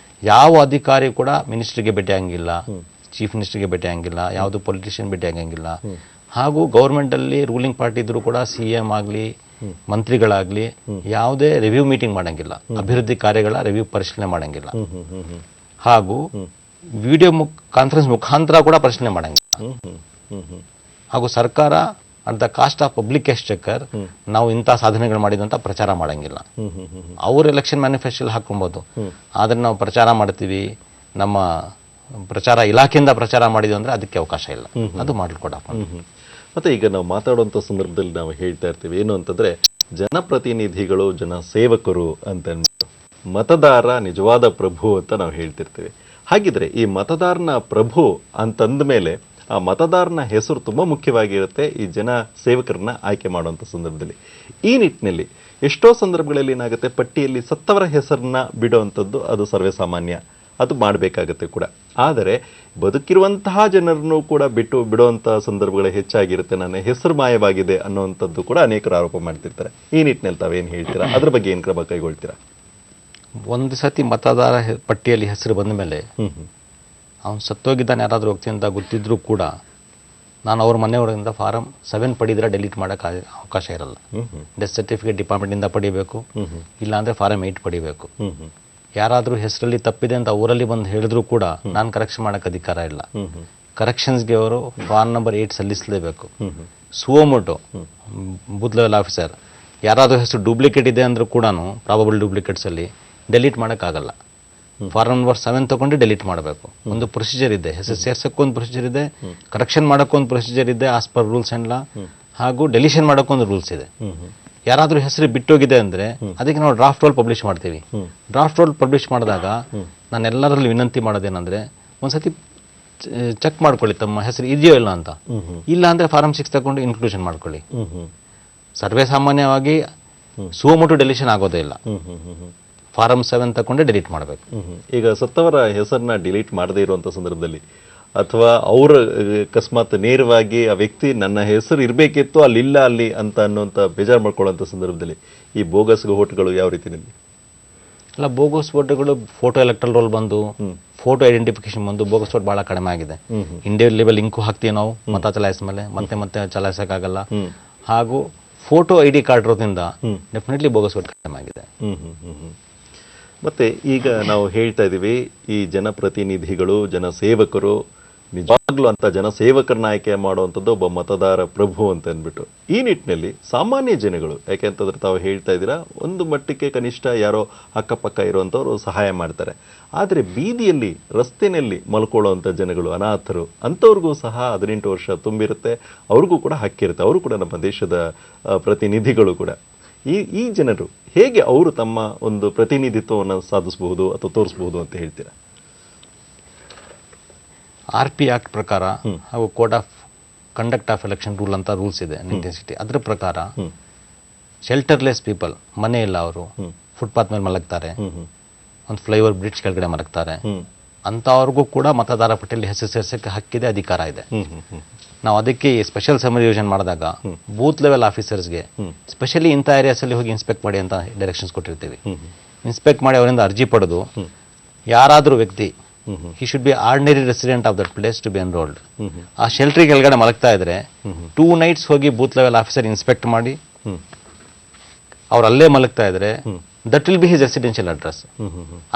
ಯಾವ ಅಧಿಕಾರಿ ಕೂಡ ಮಿನಿಸ್ಟ್ರಿಗೆ ಭೇಟಿ ಆಗಂಗಿಲ್ಲ, ಚೀಫ್ ಮಿನಿಸ್ಟರ್ಗೆ ಭೇಟಿ ಆಗಂಗಿಲ್ಲ, ಯಾವುದು ಪೊಲಿಟಿಷಿಯನ್ ಭೇಟಿ ಆಗಂಗಿಲ್ಲ. ಹಾಗೂ ಗೌರ್ಮೆಂಟ್ ಅಲ್ಲಿ ರೂಲಿಂಗ್ ಪಾರ್ಟಿ ಇದ್ರೂ ಕೂಡ CM ಆಗಲಿ ಮಂತ್ರಿಗಳಾಗ್ಲಿ ಯಾವುದೇ ರಿವ್ಯೂ ಮೀಟಿಂಗ್ ಮಾಡಂಗಿಲ್ಲ, ಅಭಿವೃದ್ಧಿ ಕಾರ್ಯಗಳ ರಿವ್ಯೂ ಪರಿಶೀಲನೆ ಮಾಡಂಗಿಲ್ಲ. ಹಾಗೂ ವಿಡಿಯೋ ಕಾನ್ಫರೆನ್ಸ್ ಮುಖಾಂತರ ಕೂಡ ಪರಿಶೀಲನೆ ಮಾಡಂಗಿಲ್ಲ. ಹಾಗೂ ಸರ್ಕಾರ at the cost of public exchequer ನಾವು ಇಂಥ ಸಾಧನೆಗಳು ಮಾಡಿದಂತ ಪ್ರಚಾರ ಮಾಡಂಗಿಲ್ಲ. ಅವ್ರ ಎಲೆಕ್ಷನ್ ಮ್ಯಾನಿಫೆಸ್ಟೋಲ್ಲಿ ಹಾಕೊಬಹುದು, ಆದ್ರೆ ನಾವು ಪ್ರಚಾರ ಮಾಡ್ತೀವಿ, ನಮ್ಮ ಪ್ರಚಾರ ಇಲಾಖೆಯಿಂದ ಪ್ರಚಾರ ಮಾಡಿದ್ವಿ ಅಂದ್ರೆ ಅದಕ್ಕೆ ಅವಕಾಶ ಇಲ್ಲ. ಅದು ಮಾಡ್ಕೊಡಪ್ಪ. ಮತ್ತೆ ಈಗ ನಾವು ಮಾತಾಡುವಂಥ ಸಂದರ್ಭದಲ್ಲಿ ನಾವು ಹೇಳ್ತಾ ಇರ್ತೀವಿ ಏನು ಅಂತಂದ್ರೆ ಜನಪ್ರತಿನಿಧಿಗಳು ಜನ ಸೇವಕರು ಅಂತ ಅಂದ್ಬಿಟ್ಟು, ಮತದಾರ ನಿಜವಾದ ಪ್ರಭು ಅಂತ ನಾವು ಹೇಳ್ತಿರ್ತೀವಿ. ಹಾಗಿದ್ರೆ ಈ ಮತದಾರನ ಪ್ರಭು ಅಂತಂದ ಮೇಲೆ ಆ ಮತದಾರನ ಹೆಸರು ತುಂಬಾ ಮುಖ್ಯವಾಗಿರುತ್ತೆ ಈ ಜನ ಸೇವಕರನ್ನ ಆಯ್ಕೆ ಮಾಡುವಂಥ ಸಂದರ್ಭದಲ್ಲಿ. ಈ ನಿಟ್ಟಿನಲ್ಲಿ ಎಷ್ಟೋ ಸಂದರ್ಭಗಳಲ್ಲಿ ಏನಾಗುತ್ತೆ, ಪಟ್ಟಿಯಲ್ಲಿ ಸತ್ತವರ ಹೆಸರನ್ನ ಬಿಡುವಂಥದ್ದು ಅದು ಸರ್ವೇ ಸಾಮಾನ್ಯ, ಅದು ಮಾಡಬೇಕಾಗತ್ತೆ ಕೂಡ. ಆದರೆ ಬದುಕಿರುವಂತಹ ಜನರನ್ನು ಕೂಡ ಬಿಡುವಂತಹ ಸಂದರ್ಭಗಳು ಹೆಚ್ಚಾಗಿರುತ್ತೆ. ನನ್ನ ಹೆಸರು ಮಾಯವಾಗಿದೆ ಅನ್ನುವಂಥದ್ದು ಕೂಡ ಅನೇಕರು ಆರೋಪ ಮಾಡ್ತಿರ್ತಾರೆ. ಈ ನಿಟ್ಟಿನಲ್ಲಿ ತಾವೇನು ಹೇಳ್ತೀರಾ, ಅದ್ರ ಬಗ್ಗೆ ಏನು ಕ್ರಮ ಕೈಗೊಳ್ತೀರಾ? ಒಂದು ಸತಿ ಮತದಾರ ಪಟ್ಟಿಯಲ್ಲಿ ಹೆಸರು ಬಂದ ಮೇಲೆ ಅವನು ಸತ್ತೋಗಿದ್ದಾನೆ ಯಾರಾದ್ರೂ ವ್ಯಕ್ತಿ ಅಂತ ಗೊತ್ತಿದ್ರು ಕೂಡ ನಾನು ಅವ್ರ ಮನೆಯವರಿಂದ ಫಾರಂ 7 ಪಡೆದ್ರೆ ಡೆಲೀಟ್ ಮಾಡೋಕೆ ಅವಕಾಶ ಇರಲ್ಲ. ಡೆತ್ ಸರ್ಟಿಫಿಕೇಟ್ ಡಿಪಾರ್ಟ್ಮೆಂಟಿಂದ ಪಡಿಬೇಕು, ಇಲ್ಲಾಂದ್ರೆ ಫಾರಂ 8 ಪಡಿಬೇಕು. ಯಾರಾದ್ರೂ ಹೆಸರಲ್ಲಿ ತಪ್ಪಿದೆ ಅಂತ ಊರಲ್ಲಿ ಬಂದು ಹೇಳಿದ್ರು ಕೂಡ ನಾನು ಕರೆಕ್ಷನ್ ಮಾಡಕ್ಕೆ ಅಧಿಕಾರ ಇಲ್ಲ. ಕರೆಕ್ಷನ್ಸ್ಗೆ ಅವರು ಫಾರ್ಮ್ ನಂಬರ್ 8 ಸಲ್ಲಿಸಲೇಬೇಕು. ಸುವೋಮೋಟೋ ಬೂತ್ ಲೆವೆಲ್ ಆಫೀಸರ್ ಯಾರಾದ್ರೂ ಹೆಸರು ಡೂಪ್ಲಿಕೇಟ್ ಇದೆ ಅಂದ್ರೂ ಕೂಡ ಪ್ರಾಬಬಲ್ ಡೂಪ್ಲಿಕೇಟ್ಸ್ ಅಲ್ಲಿ ಡೆಲೀಟ್ ಮಾಡೋಕ್ಕಾಗಲ್ಲ. ಫಾರ್ಮ್ ನಂಬರ್ 7 ತಗೊಂಡು ಡೆಲೀಟ್ ಮಾಡಬೇಕು. ಒಂದು ಪ್ರೊಸೀಜರ್ ಇದೆ, ಹೆಸರು ಸೇರ್ಸಕ್ಕೊಂದು ಪ್ರೊಸೀಜರ್ ಇದೆ, ಕರೆಕ್ಷನ್ ಮಾಡೋಕ್ಕೊಂದು ಪ್ರೊಸೀಜರ್ ಇದೆ as per rules and law, ಹಾಗೂ ಡೆಲಿಷನ್ ಮಾಡೋಕ್ಕೊಂದು ರೂಲ್ಸ್ ಇದೆ. ಯಾರಾದ್ರೂ ಹೆಸರು ಬಿಟ್ಟೋಗಿದೆ ಅಂದ್ರೆ ಅದಕ್ಕೆ ನಾವು ಡ್ರಾಫ್ಟ್ ರೋಲ್ ಪಬ್ಲಿಷ್ ಮಾಡ್ತೀವಿ. ಡ್ರಾಫ್ಟ್ ರೋಲ್ ಪಬ್ಲಿಷ್ ಮಾಡಿದಾಗ ನಾನು ಎಲ್ಲರಲ್ಲಿ ವಿನಂತಿ ಮಾಡೋದೇನಂದ್ರೆ ಒಂದ್ಸತಿ ಚೆಕ್ ಮಾಡ್ಕೊಳ್ಳಿ ತಮ್ಮ ಹೆಸರು ಇದೆಯೋ ಇಲ್ಲ ಅಂತ. ಇಲ್ಲ ಅಂದ್ರೆ ಫಾರಂ 6 ತಗೊಂಡು ಇನ್ಕ್ಲೂಷನ್ ಮಾಡ್ಕೊಳ್ಳಿ. ಸರ್ವೇ ಸಾಮಾನ್ಯವಾಗಿ ಸುವೋಮೋಟೋ ಡೆಲಿಷನ್ ಆಗೋದೇ ಇಲ್ಲ, ಫಾರಂ 7 ತಗೊಂಡು ಡಿಲೀಟ್ ಮಾಡಬೇಕು. ಈಗ ಸತ್ತವರ ಹೆಸರನ್ನ ಡಿಲೀಟ್ ಮಾಡದೇ ಇರುವಂತ ಸಂದರ್ಭದಲ್ಲಿ ಅಥವಾ ಅವ್ರ ಅಕಸ್ಮಾತ್ ನೇರವಾಗಿ ಆ ವ್ಯಕ್ತಿ ನನ್ನ ಹೆಸರು ಇರಬೇಕಿತ್ತು ಅಲ್ಲಿಲ್ಲ ಅಲ್ಲಿ ಅಂತ ಅನ್ನುವಂಥ ಬೇಜಾರು ಮಾಡ್ಕೊಳ್ಳುವಂಥ ಸಂದರ್ಭದಲ್ಲಿ ಈ ಬೋಗಸ್ ವೋಟ್ಗಳು ಯಾವ ರೀತಿಯಲ್ಲಿ? ಅಲ್ಲ, ಬೋಗಸ್ ವೋಟ್ಗಳು ಫೋಟೋ ಎಲೆಕ್ಟ್ರಲ್ ರೋಲ್ ಬಂದು ಫೋಟೋ ಐಡೆಂಟಿಫಿಕೇಶನ್ ಬಂದು ಬೋಗಸ್ ವೋಟ್ ಬಹಳ ಕಡಿಮೆ ಆಗಿದೆ. ಇಂಡಿವಿಜುವಲ್ ಲೆವೆಲ್ ಇಂಕು ಹಾಕ್ತೀವಿ ನಾವು ಮತ ಚಲಾಯಿಸಿದ ಮೇಲೆ, ಮತ್ತೆ ಚಲಾಯಿಸೋಕ್ಕಾಗಲ್ಲ. ಹಾಗೂ ಫೋಟೋ ID ಕಾರ್ಡ್ ಇರೋದ್ರಿಂದ ಡೆಫಿನೆಟ್ಲಿ ಬೋಗಸ್ ವೋಟ್ ಕಡಿಮೆ ಆಗಿದೆ. ಮತ್ತೆ ಈಗ ನಾವು ಹೇಳ್ತಾ ಇದ್ದೀವಿ ಈ ಜನಪ್ರತಿನಿಧಿಗಳು ಜನಸೇವಕರು ನಿಜವಾಗ್ಲೂ ಅಂತ ಜನಸೇವಕರನ್ನ ಆಯ್ಕೆ ಮಾಡುವಂಥದ್ದು ಒಬ್ಬ ಮತದಾರ ಪ್ರಭು ಅಂತ ಅಂದ್ಬಿಟ್ಟು, ಈ ನಿಟ್ಟಿನಲ್ಲಿ ಸಾಮಾನ್ಯ ಜನಗಳು, ಯಾಕೆಂತಂದ್ರೆ ತಾವು ಹೇಳ್ತಾ ಇದ್ದೀರಾ ಒಂದು ಮಟ್ಟಕ್ಕೆ ಕನಿಷ್ಠ ಯಾರೋ ಅಕ್ಕಪಕ್ಕ ಇರುವಂಥವ್ರು ಸಹಾಯ ಮಾಡ್ತಾರೆ, ಆದರೆ ಬೀದಿಯಲ್ಲಿ ರಸ್ತೆಯಲ್ಲಿ ಮಲ್ಕೊಳ್ಳುವಂಥ ಜನಗಳು, ಅನಾಥರು, ಅಂಥವ್ರಿಗೂ ಸಹ 18 ವರ್ಷ ತುಂಬಿರುತ್ತೆ, ಅವ್ರಿಗೂ ಕೂಡ ಹಕ್ಕಿರುತ್ತೆ, ಅವರು ಕೂಡ ನಮ್ಮ ದೇಶದ ಪ್ರತಿನಿಧಿಗಳು ಕೂಡ. ಈ ಜನರು ಹೇಗೆ ಅವರು ತಮ್ಮ ಒಂದು ಪ್ರತಿನಿಧಿತ್ವವನ್ನು ಸಾಧಿಸಬಹುದು ಅಥವಾ ತೋರಿಸಬಹುದು ಅಂತ ಹೇಳ್ತೀರಾ? RP ಆಕ್ಟ್ ಪ್ರಕಾರ ಹಾಗೂ code of conduct of election rule ಅಂತ ರೂಲ್ಸ್ ಇದೆ ಇಂಡಿಯನ್ ಸಿಟಿ. ಅದ್ರ ಪ್ರಕಾರ ಶೆಲ್ಟರ್ಲೆಸ್ ಪೀಪಲ್, ಮನೆ ಇಲ್ಲ, ಅವರು ಫುಟ್ಪಾತ್ ಮೇಲೆ ಮಲಗ್ತಾರೆ, ಒಂದು ಫ್ಲೈಓವರ್ ಬ್ರಿಡ್ಜ್ ಕೆಳಗಡೆ ಮಲಗ್ತಾರೆ, ಅಂಥವ್ರಿಗೂ ಕೂಡ ಮತದಾರ ಪಟ್ಟಿಯಲ್ಲಿ ಹೆಸರು ಸೇರಿಸಕ್ಕೆ ಹಕ್ಕಿದೆ, ಅಧಿಕಾರ ಇದೆ. ನಾವು ಅದಕ್ಕೆ ಸ್ಪೆಷಲ್ ಸಮರಿ ಯೋಜನೆ ಮಾಡಿದಾಗ ಬೂತ್ ಲೆವೆಲ್ ಆಫೀಸರ್ಸ್ಗೆ ಸ್ಪೆಷಲಿ ಇಂಥ ಏರಿಯಾಸಲ್ಲಿ ಹೋಗಿ ಇನ್ಸ್ಪೆಕ್ಟ್ ಮಾಡಿ ಅಂತ ಡೈರೆಕ್ಷನ್ಸ್ ಕೊಟ್ಟಿರ್ತೀವಿ. ಇನ್ಸ್ಪೆಕ್ಟ್ ಮಾಡಿ ಅವರಿಂದ ಅರ್ಜಿ ಪಡೆದು ಯಾರಾದರೂ ವ್ಯಕ್ತಿ he should be ordinary resident of that place to be enrolled. ಆ ಶೆಲ್ಟ್ರಿ ಕೆಳಗಡೆ ಮಲಗ್ತಾ ಇದ್ರೆ 2 nights ಹೋಗಿ ಬೂತ್ ಲೆವೆಲ್ ಆಫೀಸರ್ ಇನ್ಸ್ಪೆಕ್ಟ್ ಮಾಡಿ ಅವ್ರು ಅಲ್ಲೇ ಮಲಗ್ತಾ ಇದ್ರೆ that will be his residential address.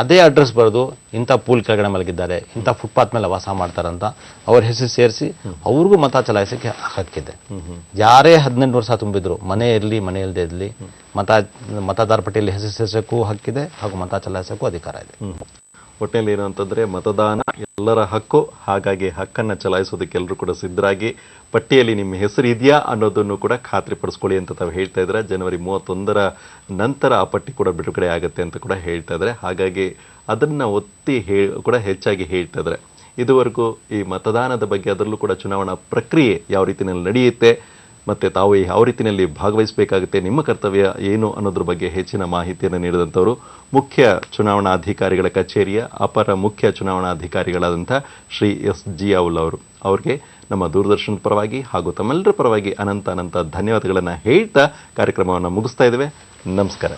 ಅದೇ ಅಡ್ರೆಸ್ ಬರೆದು ಇಂಥ ಪೂಲ್ ಕೆಳಗಡೆ ಮಲಗಿದ್ದಾರೆ, ಇಂಥ ಫುಟ್ಪಾತ್ ಮೇಲೆ ವಾಸ ಮಾಡ್ತಾರಂತ ಅವ್ರ ಹೆಸರು ಸೇರಿಸಿ ಅವ್ರಿಗೂ ಮತ ಚಲಾಯಿಸಕ್ಕೆ ಹಕ್ಕಿದೆ. ಯಾರೇ 18 ವರ್ಷ ತುಂಬಿದ್ರು, ಮನೆ ಇರಲಿ ಮನೆ ಇಲ್ಲದೆ ಇರಲಿ, ಮತದಾರ ಪಟ್ಟಿಯಲ್ಲಿ ಹೆಸರು ಸೇರಿಸಕ್ಕೂ ಹಕ್ಕಿದೆ ಹಾಗೂ ಮತ ಚಲಾಯಿಸಕ್ಕೂ ಅಧಿಕಾರ ಇದೆ. ಒಟ್ಟಿನಲ್ಲಿ ಏನು ಅಂತಂದರೆ ಮತದಾನ ಎಲ್ಲರ ಹಕ್ಕು, ಹಾಗಾಗಿ ಹಕ್ಕನ್ನು ಚಲಾಯಿಸೋದಕ್ಕೆ ಎಲ್ಲರೂ ಕೂಡ ಸಿದ್ಧರಾಗಿ ಪಟ್ಟಿಯಲ್ಲಿ ನಿಮ್ಮ ಹೆಸರು ಇದೆಯಾ ಅನ್ನೋದನ್ನು ಕೂಡ ಖಾತ್ರಿಪಡಿಸ್ಕೊಳ್ಳಿ ಅಂತ ತಾವು ಹೇಳ್ತಾ ಇದ್ದಾರೆ. ಜನವರಿ 31ರ ನಂತರ ಆ ಪಟ್ಟಿ ಕೂಡ ಬಿಡುಗಡೆ ಆಗುತ್ತೆ ಅಂತ ಕೂಡ ಹೇಳ್ತಾ ಇದ್ದಾರೆ. ಹಾಗಾಗಿ ಅದನ್ನು ಒತ್ತಿ ಕೂಡ ಹೆಚ್ಚಾಗಿ ಹೇಳ್ತಾ ಇದ್ದಾರೆ. ಇದುವರೆಗೂ ಈ ಮತದಾನದ ಬಗ್ಗೆ, ಅದರಲ್ಲೂ ಕೂಡ ಚುನಾವಣಾ ಪ್ರಕ್ರಿಯೆ ಯಾವ ರೀತಿಯಲ್ಲಿ ನಡೆಯುತ್ತೆ ಮತ್ತು ತಾವು ಯಾವ ರೀತಿಯಲ್ಲಿ ಭಾಗವಹಿಸಬೇಕಾಗುತ್ತೆ, ನಿಮ್ಮ ಕರ್ತವ್ಯ ಏನು ಅನ್ನೋದ್ರ ಬಗ್ಗೆ ಹೆಚ್ಚಿನ ಮಾಹಿತಿಯನ್ನು ನೀಡಿದಂಥವರು ಮುಖ್ಯ ಚುನಾವಣಾಧಿಕಾರಿಗಳ ಕಚೇರಿಯ ಅಪರ ಮುಖ್ಯ ಚುನಾವಣಾಧಿಕಾರಿಗಳಾದಂಥ ಶ್ರೀ SG Aul ಅವರು. ಅವ್ರಿಗೆ ನಮ್ಮ ದೂರದರ್ಶನದ ಪರವಾಗಿ ಹಾಗೂ ತಮ್ಮೆಲ್ಲರ ಪರವಾಗಿ ಅನಂತ ಧನ್ಯವಾದಗಳನ್ನು ಹೇಳ್ತಾ ಕಾರ್ಯಕ್ರಮವನ್ನು ಮುಗಿಸ್ತಾ ಇದ್ದೇವೆ. ನಮಸ್ಕಾರ.